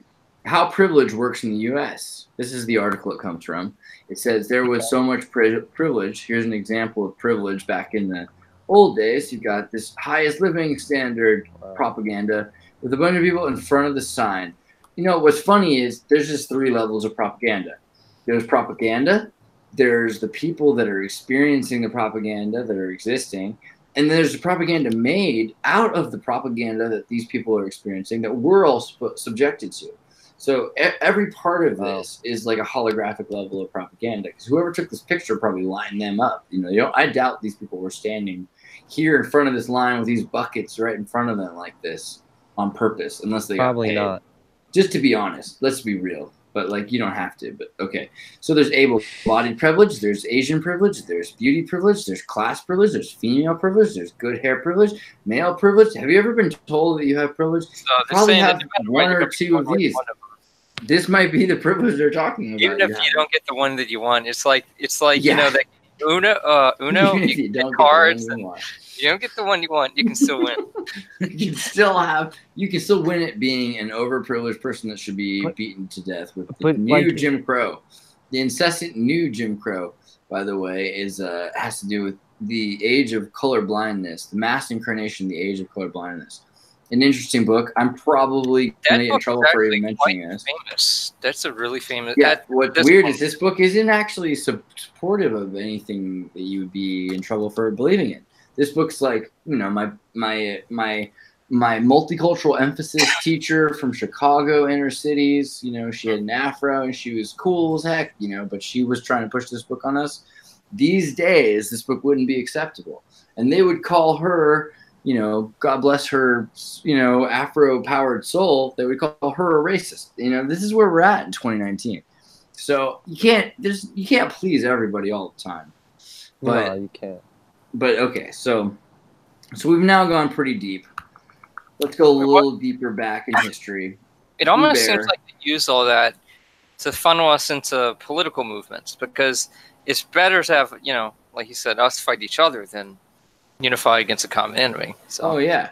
how privilege works in the U.S. This is the article it comes from. It says there was so much privilege. Here's an example of privilege back in the old days. You've got this highest living standard propaganda with a bunch of people in front of the sign. You know, what's funny is there's just 3 levels of propaganda. There's propaganda. There's the people that are experiencing the propaganda that are existing. And there's the propaganda made out of the propaganda that these people are experiencing that we're all subjected to. So every part of this is like a holographic level of propaganda. Because whoever took this picture probably lined them up. You know, I doubt these people were standing here in front of this line with these buckets right in front of them like this on purpose, unless they probably got paid. Not. Just to be honest, let's be real. But like, you don't have to. But okay. So there's able-bodied privilege. There's Asian privilege. There's beauty privilege. There's class privilege. There's female privilege. There's good hair privilege. Male privilege. Have you ever been told that you have privilege? Probably have 1 or 2 of these. This might be the privilege they're talking about. Even if you don't get the one that you want, it's like you know that Uno. You get cards. You don't get the one you want, you can still win. You can still win it being an overprivileged person that should be beaten to death with the new Jim Crow. The incessant new Jim Crow, by the way, has to do with the age of color blindness, the mass incarnation, the age of color blindness. An interesting book. I'm probably going to get in trouble for even mentioning this. Famous. That's a really famous. Yeah. What's weird is this book isn't actually supportive of anything that you would be in trouble for believing in. This book's like, you know, my multicultural emphasis teacher from Chicago inner cities. You know, she had an afro and she was cool as heck, you know, but she was trying to push this book on us. These days, this book wouldn't be acceptable. And they would call her, you know, God bless her, you know, Afro-powered soul, they would call her a racist. You know, this is where we're at in 2019. So you can't please everybody all the time. But, no, you can't. But okay, so we've now gone pretty deep. Let's go a little deeper back in history. It almost seems like they use all that to funnel us into political movements, because it's better to have, you know, like you said, us fight each other than unify against a common enemy. So yeah,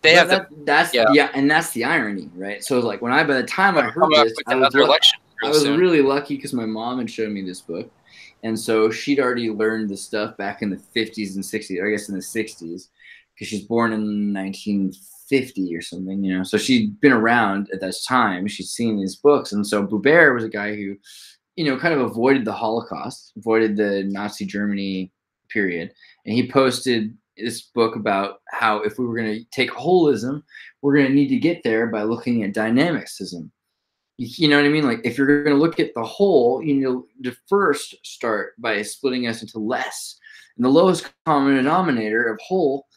they have and that's the irony, right? So like by the time I heard this, I was really lucky because my mom had showed me this book. And so she'd already learned this stuff back in the 50s and 60s, or I guess in the 60s, because she's born in 1950 or something, you know. So she'd been around at that time. She'd seen these books. And so Buber was a guy who, you know, kind of avoided the Holocaust, avoided the Nazi Germany period. And he posted this book about how if we were going to take holism, we're going to need to get there by looking at dynamicism. You know what I mean? Like, if you're going to look at the whole, you know, to first start by splitting us into less. And the lowest common denominator of whole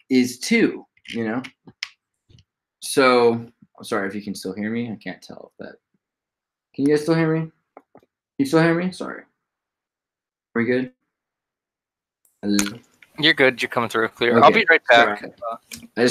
is 2, you know? So, I'm sorry if you can still hear me. I can't tell if that. Can you guys still hear me? Can you still hear me? Sorry. Are we good? Hello? You're good. You're coming through clear. Okay. I'll be right back. I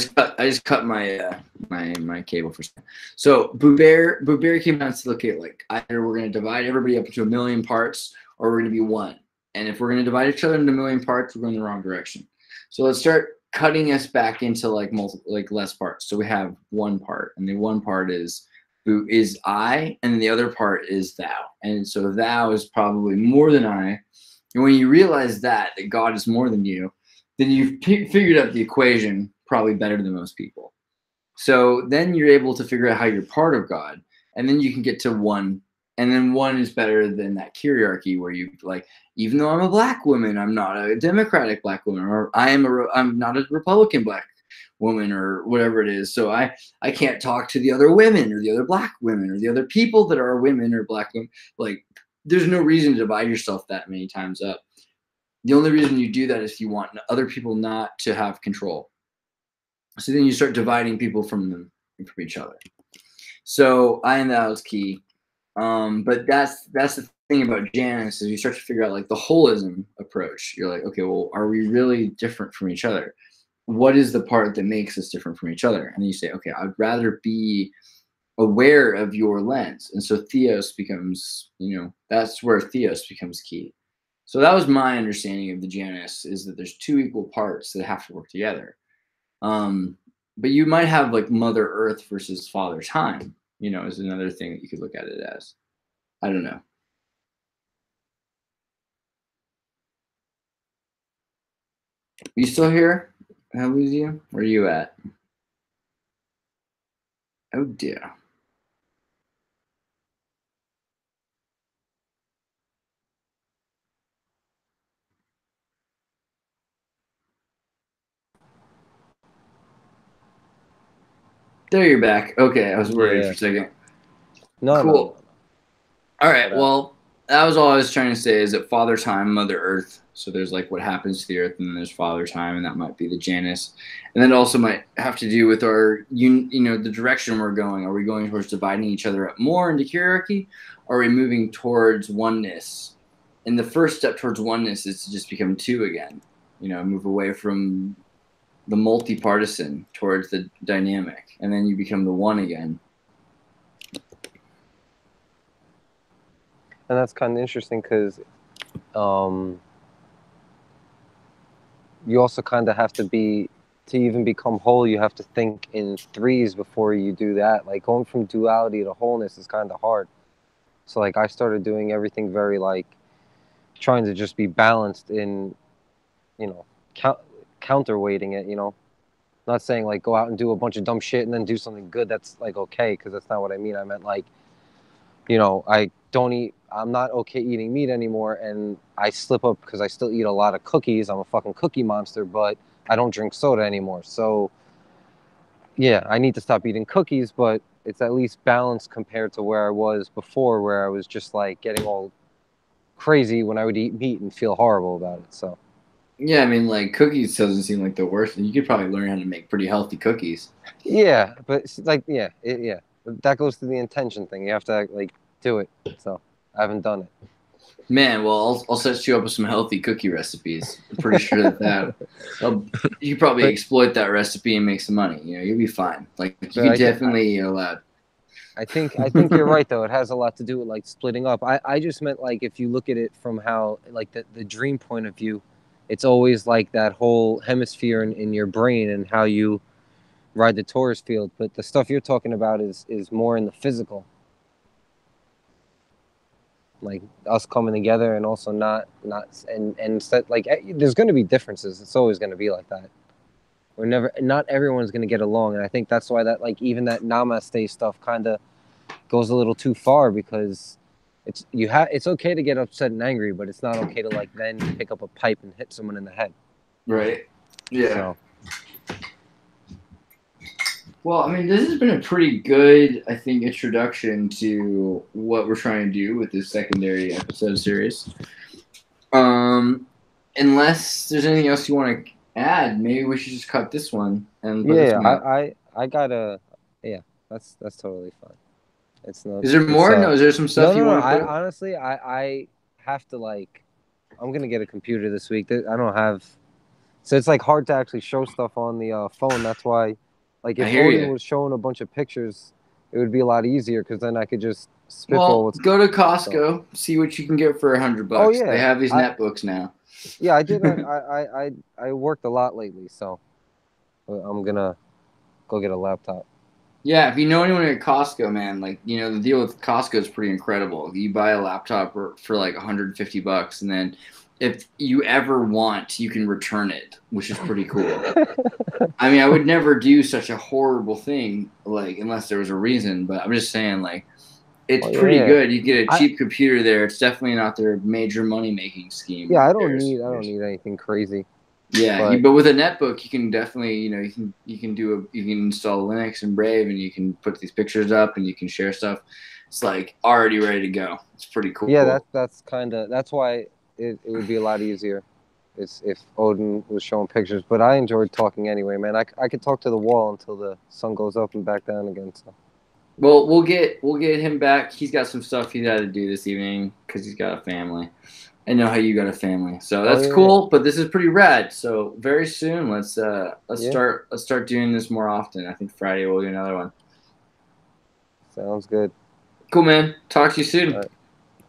just cut my my cable for a second. So Buber came out to look at, like, either we're going to divide everybody up into 1 million parts, or we're going to be one. And if we're going to divide each other into 1 million parts, we're going the wrong direction. So let's start cutting us back into like less parts. So we have one part, and the one part is I, and the other part is thou. And so thou is probably more than I. And when you realize that God is more than you, then you've figured out the equation probably better than most people. So then you're able to figure out how you're part of God, and then you can get to 1, and then 1 is better than that hierarchy where you, like, even though I'm a black woman, I'm not a Democratic black woman, or I'm not a Republican black woman, or whatever it is. So I can't talk to the other women, or the other black women, or the other people that are women or black women. Like, there's no reason to divide yourself that many times up. The only reason you do that is if you want other people not to have control. So then you start dividing people from each other. So I and thou is key. But that's the thing about Janus, is you start to figure out, like, the holism approach. You're like, okay, well, are we really different from each other? What is the part that makes us different from each other? And then you say, okay, I'd rather be aware of your lens. And so theos becomes, you know, that's where theos becomes key. So that was my understanding of the Janus, is that there's 2 equal parts that have to work together. But you might have, like, Mother Earth versus Father Time. you know, is another thing that you could look at it as. I don't know. You still here? Did I lose you? Where are you at? Oh dear. There you're back. Okay, I was worried for a second. No, cool. No. All right. Well, that was all I was trying to say. Is that Father Time, Mother Earth? So there's like what happens to the Earth, and then there's Father Time, and that might be the Janus, and then it also might have to do with our, you know, the direction we're going. Are we going towards dividing each other up more into hierarchy, or are we moving towards oneness? And the first step towards oneness is to just become two again. You know, move away from the multi-partisan towards the dynamic, and then you become the one again. And that's kind of interesting because you also kind of have to even become whole, you have to think in threes before you do that. Like going from duality to wholeness is kind of hard. So like I started doing everything very like trying to just be balanced in, you know, counterweighting it, you know. Not saying like go out and do a bunch of dumb shit and then do something good. That's like okay, because that's not what I mean. I meant like, you know, I'm not okay eating meat anymore, and I slip up because I still eat a lot of cookies. I'm a fucking cookie monster, but I don't drink soda anymore. So yeah, I need to stop eating cookies, but it's at least balanced compared to where I was before, where I was just like getting all crazy when I would eat meat and feel horrible about it. So yeah, I mean, like cookies doesn't seem like the worst, and you could probably learn how to make pretty healthy cookies. Yeah, but it's like that goes to the intention thing. You have to like do it. So I haven't done it. Man, well, I'll set you up with some healthy cookie recipes. I'm pretty sure that you probably exploit that recipe and make some money. You know, you'll be fine. Like you can definitely allowed. I think you're right though. It has a lot to do with like splitting up. I just meant like if you look at it from how like the dream point of view, it's always like that whole hemisphere in your brain and how you ride the Taurus field. But the stuff you're talking about is more in the physical. Like us coming together and also not like there's going to be differences. It's always going to be like that. Not everyone's going to get along, and I think that's why that like even that namaste stuff kind of goes a little too far, because it's okay to get upset and angry, but it's not okay to like then pick up a pipe and hit someone in the head. Right. Yeah. So. Well, I mean, this has been a pretty good, I think, introduction to what we're trying to do with this secondary episode series. Unless there's anything else you want to add, maybe we should just cut this one. And I gotta, yeah, that's totally fine. It's no. Is there more? No, is there some stuff you want to put? Honestly, I have to like, I'm gonna get a computer this week. I don't have, so it's like hard to actually show stuff on the phone. That's why. Like if Odin was showing a bunch of pictures, it would be a lot easier because then I could just spitball. Well, go to Costco, see what you can get for $100. Oh yeah, they have these netbooks now. Yeah, I did. I worked a lot lately, so I'm gonna go get a laptop. Yeah, if you know anyone at Costco, man, like you know the deal with Costco is pretty incredible. You buy a laptop for like $150, and then if you ever want, you can return it, which is pretty cool. I mean, I would never do such a horrible thing, like unless there was a reason. But I'm just saying, like, it's pretty good. You get a cheap computer there. It's definitely not their major money making scheme. Yeah, I don't need anything crazy. Yeah, but with a netbook, you can definitely, you know, you can install Linux and Brave, and you can put these pictures up, and you can share stuff. It's like already ready to go. It's pretty cool. Yeah, that's why it would be a lot easier. If Odin was showing pictures, but I enjoyed talking anyway, man. I could talk to the wall until the sun goes up and back down again. So, well, we'll get him back. He's got some stuff he's got to do this evening because he's got a family. I know how you got a family, so that's cool. But this is pretty rad. So very soon, let's start doing this more often. I think Friday we'll do another one. Sounds good. Cool, man. Talk to you soon. All right.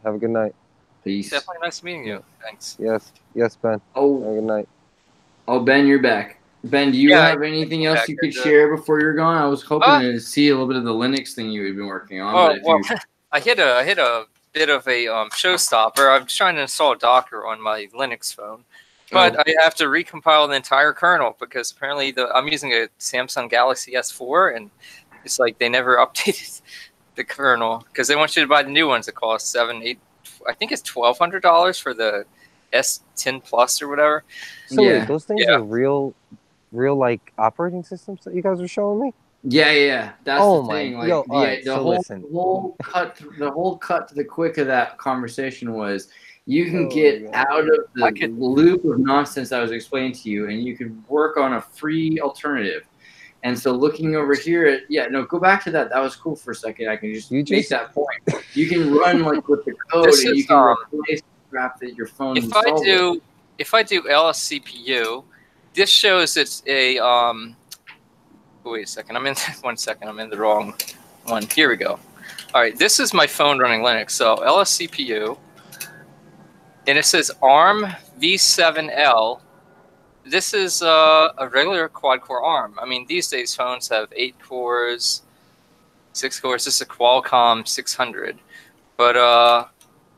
Have a good night. Peace. Definitely nice meeting you. Thanks. Yes, Ben. Oh, have a good night. Oh, Ben, you're back. Ben, do you have anything else you could share before you're gone? I was hoping to see a little bit of the Linux thing you had been working on. Oh, well, I hit a bit of a showstopper. I'm trying to install Docker on my Linux phone, but I have to recompile the entire kernel because apparently I'm using a Samsung Galaxy S4, and it's like they never updated the kernel because they want you to buy the new ones that cost $700, $800, I think it's $1,200 for the S10 Plus or whatever. So wait, those things are real like operating systems that you guys are showing me? Yeah. That's the thing. Like, the whole cut to the quick of that conversation was you can get out of the loop of nonsense I was explaining to you, and you can work on a free alternative. And so looking over here at go back to that. That was cool for a second. I can just make that point. You can run like with the code, and you can replace the crap that your phone. If I do LSCPU, this shows it's a wait a second. I'm in 1 second. I'm in the wrong one. Here we go. All right, this is my phone running Linux. So LSCPU, and it says ARM V7L. This is a regular quad-core ARM. I mean, these days phones have 8 cores, 6 cores. This is a Qualcomm 600. But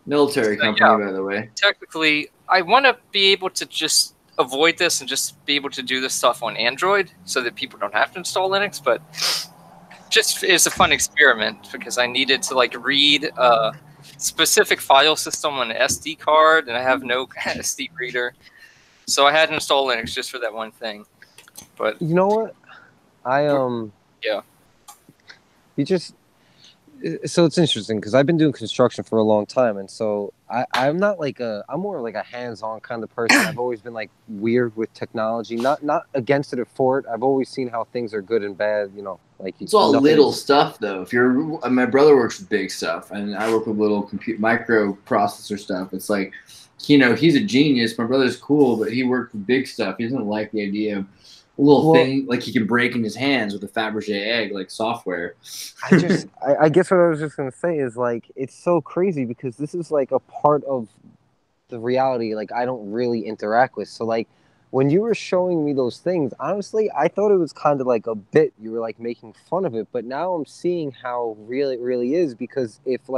military company, by the way. Technically, I want to be able to just avoid this and just be able to do this stuff on Android so that people don't have to install Linux. But just it's a fun experiment because I needed to like read a specific file system on an SD card, and I have no SD reader. So I had to install Linux just for that one thing. But you know what? So it's interesting because I've been doing construction for a long time, and so I'm not like I'm more like a hands-on kind of person. I've always been like weird with technology, not against it or for it. I've always seen how things are good and bad, like it's all little stuff though. If you're my brother works with big stuff, and I work with little microprocessor stuff. It's like, he's a genius. My brother's cool, but he worked with big stuff. He doesn't like the idea of a little thing like he can break in his hands with a Fabergé egg, like software. I guess what I was just gonna say is like it's so crazy because this is like a part of the reality like I don't really interact with. So like when you were showing me those things, honestly, I thought it was kind of like a bit. You were like making fun of it, but now I'm seeing how real it really is because if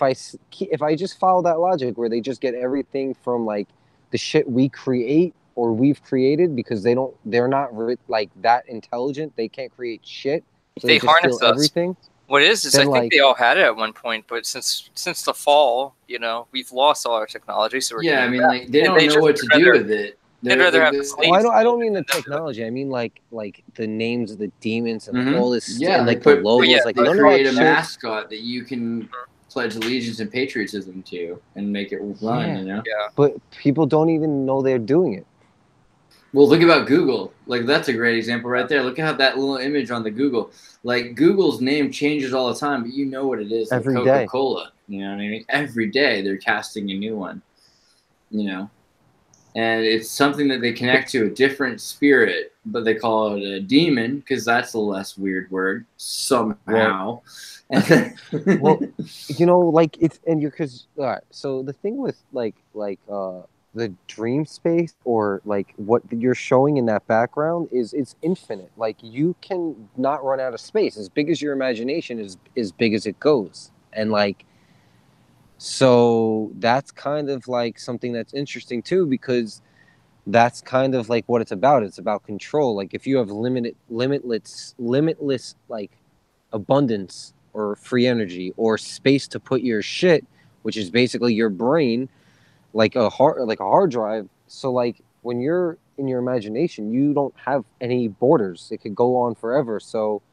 I just follow that logic where they just get everything from like the shit we create or we've created because they're not like that intelligent. They can't create shit. So they harness us. Everything. What is I think they all had it at one point, but since the fall, we've lost all our technology. So we're like they don't know what to do with it. They'd rather have I don't mean the technology. I mean like the names of the demons and all this. Yeah, and like the logos. Like they create a mascot that you can pledge allegiance and patriotism to and make it run. Yeah. But people don't even know they're doing it. Well, look about Google. Like, that's a great example right there. Look at how that little image on the Google. Like, Google's name changes all the time, but you know what it is. Every like day. Coca-Cola. You know what I mean? Every day they're casting a new one. And it's something that they connect to a different spirit, but they call it a demon because that's a less weird word somehow. Well, like it's because all right. So the thing with the dream space or like what you're showing in that background is it's infinite. Like you can not run out of space. As big as your imagination is, as big as it goes. And like, so that's kind of like something that's interesting too, because that's kind of like what it's about. It's about control. Like if you have limitless like abundance or free energy or space to put your shit, which is basically your brain, like a hard drive. So like when you're in your imagination, you don't have any borders. It could go on forever. So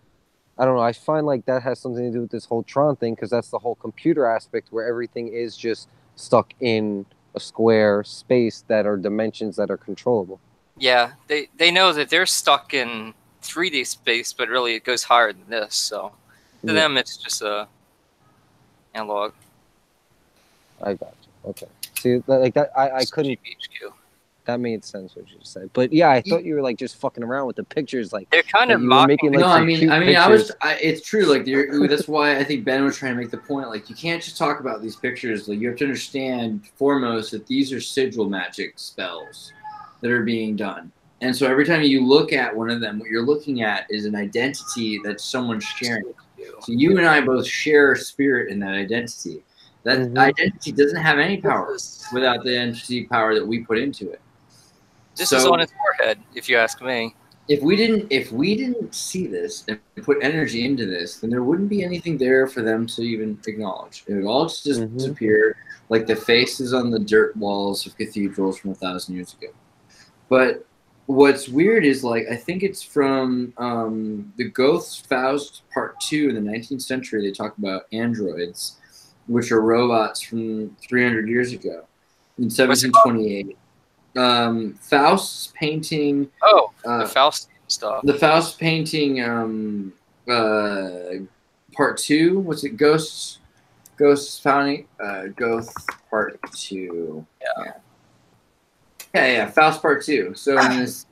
I don't know. I find like that has something to do with this whole Tron thing because that's the whole computer aspect where everything is just stuck in a square space that are dimensions that are controllable. Yeah, they know that they're stuck in 3D space, but really it goes higher than this. So to them, it's just a analog. I got you. Okay. See, like that, I couldn't. HQ. That made sense what you said, but yeah, I thought you were like just fucking around with the pictures, like they're kind of mocking. Like, no, I mean, it's true. Like, that's why I think Ben was trying to make the point. Like, you can't just talk about these pictures. Like, you have to understand foremost that these are sigil magic spells that are being done. And so every time you look at one of them, what you're looking at is an identity that someone's sharing. So you and I both share spirit in that identity. That identity doesn't have any power without the entity power that we put into it. This is on his forehead, if you ask me. If we didn't see this and put energy into this, then there wouldn't be anything there for them to even acknowledge. It would all just disappear like the faces on the dirt walls of cathedrals from 1,000 years ago. But what's weird is, like, I think it's from the Goethe's Faust Part 2 in the 19th century. They talk about androids, which are robots from 300 years ago in 1728. Faust's painting. Oh, the Faust stuff. The Faust painting, Part 2. What's it? Ghosts Founding. Goethe Part 2. Yeah. Faust Part 2. So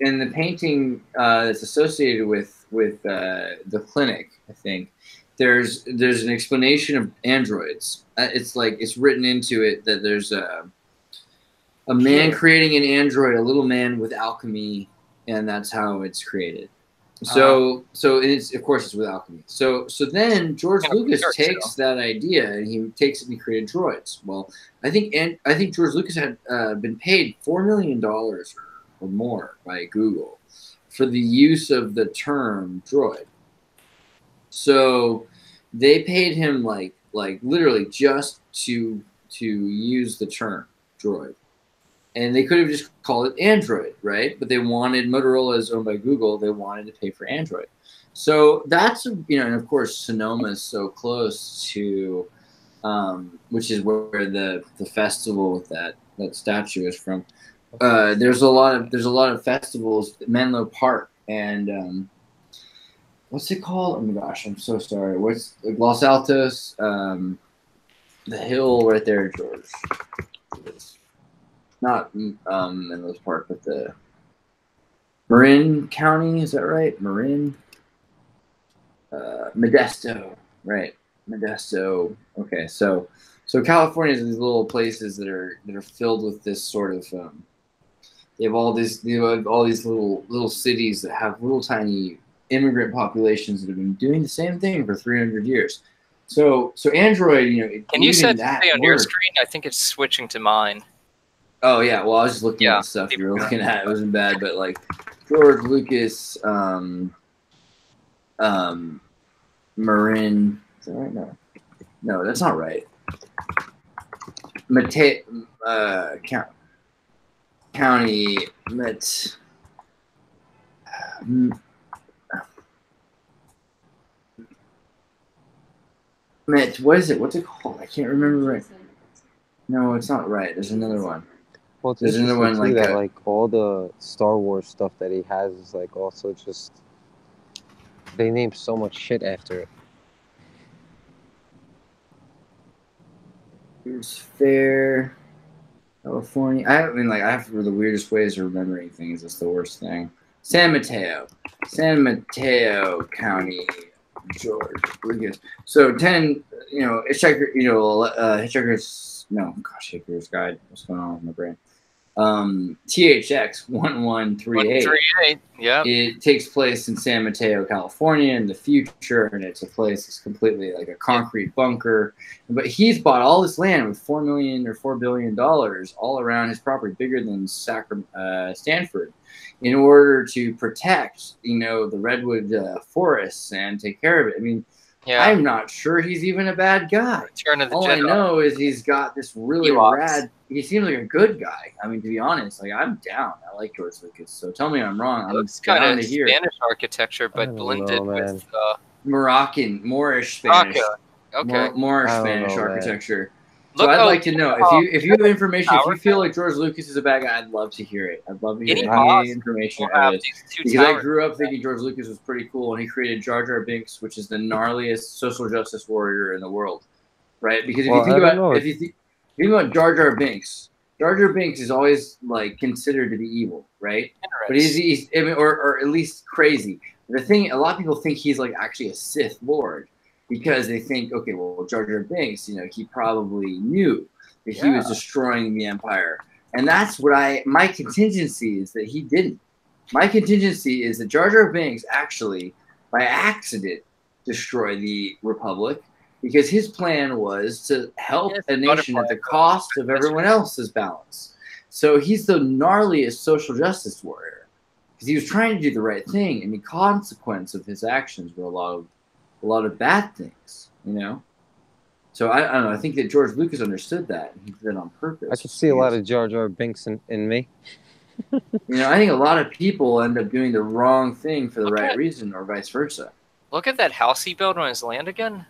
in the painting that's associated with the clinic, I think there's an explanation of androids. It's like it's written into it that there's a man creating an android, a little man with alchemy, and that's how it's created. So it's, of course, it's with alchemy. So then George Lucas takes that idea and he takes it and he created droids. Well, I think George Lucas had been paid $4 million or more by Google for the use of the term droid. So they paid him like literally just to use the term droid. And they could have just called it Android, right? But they wanted, Motorola is owned by Google, they wanted to pay for Android. So that's, and of course Sonoma is so close to, which is where the festival with that statue is from. There's a lot of festivals, Menlo Park, and what's it called? Oh my gosh, I'm so sorry. What's Los Altos? The hill right there, George. Not Menlo Park, but the Marin County, is that right? Marin, Modesto, right? Modesto. Okay, so California is these little places that are filled with this sort of. They have all these little cities that have little tiny immigrant populations that have been doing the same thing for 300 years. So Android, Can you set that on your screen? I think it's switching to mine. Oh yeah, well I was just looking at the stuff you were looking at. It wasn't bad, but like George Lucas, Marin. Is that right? No, that's not right. County Met. What is it? What's it called? I can't remember right. No, it's not right. There's another one. Well, there's another one like that. Like all the Star Wars stuff that he has is like also just they name so much shit after it. Here's Fair, California. I have the weirdest ways of remembering things. It's the worst thing. San Mateo County, George Lucas. So 10, Hitchhiker's. No, gosh, Hitchhiker's Guide. What's going on with my brain? THX 1138. Yeah. It takes place in San Mateo, California in the future, and it's a place that's completely like a concrete bunker. But he's bought all this land with $4 million or $4 billion all around his property, bigger than Stanford, in order to protect, the redwood forests and take care of it. I mean, I'm not sure he's even a bad guy. All I know is he's got this really rad. He seems like a good guy. I mean, to be honest, I'm down. I like George Lucas. So tell me I'm wrong. It's kind of Spanish architecture, but blended with Moroccan, Moorish Spanish. Okay. Moorish Spanish architecture. So I'd like to know if you have information. If you feel like George Lucas is a bad guy, I'd love to hear it. I'd love to hear any information about it. Because I grew up thinking George Lucas was pretty cool, and he created Jar Jar Binks, which is the gnarliest social justice warrior in the world, right? Because if you think about Jar Jar Binks is always considered to be evil, right? But he's or at least crazy. The thing, a lot of people think he's actually a Sith Lord. Because they think, okay, well, Jar Jar Binks, he probably knew that he was destroying the Empire. And that's what my contingency is that he didn't. My contingency is that Jar Jar Binks actually, by accident, destroy the Republic because his plan was to help a nation at the cost of everyone else's balance. So he's the gnarliest social justice warrior because he was trying to do the right thing, and the consequence of his actions were a lot of bad things, you know. So I don't know. I think that George Lucas understood that, and he did it on purpose. I could see a lot of Jar Jar Binks in me. You know, I think a lot of people end up doing the wrong thing for the right reason, or vice versa. Look at that house he built on his land again.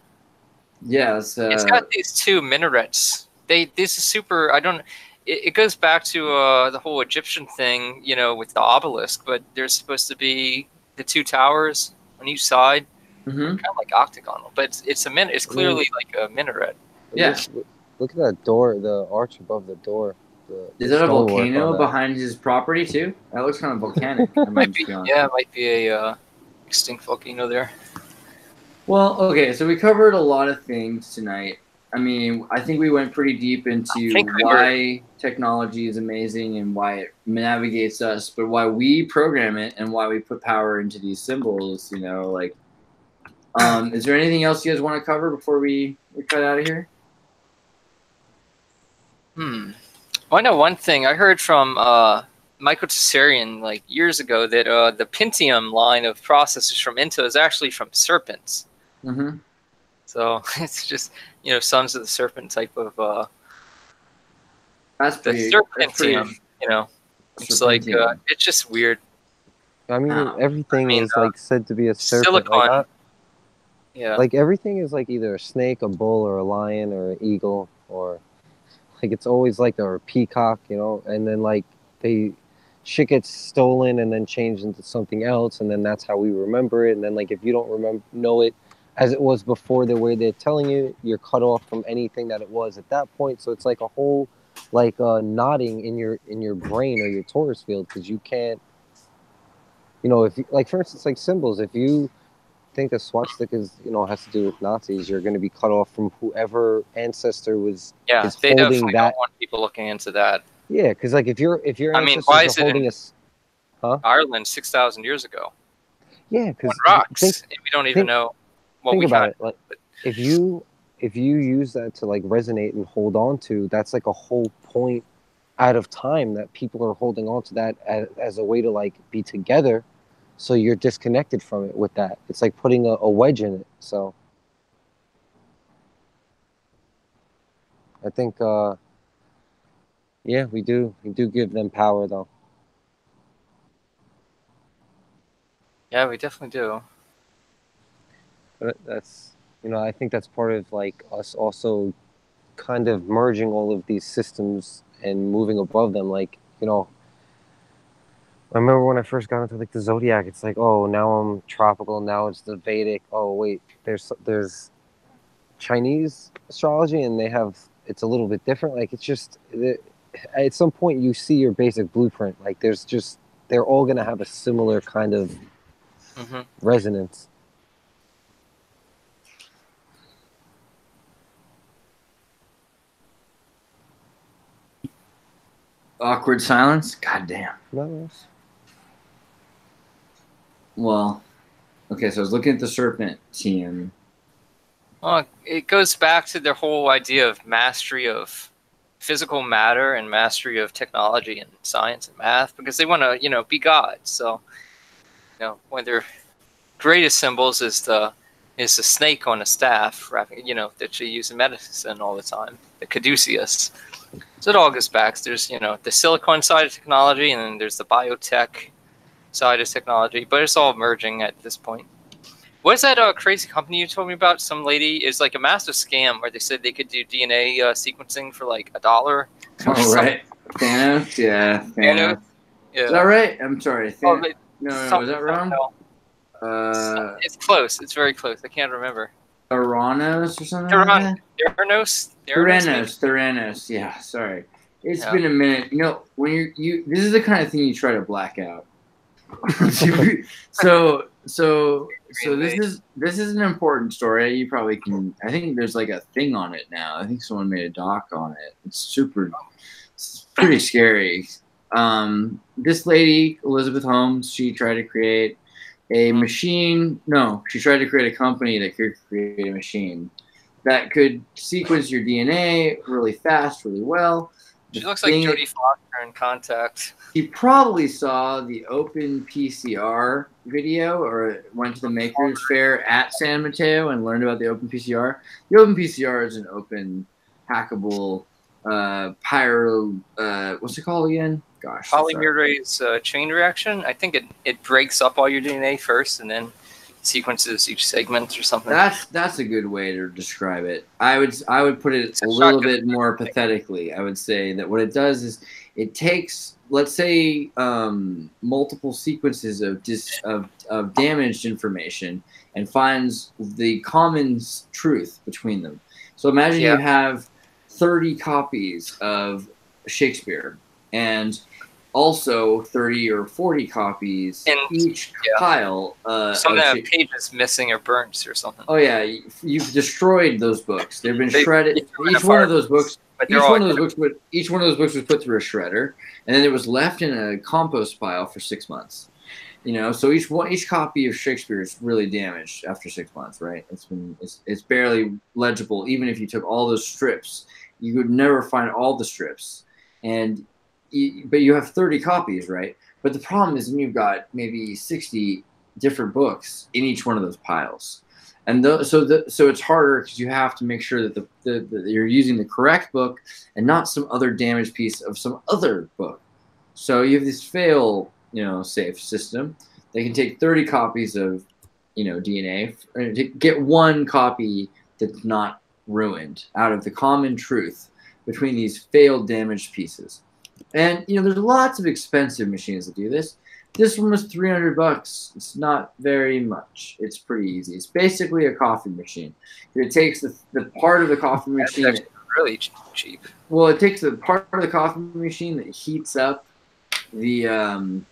Yeah, it's got these two minarets. This is super. I don't. It goes back to the whole Egyptian thing, you know, with the obelisk. But there's supposed to be the two towers on each side, kind of like octagonal. But it's clearly like a minaret. Yeah. Look at that door, the arch above the door. Is that a volcano behind his property too? That looks kind of volcanic. It might be a extinct volcano there. Well, okay, so we covered a lot of things tonight. I mean, I think we went pretty deep into why technology is amazing and why it navigates us, but why we program it and why we put power into these symbols. You know, like, is there anything else you guys want to cover before we cut out of here? Well, I know one thing. I heard from Michael Tsarian like years ago that the Pentium line of processors from Intel is actually from serpents. So it's just, you know, Sons of the Serpent type of that's pretty, Serpentium, you know. It's like it's just weird. I mean, everything is like said to be a serpent. Silicon. Like, like everything is like either a snake, a bull, or a lion, or an eagle, or like it's always like a peacock, you know. And then like shit gets stolen and then changed into something else, and then that's how we remember it. And then like if you don't know it as it was before, the way they're telling you, you're cut off from anything that it was at that point. So it's like a whole like nodding in your brain or your torus field, because you can't, you know, if you, like for instance like symbols, if you think a swastika is, you know, has to do with Nazis, you're going to be cut off from whoever ancestor was they definitely don't want people looking into that. Yeah, because like if your I mean, why is it in Ireland 6,000 years ago? Yeah, because rocks, and we don't even know what we about it. Like, if you use that to like resonate and hold on to, that's like a whole point out of time that people are holding on to that as a way to like be together. So you're disconnected from it with that. It's like putting a wedge in it. So I think, yeah, we do give them power though. Yeah, we definitely do. But that's, you know, I think that's part of like us also kind of merging all of these systems and moving above them. Like, you know, I remember when I first got into like the zodiac, it's like, oh, now I'm tropical, now it's the Vedic. Oh wait, there's Chinese astrology, and it's a little bit different. Like it's just at some point you see your basic blueprint. Like they're all gonna have a similar kind of resonance. Awkward silence. God damn. Nice. Well, okay, so I was looking at the serpent team. Well, it goes back to their whole idea of mastery of physical matter and mastery of technology and science and math, because they want to, you know, be gods. So, you know, one of their greatest symbols is the snake on a staff, you know, that you use in medicine all the time, the caduceus. So it all goes back. There's, you know, the silicon side of technology, and then there's the biotech side of technology, but it's all merging at this point. What is that crazy company you told me about? Some lady is like a massive scam where they said they could do DNA sequencing for like $1. Oh, right. Thanos? Yeah. Thanos. Yeah. Is that right? I'm sorry. No, is that wrong? It's close. It's very close. I can't remember. Theranos or something like that? Theranos. Yeah, sorry. It's been a minute. You know, when this is the kind of thing you try to black out. so this is an important story. You probably can. I think there's like a thing on it now. I think someone made a doc on it. It's pretty scary. this lady, Elizabeth Holmes, she tried to create a machine. No, she tried to create a company that could create a machine that could sequence your DNA really fast, really well. She looks like Jodie Foster in Contact. He probably saw the Open PCR video or went to the Makers Fair at San Mateo and learned about the Open PCR. The Open PCR is an open, hackable, what's it called again? Gosh. Polymerase chain reaction. I think it breaks up all your DNA first and then sequences each segment or something. That's a good way to describe it. I would put it a little bit more pathetically. I would say that what it does is it takes, let's say, multiple sequences of damaged information and finds the common truth between them. So imagine you have 30 copies of Shakespeare and also 30 or 40 copies in each pile. Some of the pages missing or burnt or something. Oh yeah, you've destroyed those books. They've been shredded. Each one of those books was put through a shredder, and then it was left in a compost pile for 6 months. You know, so each copy of Shakespeare is really damaged after 6 months, right? It's barely legible. Even if you took all those strips, you would never find all the strips, but you have 30 copies, right? But the problem is when you've got maybe 60 different books in each one of those piles. And so it's harder because you have to make sure that that you're using the correct book and not some other damaged piece of some other book. So you have this fail-safe system. They can take 30 copies of DNA and to get one copy that's not ruined out of the common truth between these failed damaged pieces. And there's lots of expensive machines that do this. This one was $300. It's not very much. It's pretty easy. It's basically a coffee machine. It takes the part of the coffee machine. That's really cheap. Well, it takes the part of the coffee machine that heats up the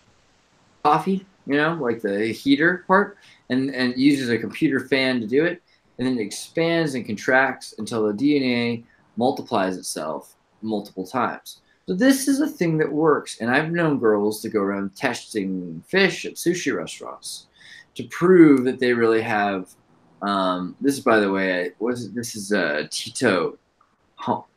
coffee, like the heater part, and uses a computer fan to do it, and then it expands and contracts until the DNA multiplies itself multiple times. So this is a thing that works, and I've known girls to go around testing fish at sushi restaurants to prove that they really have. This is, by the way, this is Tito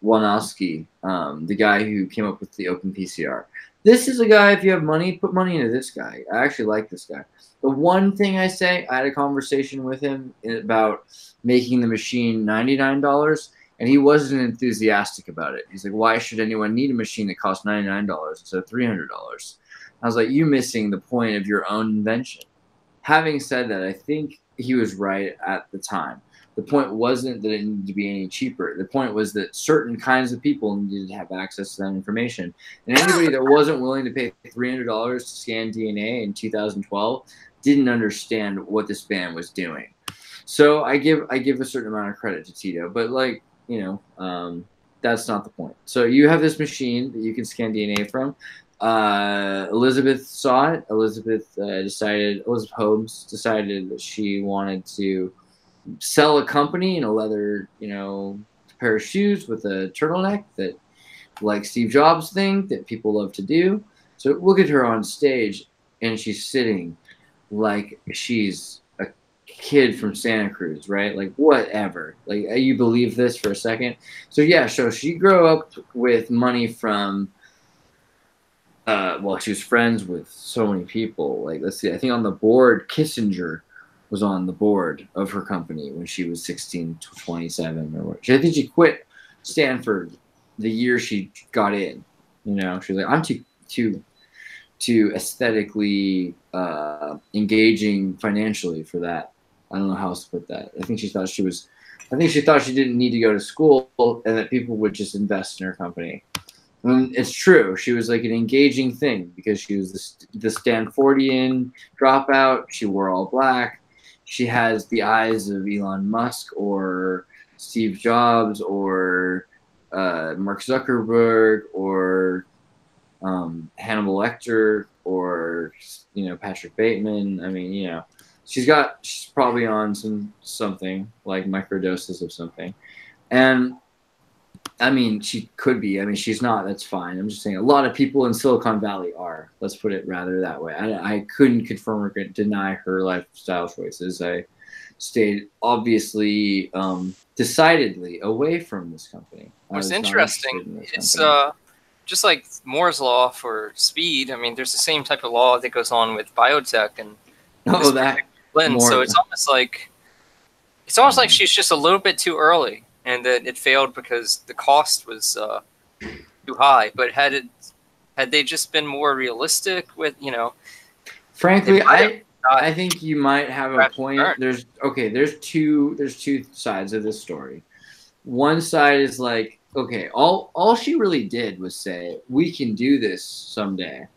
Wanowski, the guy who came up with the Open PCR. This is a guy. If you have money, put money into this guy. I actually like this guy. The one thing I say, I had a conversation with him about making the machine $99. And he wasn't enthusiastic about it. He's like, why should anyone need a machine that costs $99 instead of $300? I was like, you're missing the point of your own invention. Having said that, I think he was right at the time. The point wasn't that it needed to be any cheaper. The point was that certain kinds of people needed to have access to that information. And anybody that wasn't willing to pay $300 to scan DNA in 2012 didn't understand what this band was doing. So I give a certain amount of credit to Tito. But that's not the point. So you have this machine that you can scan DNA from. Elizabeth saw it. Elizabeth Holmes decided that she wanted to sell a company in a leather, pair of shoes with a turtleneck that, like Steve Jobs thing that people love to do. So look at her on stage, and she's sitting like she's kid from Santa Cruz, right? Like, whatever. Like, you believe this for a second? So yeah, so she grew up with money from she was friends with so many people. Like, let's see, I think on the board, Kissinger was on the board of her company when she was 16 to 27 or what. I think she quit Stanford the year she got in. She was like, I'm too aesthetically engaging financially for that. I don't know how else to put that. I think she thought she didn't need to go to school and that people would just invest in her company. And it's true. She was like an engaging thing because she was the Stanfordian dropout. She wore all black. She has the eyes of Elon Musk or Steve Jobs or Mark Zuckerberg or Hannibal Lecter or Patrick Bateman. I mean, she's probably on something like microdoses of something. And I mean, she could be. I mean, she's not. That's fine. I'm just saying a lot of people in Silicon Valley are. Let's put it rather that way. I couldn't confirm or deny her lifestyle choices. I stayed obviously decidedly away from this company. What's interesting, it's just like Moore's law for speed. I mean, there's the same type of law that goes on with biotech and so it's almost like she's just a little bit too early, and that it failed because the cost was too high. But had they just been more realistic with, frankly, I think you might have a point. There's two sides of this story. One side is like, okay, all she really did was say, we can do this someday.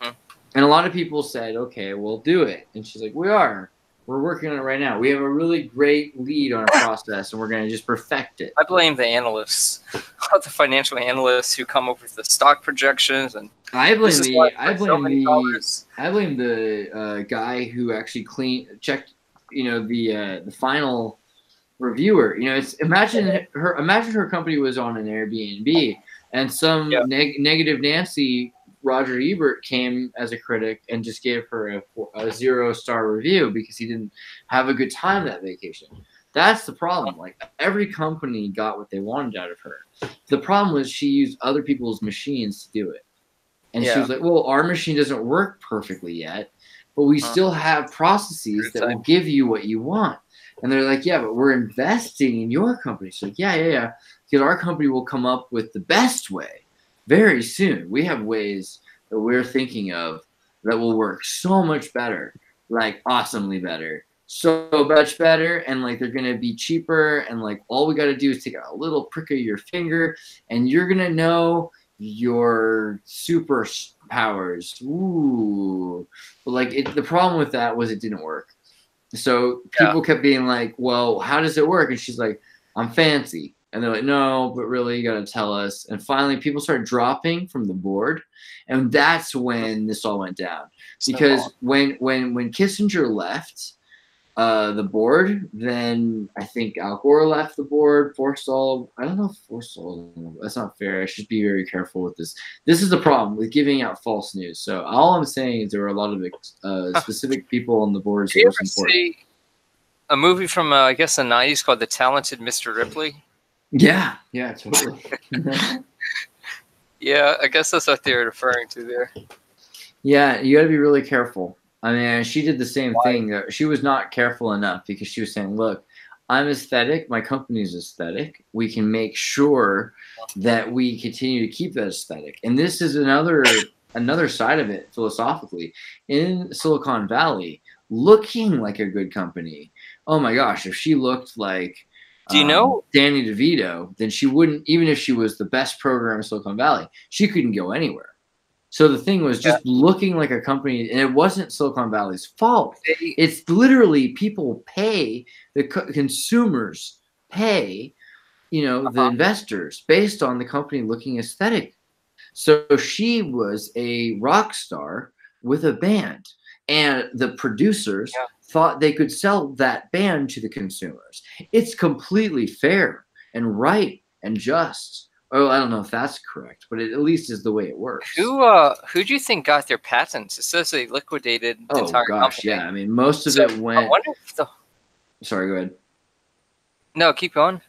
And a lot of people said, okay, we'll do it. And she's like, we're working on it right now. We have a really great lead on our process, and we're going to just perfect it. I blame the analysts, the financial analysts who come up with the stock projections, and I blame the guy who actually checked, the final reviewer. Imagine her company was on an Airbnb, and some negative Nancy, Roger Ebert, came as a critic and just gave her a 0-star review because he didn't have a good time that vacation. That's the problem. Like, every company got what they wanted out of her. The problem was she used other people's machines to do it. And she was like, well, our machine doesn't work perfectly yet, but we still have processes that will give you what you want. And they're like, yeah, but we're investing in your company. So like, yeah. Because our company will come up with the best way very soon. We have ways that we're thinking of that will work so much better, like awesomely better, so much better, and like they're gonna be cheaper, and like all we gotta do is take a little prick of your finger, and you're gonna know your superpowers. Ooh, but like the problem with that was it didn't work. So people kept being like, well, how does it work? And she's like, I'm fancy. And they're like, no, but really, you got to tell us. And finally, people started dropping from the board. And that's when this all went down. Because when Kissinger left the board, then I think Al Gore left the board. Forstall, I don't know if Forstall, that's not fair. I should be very careful with this. This is the problem with giving out false news. So all I'm saying is there were a lot of specific people on the boards. Did you ever see a movie from, I guess, the 90s called The Talented Mr. Ripley? Yeah, totally. Yeah, I guess that's what they're referring to there. Yeah, you got to be really careful. I mean, she did the same thing. She was not careful enough because she was saying, look, I'm aesthetic. My company's aesthetic. We can make sure that we continue to keep that aesthetic. And this is another side of it philosophically. In Silicon Valley, looking like a good company, oh my gosh, if she looked like Do you know Danny DeVito, then she wouldn't, even if she was the best programmer in Silicon Valley, she couldn't go anywhere. So the thing was just looking like a company, and it wasn't Silicon Valley's fault. It's literally people pay, the consumers pay, the investors based on the company looking aesthetic. So she was a rock star with a band, and the producers thought they could sell that band to the consumers. It's completely fair and right and just. Oh, I don't know if that's correct, but it at least is the way it works. Who do you think got their patents? It says they liquidated the entire company. Yeah. I mean, most of it went. I wonder if Sorry, go ahead. No, keep going.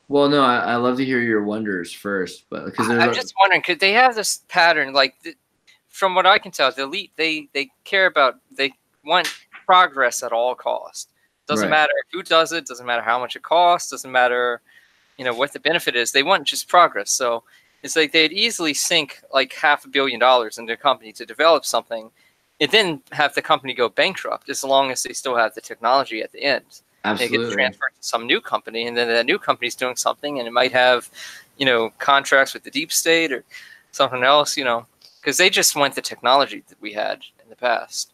Well, no, I love to hear your wonders first, but because I'm just wondering, could they have this pattern? Like, from what I can tell, the elite they care about, they want progress at all costs. Doesn't matter who does it. Doesn't matter how much it costs. Doesn't matter. What the benefit is. They want just progress. So it's like they'd easily sink like $500 million into a company to develop something and then have the company go bankrupt as long as they still have the technology at the end. Absolutely. They get transferred to some new company, and then that new company's doing something, and it might have, contracts with the deep state or something else, because they just want the technology that we had in the past.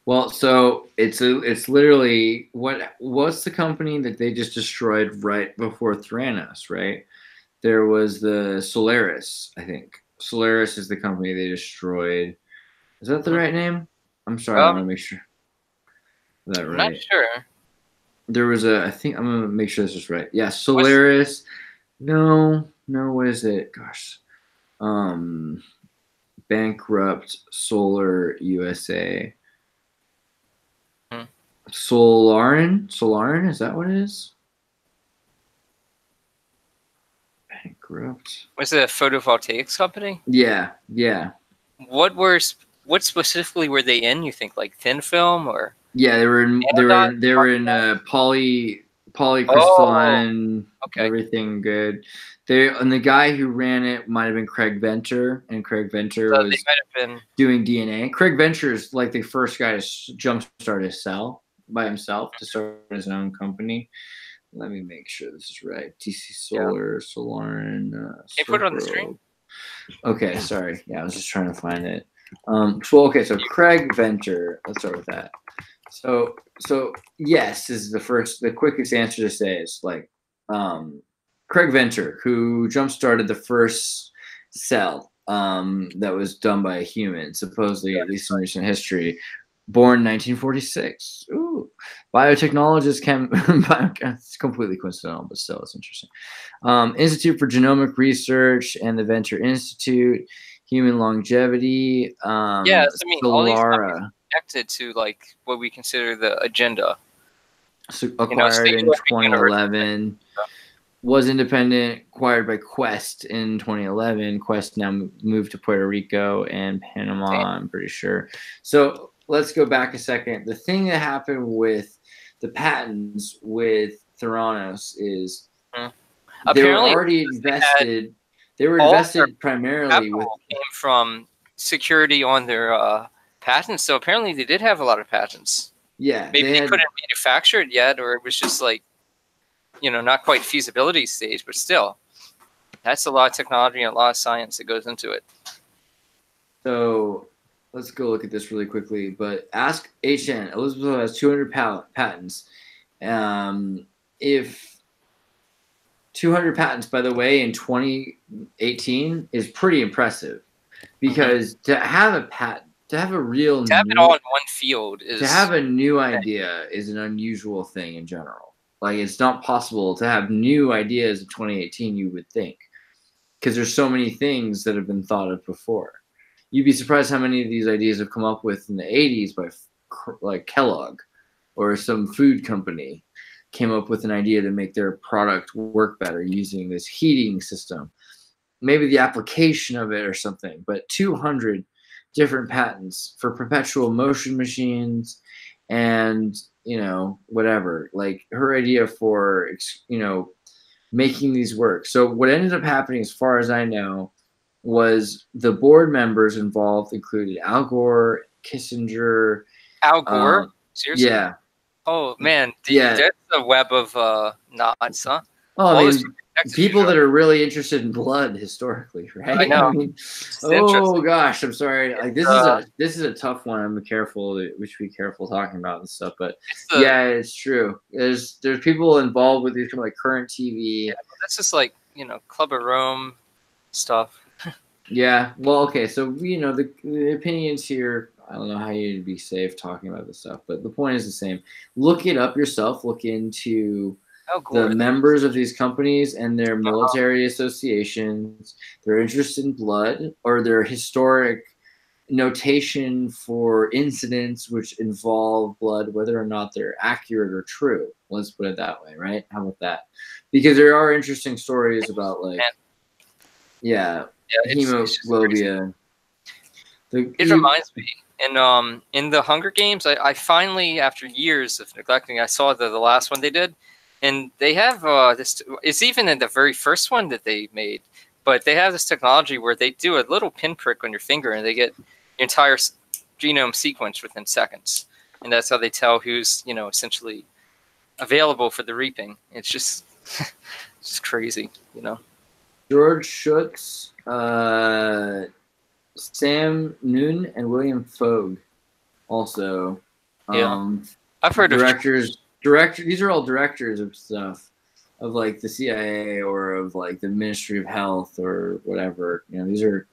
Well, so it's literally what's the company that they just destroyed right before Theranos, right? There was the Solaris, I think. Solaris is the company they destroyed. Is that the right name? I'm sorry, I want to make sure. Is that right? I'm not sure. There was I think I'm gonna make sure this is right. Yeah, Solaris. No, what is it? Gosh. Bankrupt Solar USA. Solarin, is that what it is? Bankrupt. Was it a photovoltaics company? Yeah. What specifically were they in? You think like thin film or? Yeah, they were in polycrystalline. Okay. Everything good. And the guy who ran it might have been Craig Venter, and Craig Venter was they might have been doing DNA. Craig Venter is like the first guy to jumpstart his cell by himself to start his own company. Let me make sure this is right. TC Solar, Solarin. Can you put it on the screen? Okay, sorry. Yeah, I was just trying to find it. So Craig Venter. Let's start with that. So yes, this is the quickest answer to say is like Craig Venter, who jump-started the first cell that was done by a human, supposedly, at least in recent history, born 1946. Ooh. Biotechnologist it's completely coincidental, but still, it's interesting. Institute for Genomic Research and the Venter Institute, Human Longevity. All these connected to like what we consider the agenda. So acquired in 2011. Was independent, acquired by Quest in 2011. Quest now moved to Puerto Rico and Panama, I'm pretty sure. So let's go back a second. The thing that happened with the patents with Theranos is they were already invested. They were invested primarily with came from security on their patents. So apparently they did have a lot of patents. Yeah, maybe they couldn't manufacture it yet, or it was just like, not quite feasibility stage, but still, that's a lot of technology and a lot of science that goes into it. So let's go look at this really quickly. But ask HN. Elizabeth has 200 patents. If 200 patents, by the way, in 2018 is pretty impressive, because to have a patent, to have a real, to have it all in one field is to have a new idea is an unusual thing in general. Like, it's not possible to have new ideas in 2018, you would think, because there's so many things that have been thought of before. You'd be surprised how many of these ideas have come up with in the 80s by like Kellogg or some food company came up with an idea to make their product work better using this heating system. Maybe the application of it or something, but 200 different patents for perpetual motion machines and whatever, like her idea for making these work. So what ended up happening, as far as I know, was the board members involved included Al Gore, Kissinger. Al Gore? Seriously? Yeah. Oh man, that's a web of knots, huh? Oh, I mean, people that are really interested in blood historically, right? I know. Oh gosh, I'm sorry. Like this is a tough one. We should be careful talking about this stuff. But it's true. There's people involved with these kind of like current TV. Yeah, that's just like Club of Rome stuff. Yeah. Well, okay. So the opinions here. I don't know how you'd be safe talking about this stuff, but the point is the same. Look it up yourself. Look into the members of these companies and their military associations, their interest in blood, or their historic notation for incidents which involve blood, whether or not they're accurate or true. Let's put it that way, right? How about that? Because there are interesting stories about hemoglobia. It reminds me. And in the Hunger Games, I finally, after years of neglecting, I saw the last one they did. And they have this, it's even in the very first one that they made, but they have this technology where they do a little pinprick on your finger and they get your entire genome sequenced within seconds. And that's how they tell who's, essentially available for the reaping. It's just, it's crazy, George Schutz, Sam Noon, and William Fogg also. I've heard directors. These are all directors of stuff, of like the CIA or of like the Ministry of Health or whatever. These are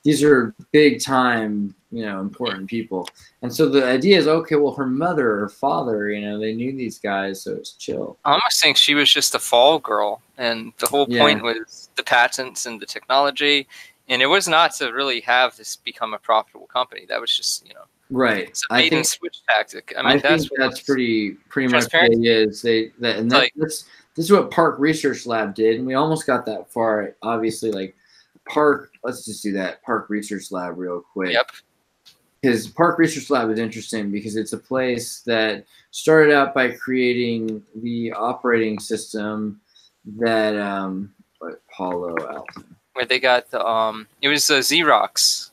these are big time, you know, important people. And so the idea is, okay, well, her mother or father, you know, they knew these guys, so it's chill. I almost think she was just a fall girl, and the whole point was the patents and the technology, and it was not to really have this become a profitable company. That was just, you know, right. It's a bait and switch tactic. I mean, I think that's pretty much what it is. This is what Park Research Lab did, and we almost got that far. Obviously, like Park. Let's just do that Park Research Lab real quick. Yep. Because Park Research Lab is interesting because it's a place that started out by creating the operating system that Palo Alto. Where they got the it was Xerox.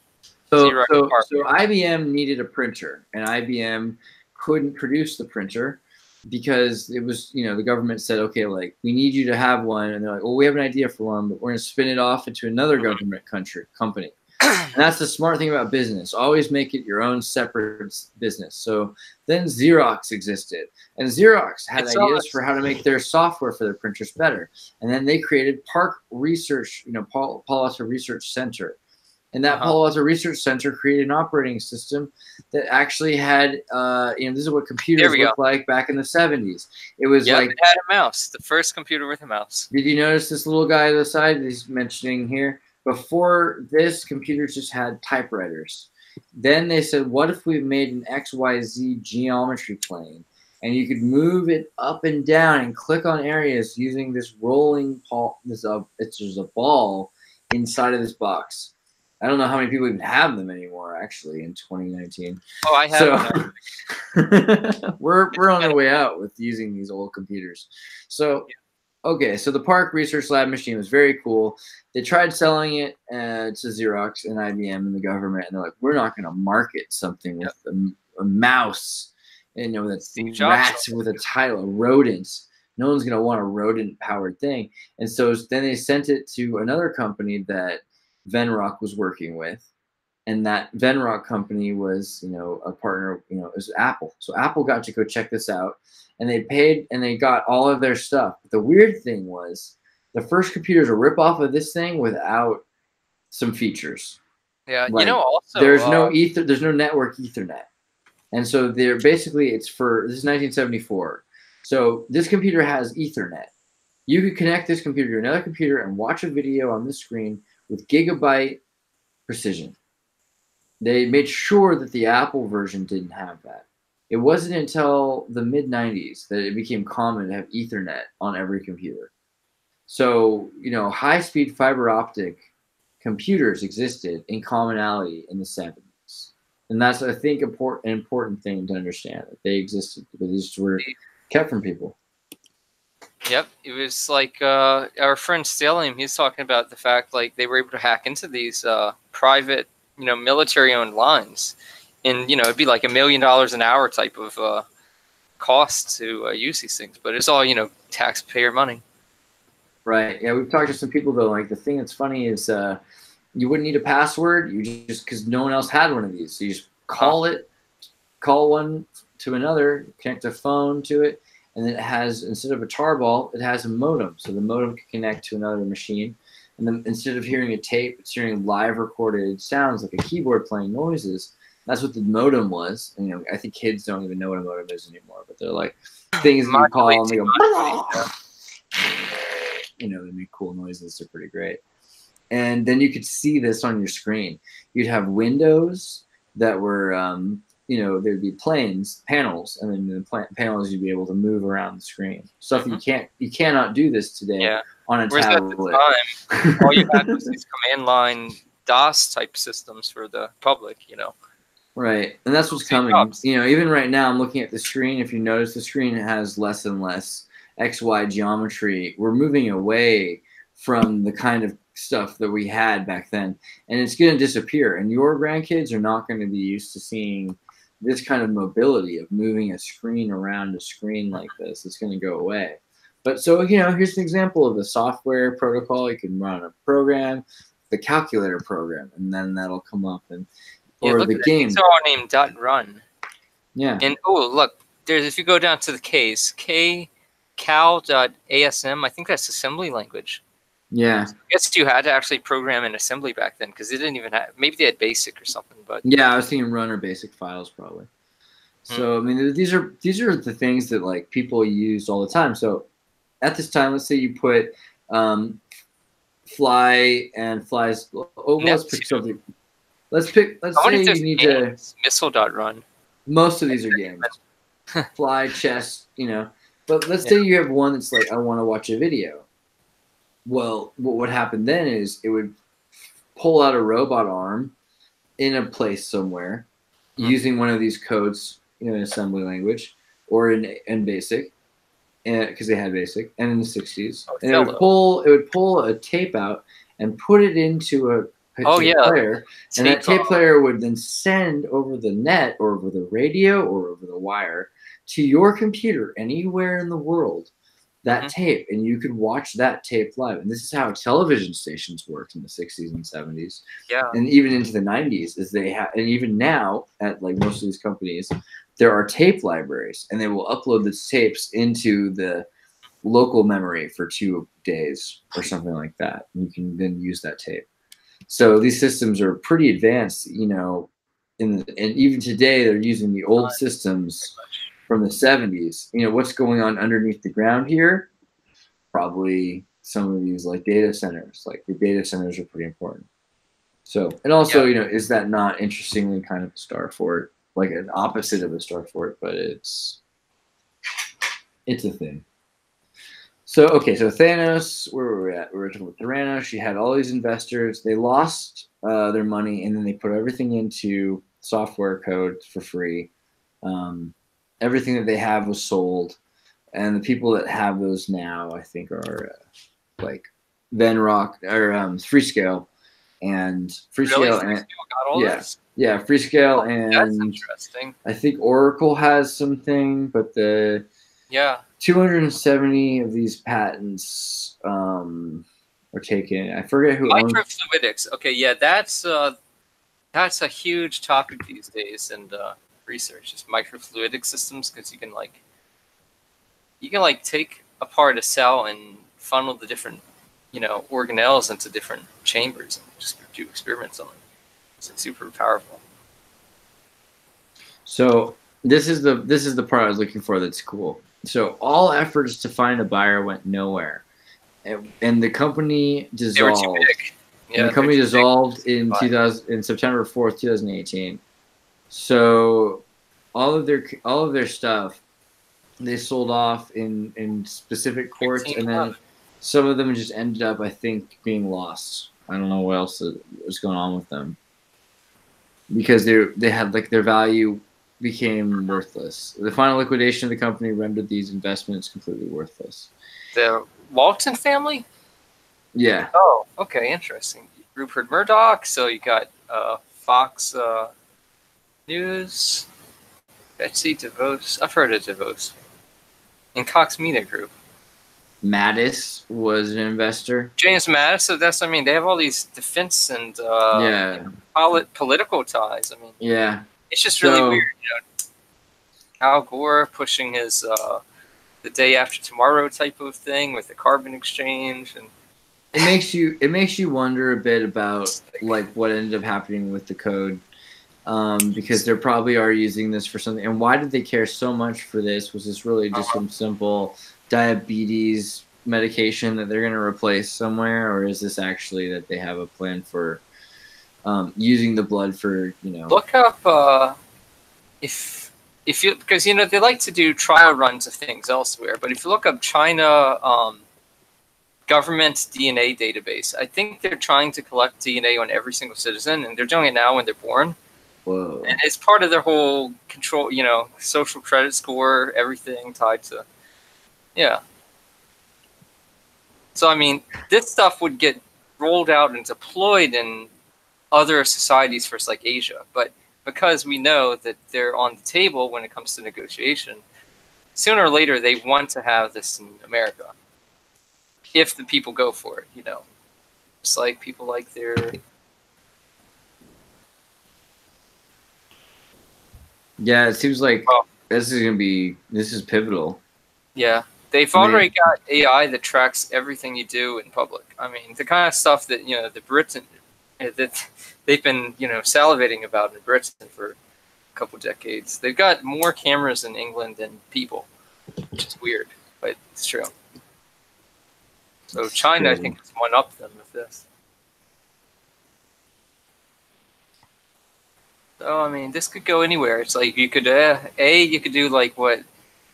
So IBM needed a printer, and IBM couldn't produce the printer because it was, you know, the government said, okay, like, we need you to have one. And they're like, well, we have an idea for one, but we're going to spin it off into another government company. And that's the smart thing about business. Always make it your own separate business. So then Xerox existed. And Xerox had ideas for how to make their software for their printers better. And then they created Park Research, you know, Palo Alto Research Center. And that Palo Alto Research Center created an operating system that actually had, you know, this is what computers looked like back in the 70s. It was like it had a mouse, the first computer with a mouse. Did you notice this little guy on the side that he's mentioning here? Before this, computers just had typewriters. Then they said, what if we made an XYZ geometry plane? And you could move it up and down and click on areas using this rolling ball. There's a ball inside of this box. I don't know how many people even have them anymore, actually, in 2019. Oh, I have. So we're on our way out with using these old computers. So, okay, so the Park Research Lab machine was very cool. They tried selling it to Xerox and IBM and the government, and they're like, we're not going to market something with a mouse, you know, that's rats with a title, rodents. No one's going to want a rodent-powered thing. And so then they sent it to another company that Venrock was working with, and that Venrock company was, you know, a partner, you know, it was Apple. So Apple got to go check this out, and they paid and they got all of their stuff. But the weird thing was the first computer is a rip off of this thing without some features. Yeah, like, you know, also there's no there's no network Ethernet. And so they're basically, this is 1974. So this computer has Ethernet. You could connect this computer to another computer and watch a video on this screen with gigabyte precision. They made sure that the Apple version didn't have that. It wasn't until the mid-90s that it became common to have Ethernet on every computer. So, you know, high-speed fiber optic computers existed in commonality in the 70s. And that's, I think, an important thing to understand, that they existed because these were kept from people. Yep, it was like our friend Stalium. He's talking about the fact like they were able to hack into these private, you know, military-owned lines, and you know it'd be like $1 million an hour type of cost to use these things. But it's all, you know, taxpayer money. Right. Yeah, we've talked to some people though. Like the thing that's funny is you wouldn't need a password. You just because no one else had one of these, so you just call one to another, connect a phone to it. And then it has, instead of a tarball, it has a modem. So the modem can connect to another machine. And then instead of hearing a tape, it's hearing live recorded sounds like a keyboard playing noises. That's what the modem was. And, you know, I think kids don't even know what a modem is anymore. But they're like things that you call and they go, you know, they make cool noises. They're pretty great. And then you could see this on your screen. You'd have windows that were you know, there'd be panels, and then the panels you'd be able to move around the screen. Stuff that you cannot do this today on a tablet. At the time, all you had was these command line DOS type systems for the public, you know. Right, and that's what's coming. You know, even right now, I'm looking at the screen. If you notice, the screen has less and less XY geometry. We're moving away from the kind of stuff that we had back then, and it's going to disappear. And your grandkids are not going to be used to seeing this kind of mobility of moving a screen around a screen like this. It's going to go away. But so, you know, here's an example of a software protocol. You can run a program, the calculator program, and then that'll come up. And or the game. These are all named .run. Yeah. And oh, look, there's, if you go down to the K's, cal.asm, I think that's assembly language. Yeah. I guess you had to actually program in assembly back then because they didn't even have. Maybe they had BASIC or something, but yeah, I was thinking run or basic files probably. So I mean, these are the things that like people used all the time. So at this time, let's say you put fly and flies. Oh, let's pick something. Let's say you need to missile.run. Most of these are games. Fly, chess, you know. But let's say you have one that's like, I want to watch a video. Well, what would happen then is it would pull out a robot arm in a place somewhere using one of these codes in assembly language or in BASIC, because they had BASIC, and in the 60s. And it would pull a tape out and put it into a tape player, and that tape player would then send over the net or over the radio or over the wire to your computer anywhere in the world that tape, and you could watch that tape live. And this is how television stations worked in the 60s and 70s, and even into the 90s. Is they have, and even now at like most of these companies, there are tape libraries, and they will upload the tapes into the local memory for 2 days or something like that. And you can then use that tape. So these systems are pretty advanced, you know, and even today they're using the old systems from the 70s. You know, what's going on underneath the ground here? Probably some of these like data centers. Like the data centers are pretty important. So, and also, you know, is that not interestingly kind of a star fort, like an opposite of a star fort, but it's a thing. So, okay, so Thanos, where were we at? We were talking about Theranos. She had all these investors. They lost their money, and then they put everything into software code for free. Everything that they have was sold. And the people that have those now, I think, are like Venrock or Freescale. And Freescale, Freescale got all this? Yeah, Freescale, and that's interesting. I think Oracle has something, but the 270 of these patents are taken. I forget who owns. Microfluidics. Okay, yeah, that's a huge topic these days in research. Is microfluidic systems, because you can take apart a cell and funnel the different organelles into different chambers and just do experiments on it. It's super powerful. So this is the part I was looking for that's cool. So all efforts to find a buyer went nowhere, and the company dissolved. They were too big. Yeah, and the company dissolved in September 4th, 2018. So all of their stuff they sold off in specific courts, and then some of them just ended up, I think, being lost. I don't know what else was going on with them, because they had like their value became worthless. The final liquidation of the company rendered these investments completely worthless. The Walton family? Yeah. Oh, okay, interesting. Rupert Murdoch. So you got Fox News, Betsy DeVos. I've heard of DeVos. And Cox Media Group. Mattis was an investor. James Mattis. So they have all these defense and political ties. I mean, yeah. It's just really weird, Al Gore pushing his the day after tomorrow type of thing with the carbon exchange, and it makes you wonder a bit about like what ended up happening with the code, because they probably are using this for something. And why did they care so much for this? Was this really just some simple diabetes medication that they're going to replace somewhere, or is this actually that they have a plan for using the blood for, Look up if you, because they like to do trial runs of things elsewhere, but if you look up China government DNA database, I think they're trying to collect DNA on every single citizen, and they're doing it now when they're born. Whoa. And it's part of their whole control, social credit score, everything tied to, So, I mean, this stuff would get rolled out and deployed in other societies first, like Asia. But because we know that they're on the table when it comes to negotiation, sooner or later they want to have this in America. If the people go for it, Just like people like their... Yeah, it seems like this is pivotal. Yeah. They've already got AI that tracks everything you do in public. I mean, the kind of stuff that the Brits that they've been salivating about in Britain for a couple decades. They've got more cameras in England than people, which is weird, but it's true. So China, I think, has one up them with this. So I mean, this could go anywhere. It's like you could you could do like what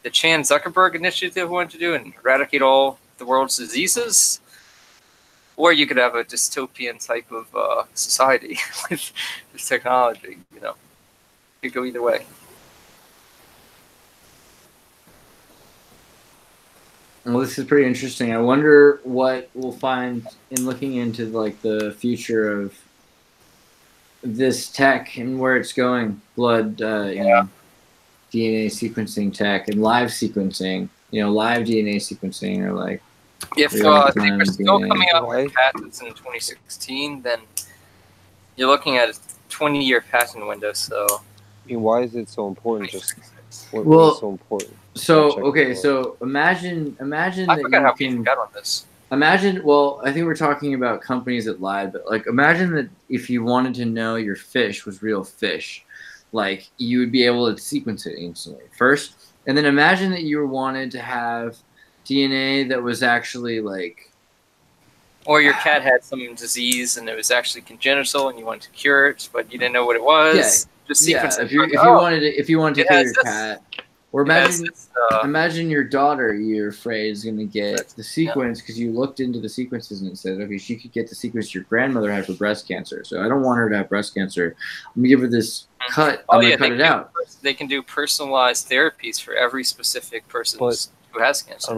the Chan Zuckerberg initiative wanted to do and eradicate all the world's diseases, or you could have a dystopian type of society with this technology. It could go either way. Well, this is pretty interesting. I wonder what we'll find in looking into like the future of this tech and where it's going. Blood, DNA sequencing tech and live sequencing. Live DNA sequencing or like. If they were still coming out with patents in 2016, then you're looking at a 20-year patent window. So, I mean, why is it so important? Just what is so important? So okay, so imagine I forgot how we got on this. Imagine, well, I think we're talking about companies that lied, but like imagine that if you wanted to know your fish was real fish, like you would be able to sequence it instantly first, and then imagine that you wanted to have DNA that was actually like, or your cat had some disease and it was actually congenital and you wanted to cure it, but you didn't know what it was. Yeah. Just sequence it. If you wanted to kill your cat. Or imagine your daughter, you're afraid, is going to get the sequence because you looked into the sequences and it said, okay, she could get the sequence your grandmother had for breast cancer. So I don't want her to have breast cancer. I'm going to give her this cut. I'm going to cut it out. They can do personalized therapies for every specific person who has cancer.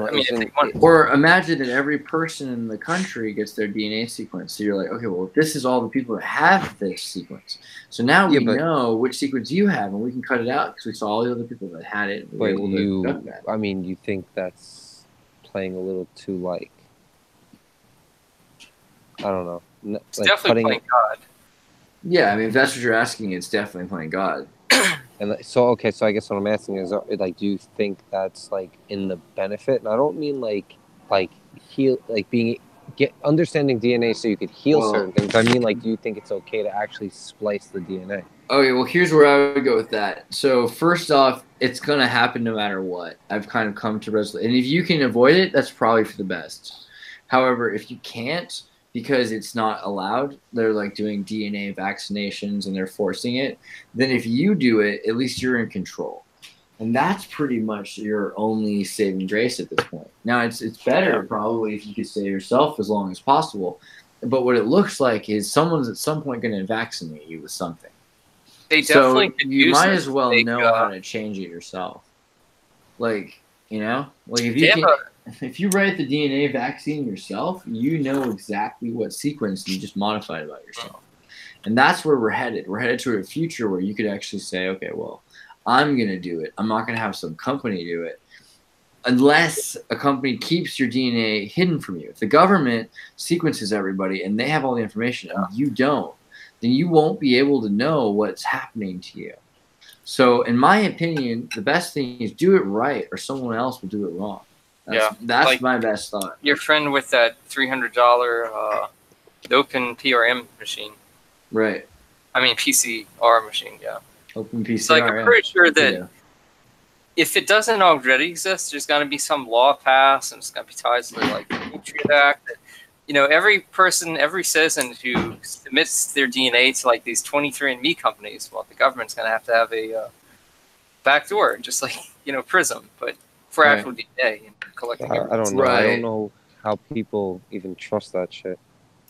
Or imagine that every person in the country gets their DNA sequence. So you're like, okay, well, this is all the people that have this sequence. So now we know which sequence you have, and we can cut it out because we saw all the other people that had it. But I mean, you think that's playing a little too like, I don't know. It's definitely playing God. Yeah, I mean, if that's what you're asking, it's definitely playing God. And so, okay, so I guess what I'm asking is, like, do you think that's like in the benefit? And I don't mean like heal, like understanding DNA so you could heal certain things. I mean, like, do you think it's okay to actually splice the DNA? Okay, well, here's where I would go with that. So first off, it's gonna happen no matter what. I've kind of come to resolution, and if you can avoid it, that's probably for the best. However, if you can't, because it's not allowed, they're like doing DNA vaccinations and they're forcing it, then if you do it, at least you're in control. And that's pretty much your only saving grace at this point. Now, it's better probably if you could save yourself as long as possible. But what it looks like is someone's at some point going to vaccinate you with something. They definitely so you might as well know how to change it yourself. Like, like if you write the DNA vaccine yourself, you know exactly what sequence you just modified about yourself. And that's where we're headed. We're headed to a future where you could actually say, okay, well, I'm going to do it. I'm not going to have some company do it. Unless a company keeps your DNA hidden from you. If the government sequences everybody and they have all the information and you don't, then you won't be able to know what's happening to you. So in my opinion, the best thing is do it right or someone else will do it wrong. That's like my best thought. Your friend with that $300 open PRM machine. Right. I mean, PCR machine, yeah. Open PCR, so, like, I'm pretty sure that if it doesn't already exist, there's going to be some law passed, and it's going to be tied to, like, the Patriot Act. That, every person, every citizen who submits their DNA to, like, these 23andMe companies, well, the government's going to have a backdoor, just like, PRISM, but for actual DNA and collecting I don't know. Right. I don't know how people even trust that shit.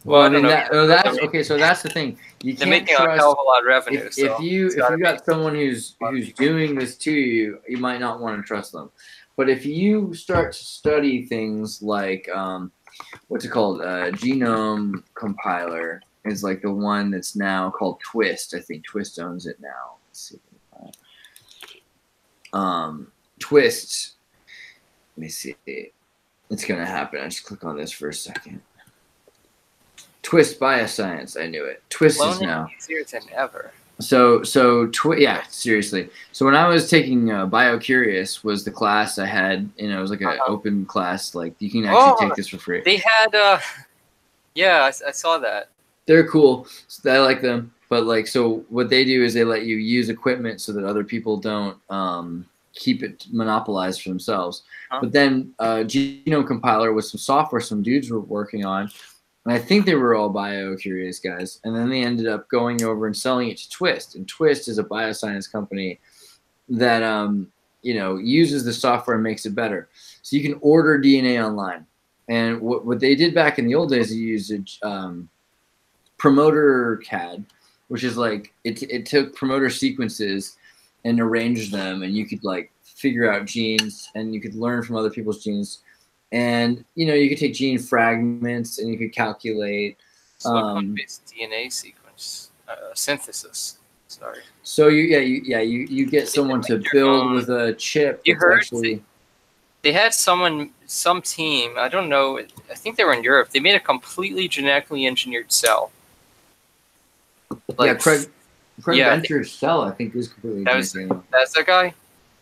Well, I mean, that's okay. So that's the thing. You can't making trust a hell of a lot of revenue. If you got someone who's doing this to you, you might not want to trust them. But if you start to study things like what's it called, Genome Compiler is like the one that's now called Twist. I think Twist owns it now. Let's see. Twist. Let me see. It's gonna happen. I just click on this for a second. Twist Bioscience. I knew it. Twist is now easier than ever. Yeah, seriously. So when I was taking BioCurious was the class I had, it was like an open class, like you can actually take this for free. They had, yeah, I saw that. They're cool. I like them. But like, so what they do is they let you use equipment so that other people don't keep it monopolized for themselves. But then Genome Compiler was some software some dudes were working on. And I think they were all BioCurious guys. And then they ended up going over and selling it to Twist. And Twist is a bioscience company that, uses the software and makes it better. So you can order DNA online. And what they did back in the old days, they used a promoter CAD, which is like, it took promoter sequences and arranged them. And you could like figure out genes and you could learn from other people's genes. And, you could take gene fragments and you could calculate. Silicon-based DNA sequence synthesis. Sorry. So you get someone to build with a chip. You heard they had some team, I don't know, I think they were in Europe. They made a completely genetically engineered cell. Like, Craig Venture's cell, I think, is completely engineered. That's that guy?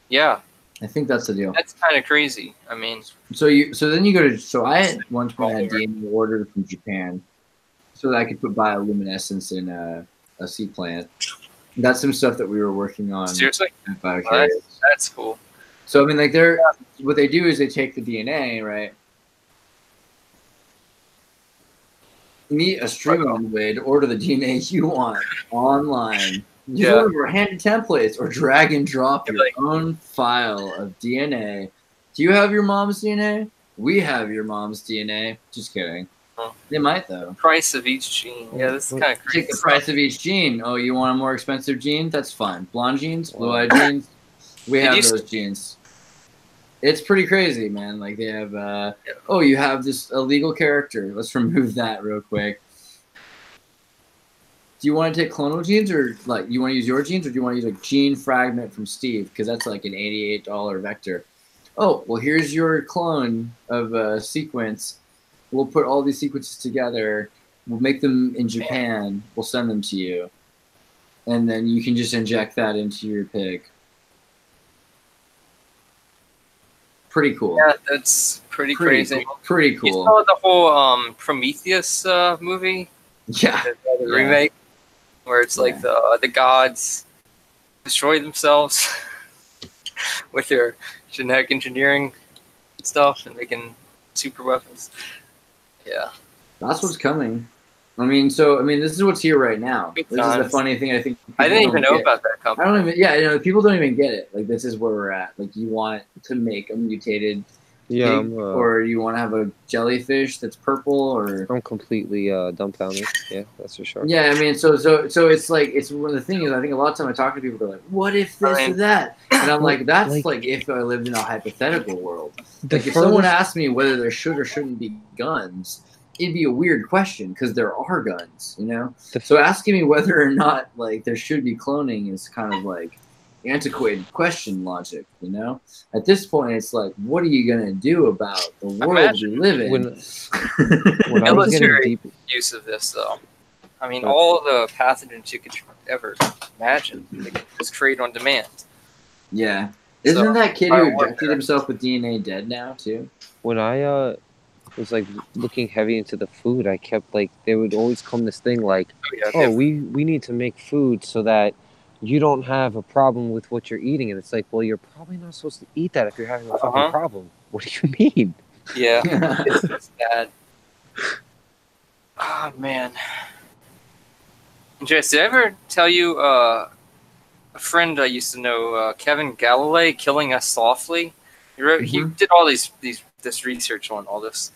Yeah. I think that's the deal. That's kind of crazy. I mean, so then you go to. So I at one point had DNA ordered from Japan, so that I could put bioluminescence in a seed plant. That's some stuff that we were working on. Seriously, that's cool. So I mean, like what they do is they take the DNA, right? Meet a streaming way to order the DNA you want online. You order handed templates or drag and drop your own file of DNA. Do you have your mom's DNA? We have your mom's DNA. Just kidding. They might, though. Price of each gene. Yeah, this is kind of crazy. Take the price of each gene. Oh, you want a more expensive gene? That's fine. Blonde genes? Blue-eyed genes? We have those genes. It's pretty crazy, man. Like, they have, you have this illegal character. Let's remove that real quick. Do you want to take clonal genes, or like you want to use your genes, or do you want to use a gene fragment from Steve? Because that's like an $88 vector. Oh, well, here's your clone of a sequence. We'll put all these sequences together. We'll make them in Japan. We'll send them to you. And then you can just inject that into your pig. Pretty cool. Yeah, that's pretty crazy. Pretty cool. You saw the whole Prometheus movie? Yeah. The remake? Where it's like the gods destroy themselves with their genetic engineering stuff and making super weapons. Yeah. That's what's coming. This is what's here right now. This is the funny thing. I think I didn't even know about that company. I don't even. People don't even get it. Like, this is where we're at. Like, you want to make a mutated pig, or you want to have a jellyfish that's purple, or I'm completely dumbfounded. Yeah, that's for sure. Yeah, so it's like, the thing is, I think a lot of time I talk to people, they're like, "What if this or that?" And I'm like, "That's like if I lived in a hypothetical world. Like, if someone asked me whether there should or shouldn't be guns, it'd be a weird question because there are guns, So asking me whether or not like there should be cloning is kind of like antiquated question logic, At this point, it's like, what are you gonna do about the world we live in? When I was getting deep use of this, though, I mean, all the pathogens you could ever imagine, they could just create on demand. Yeah, isn't that kid who injected himself with DNA dead now too? When I was like looking heavy into the food, I kept like, there would always come this thing like, we need to make food so that you don't have a problem with what you're eating. And it's like, well, you're probably not supposed to eat that if you're having a fucking problem. What do you mean? Yeah, it's bad. Oh, man. Jess, did I ever tell you a friend I used to know, Kevin Galloway, Killing Us Softly? He did all this research on all this.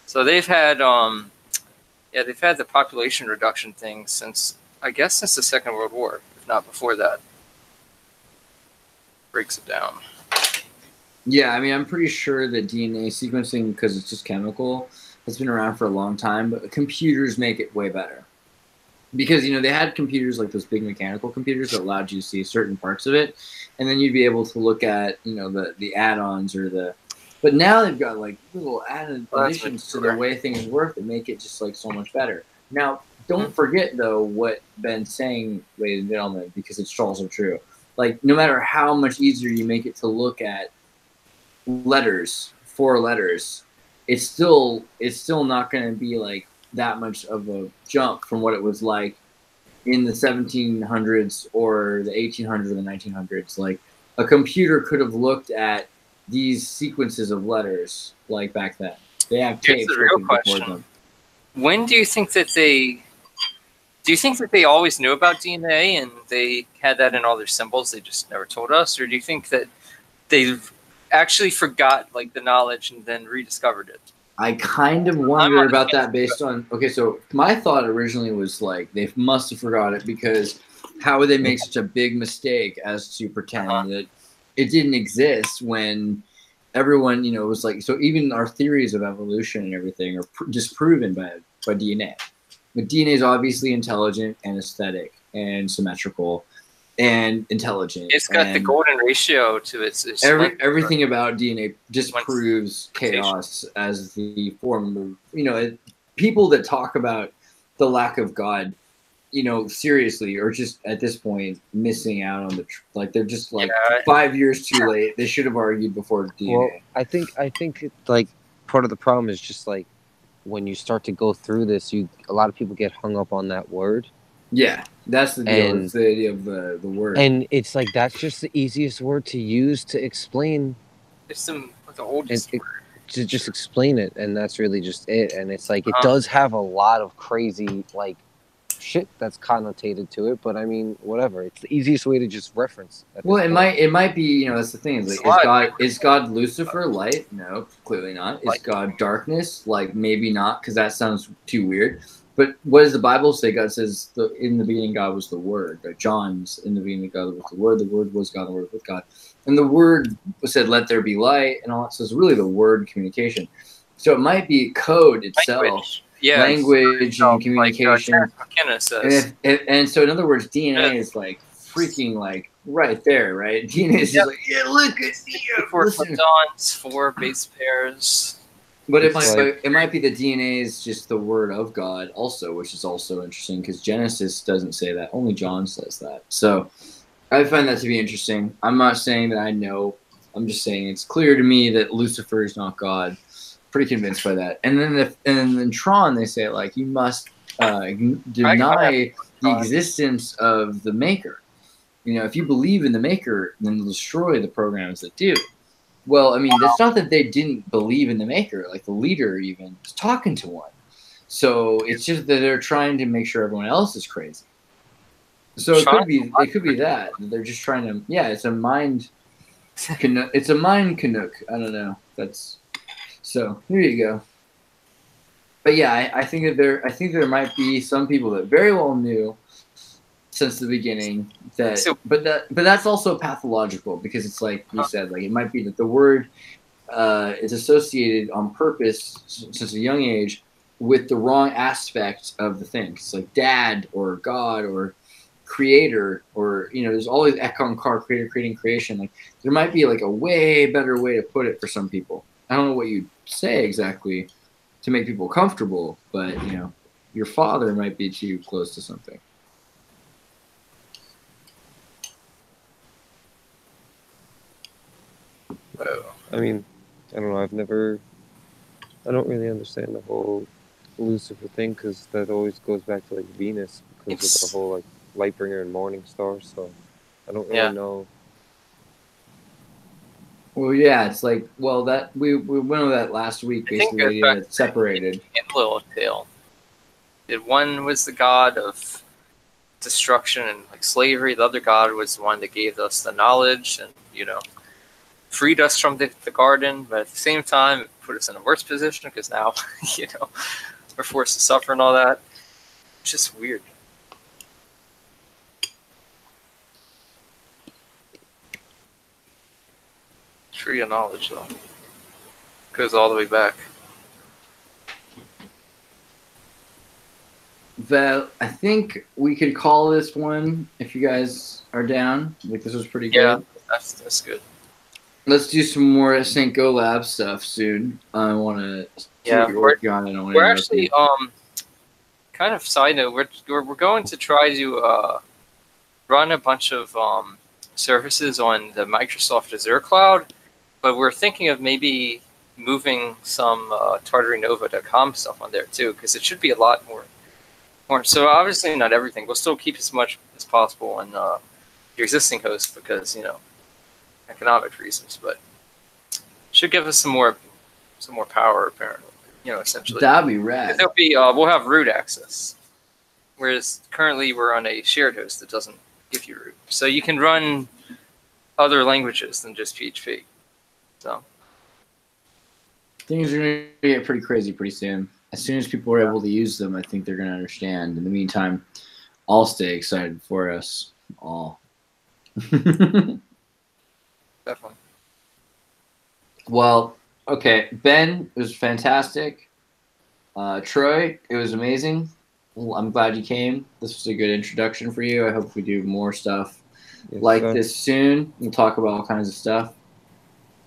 So they've had the population reduction thing since the Second World War, if not before that. Breaks it down. Yeah, I'm pretty sure that DNA sequencing, because it's just chemical, has been around for a long time, but computers make it way better. Because, they had computers like those big mechanical computers that allowed you to see certain parts of it, and then you'd be able to look at, the add-ons or the... But now they've got, like, little added additions to the way things work that make it just, like, so much better. Now, don't forget though what Ben's saying, ladies and gentlemen, because it's also true. Like, no matter how much easier you make it to look at letters, 4 letters, it's still not going to be like that much of a jump from what it was like in the 1700s or the 1800s or the 1900s. Like, a computer could have looked at these sequences of letters like back then. They have tapes. Here's the real question. When do you think that they always knew about DNA and they had that in all their symbols, they just never told us? Or do you think that they've actually forgot like the knowledge and then rediscovered it? I kind of wonder about that based on, okay, so my thought originally was like they must have forgot it, because how would they make such a big mistake as to pretend that it didn't exist when everyone, was like, so even our theories of evolution and everything are disproven by DNA. But DNA is obviously intelligent and aesthetic and symmetrical and intelligent. It's got the golden ratio to its everything about DNA disproves chaos as the form of, people that talk about the lack of God, seriously, or just at this point missing out on they're just 5 years too late. They should have argued before DNA. Well, I think like part of the problem is just like when you start to go through this, a lot of people get hung up on that word. Yeah, that's the deal. It's the idea of the word, and it's like that's just the easiest word to use to explain. It's the oldest word. To just explain it, and that's really just it. And it's like it does have a lot of crazy like shit that's connotated to it, but I mean, whatever. It's the easiest way to just reference. Well, it might be, that's the thing. Like, is God Lucifer light? No, clearly not. Is God darkness? Like, maybe not, because that sounds too weird. But what does the Bible say? God says, in the beginning God was the Word. Like John's, in the beginning God was the Word was God, the Word was God. And the Word said, let there be light, and all that. So it's really the word communication. So it might be code itself. Language and communication. And so in other words, DNA is like freaking like right there, right? DNA is just like, look at you. 4 photons, 4 base pairs. But it might be the DNA is just the word of God also, which is also interesting because Genesis doesn't say that. Only John says that. So I find that to be interesting. I'm not saying that I know. I'm just saying it's clear to me that Lucifer is not God. Pretty convinced by that. And then in Tron they say like you must deny the existence of the maker. If you believe in the maker, then they'll destroy the programs that do. Well, I mean, it's not that they didn't believe in the maker. Like the leader even was talking to one. So it's just that they're trying to make sure everyone else is crazy. So it could be that they're just trying to. Yeah, it's a mind. It's a mind Canuck. I don't know. So here you go. But yeah, I think that there might be some people that very well knew since the beginning but that's also pathological because it's like you said, like it might be that the word is associated on purpose since a young age with the wrong aspect of the thing. It's like dad or God or creator or there's always Eckhart Tolle, creator, creating, creation. Like there might be like a way better way to put it for some people. I don't know what you say exactly to make people comfortable, but your father might be too close to something. I mean, I don't know. I don't really understand the whole Lucifer thing because that always goes back to like Venus because of the whole like light bringer and morning star. So I don't really know. Well, yeah, it's like that we went over that last week. Basically, it's separated. In Little Tale, one was the god of destruction and like slavery. The other god was the one that gave us the knowledge and freed us from the garden, but at the same time, it put us in a worse position because now, we're forced to suffer and all that. It's just weird. Tree of knowledge, though, goes all the way back. Well, I think we could call this one if you guys are down. Like this was pretty good. Yeah, that's good. Let's do some more St. Go Lab stuff soon. I want to see what you're working on. We're actually kind kind of side note, we're going to try to run a bunch of services on the Microsoft Azure cloud, but we're thinking of maybe moving some TartaryNova.com stuff on there too, because it should be a lot more. So obviously not everything. We'll still keep as much as possible on your existing host because economic reasons, but should give us some more power apparently. Essentially. That'd be rad. There'll be we'll have root access, whereas currently we're on a shared host that doesn't give you root. So you can run other languages than just PHP. So things are going to get pretty crazy pretty soon. As soon as people are able to use them, I think they're going to understand. In the meantime, I'll stay excited for us all. Definitely. Well, okay, Ben, it was fantastic. Troy, it was amazing. Well, I'm glad you came. This was a good introduction for you. I hope we do more stuff this soon. We'll talk about all kinds of stuff.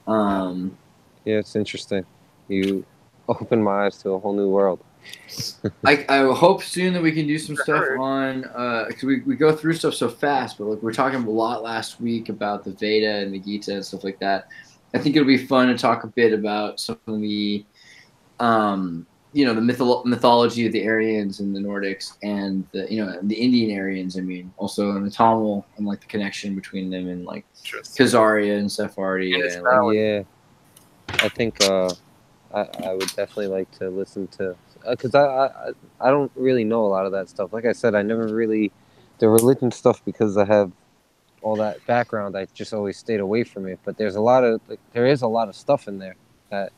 Yeah, it's interesting. You opened my eyes to a whole new world. I hope soon that we can do some stuff on because we go through stuff so fast, but like we were talking a lot last week about the Veda and the Gita and stuff like that. I think it'll be fun to talk a bit about some of the the mythology of the Aryans and the Nordics and the the Indian Aryans. I mean, also and the Tamil and like the connection between them and like Khazaria and Sephardi. Yeah, I think I would definitely like to listen to because I don't really know a lot of that stuff. Like I said, I never really the religion stuff because I have all that background. I just always stayed away from it. But there is a lot of stuff in there.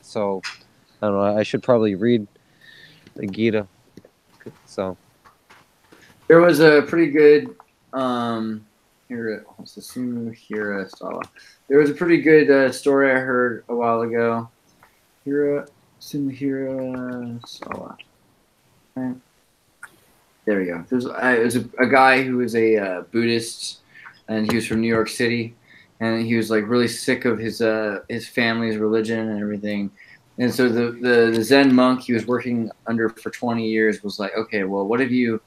So I don't know. I should probably read the Gita. So there was a pretty good there was a pretty good story I heard a while ago. Hira Sawa. There we go. There's a guy who was a Buddhist, and he was from New York City, and he was like really sick of his family's religion and everything. And so the Zen monk he was working under for 20 years was like, okay, well, what have you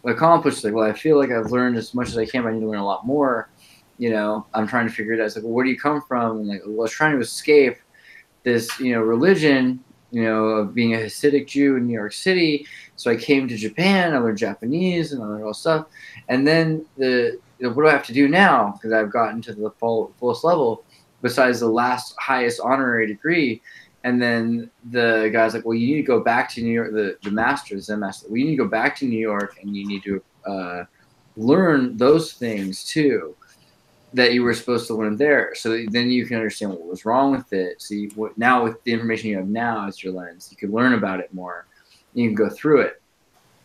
accomplished? Like, well, I feel like I've learned as much as I can, but I need to learn a lot more. I'm trying to figure it out. It's like, well, where do you come from? And like, well, I was trying to escape this, religion, of being a Hasidic Jew in New York City. So I came to Japan, I learned Japanese and I learned all stuff. And then what do I have to do now? Because I've gotten to the fullest level besides the last highest honorary degree. And then the guy's like, well, you need to go back to New York, the master, the Zen master. Well, you need to go back to New York and you need to learn those things too that you were supposed to learn there. So then you can understand what was wrong with it. So now with the information you have now as your lens, you can learn about it more. You can go through it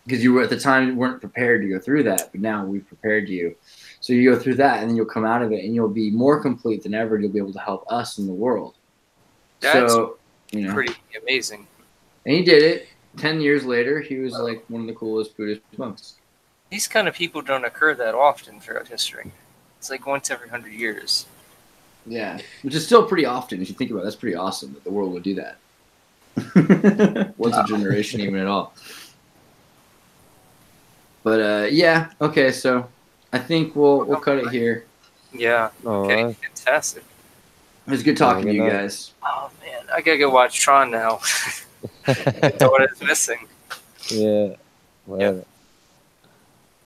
because you were at the time weren't prepared to go through that, but now we've prepared you. So you go through that and then you'll come out of it and you'll be more complete than ever. You'll be able to help us in the world. That's pretty amazing. And he did it. 10 years later, he was like one of the coolest Buddhist monks. These kind of people don't occur that often throughout history. It's like once every 100 years. Yeah, which is still pretty often. If you think about it, that's pretty awesome that the world would do that. Once a generation, even at all. But yeah, okay. So I think we'll cut it here. Yeah. Okay. Fantastic. It was good talking to you guys. Oh man, I gotta go watch Tron now. That's what I was missing. Yeah. Well,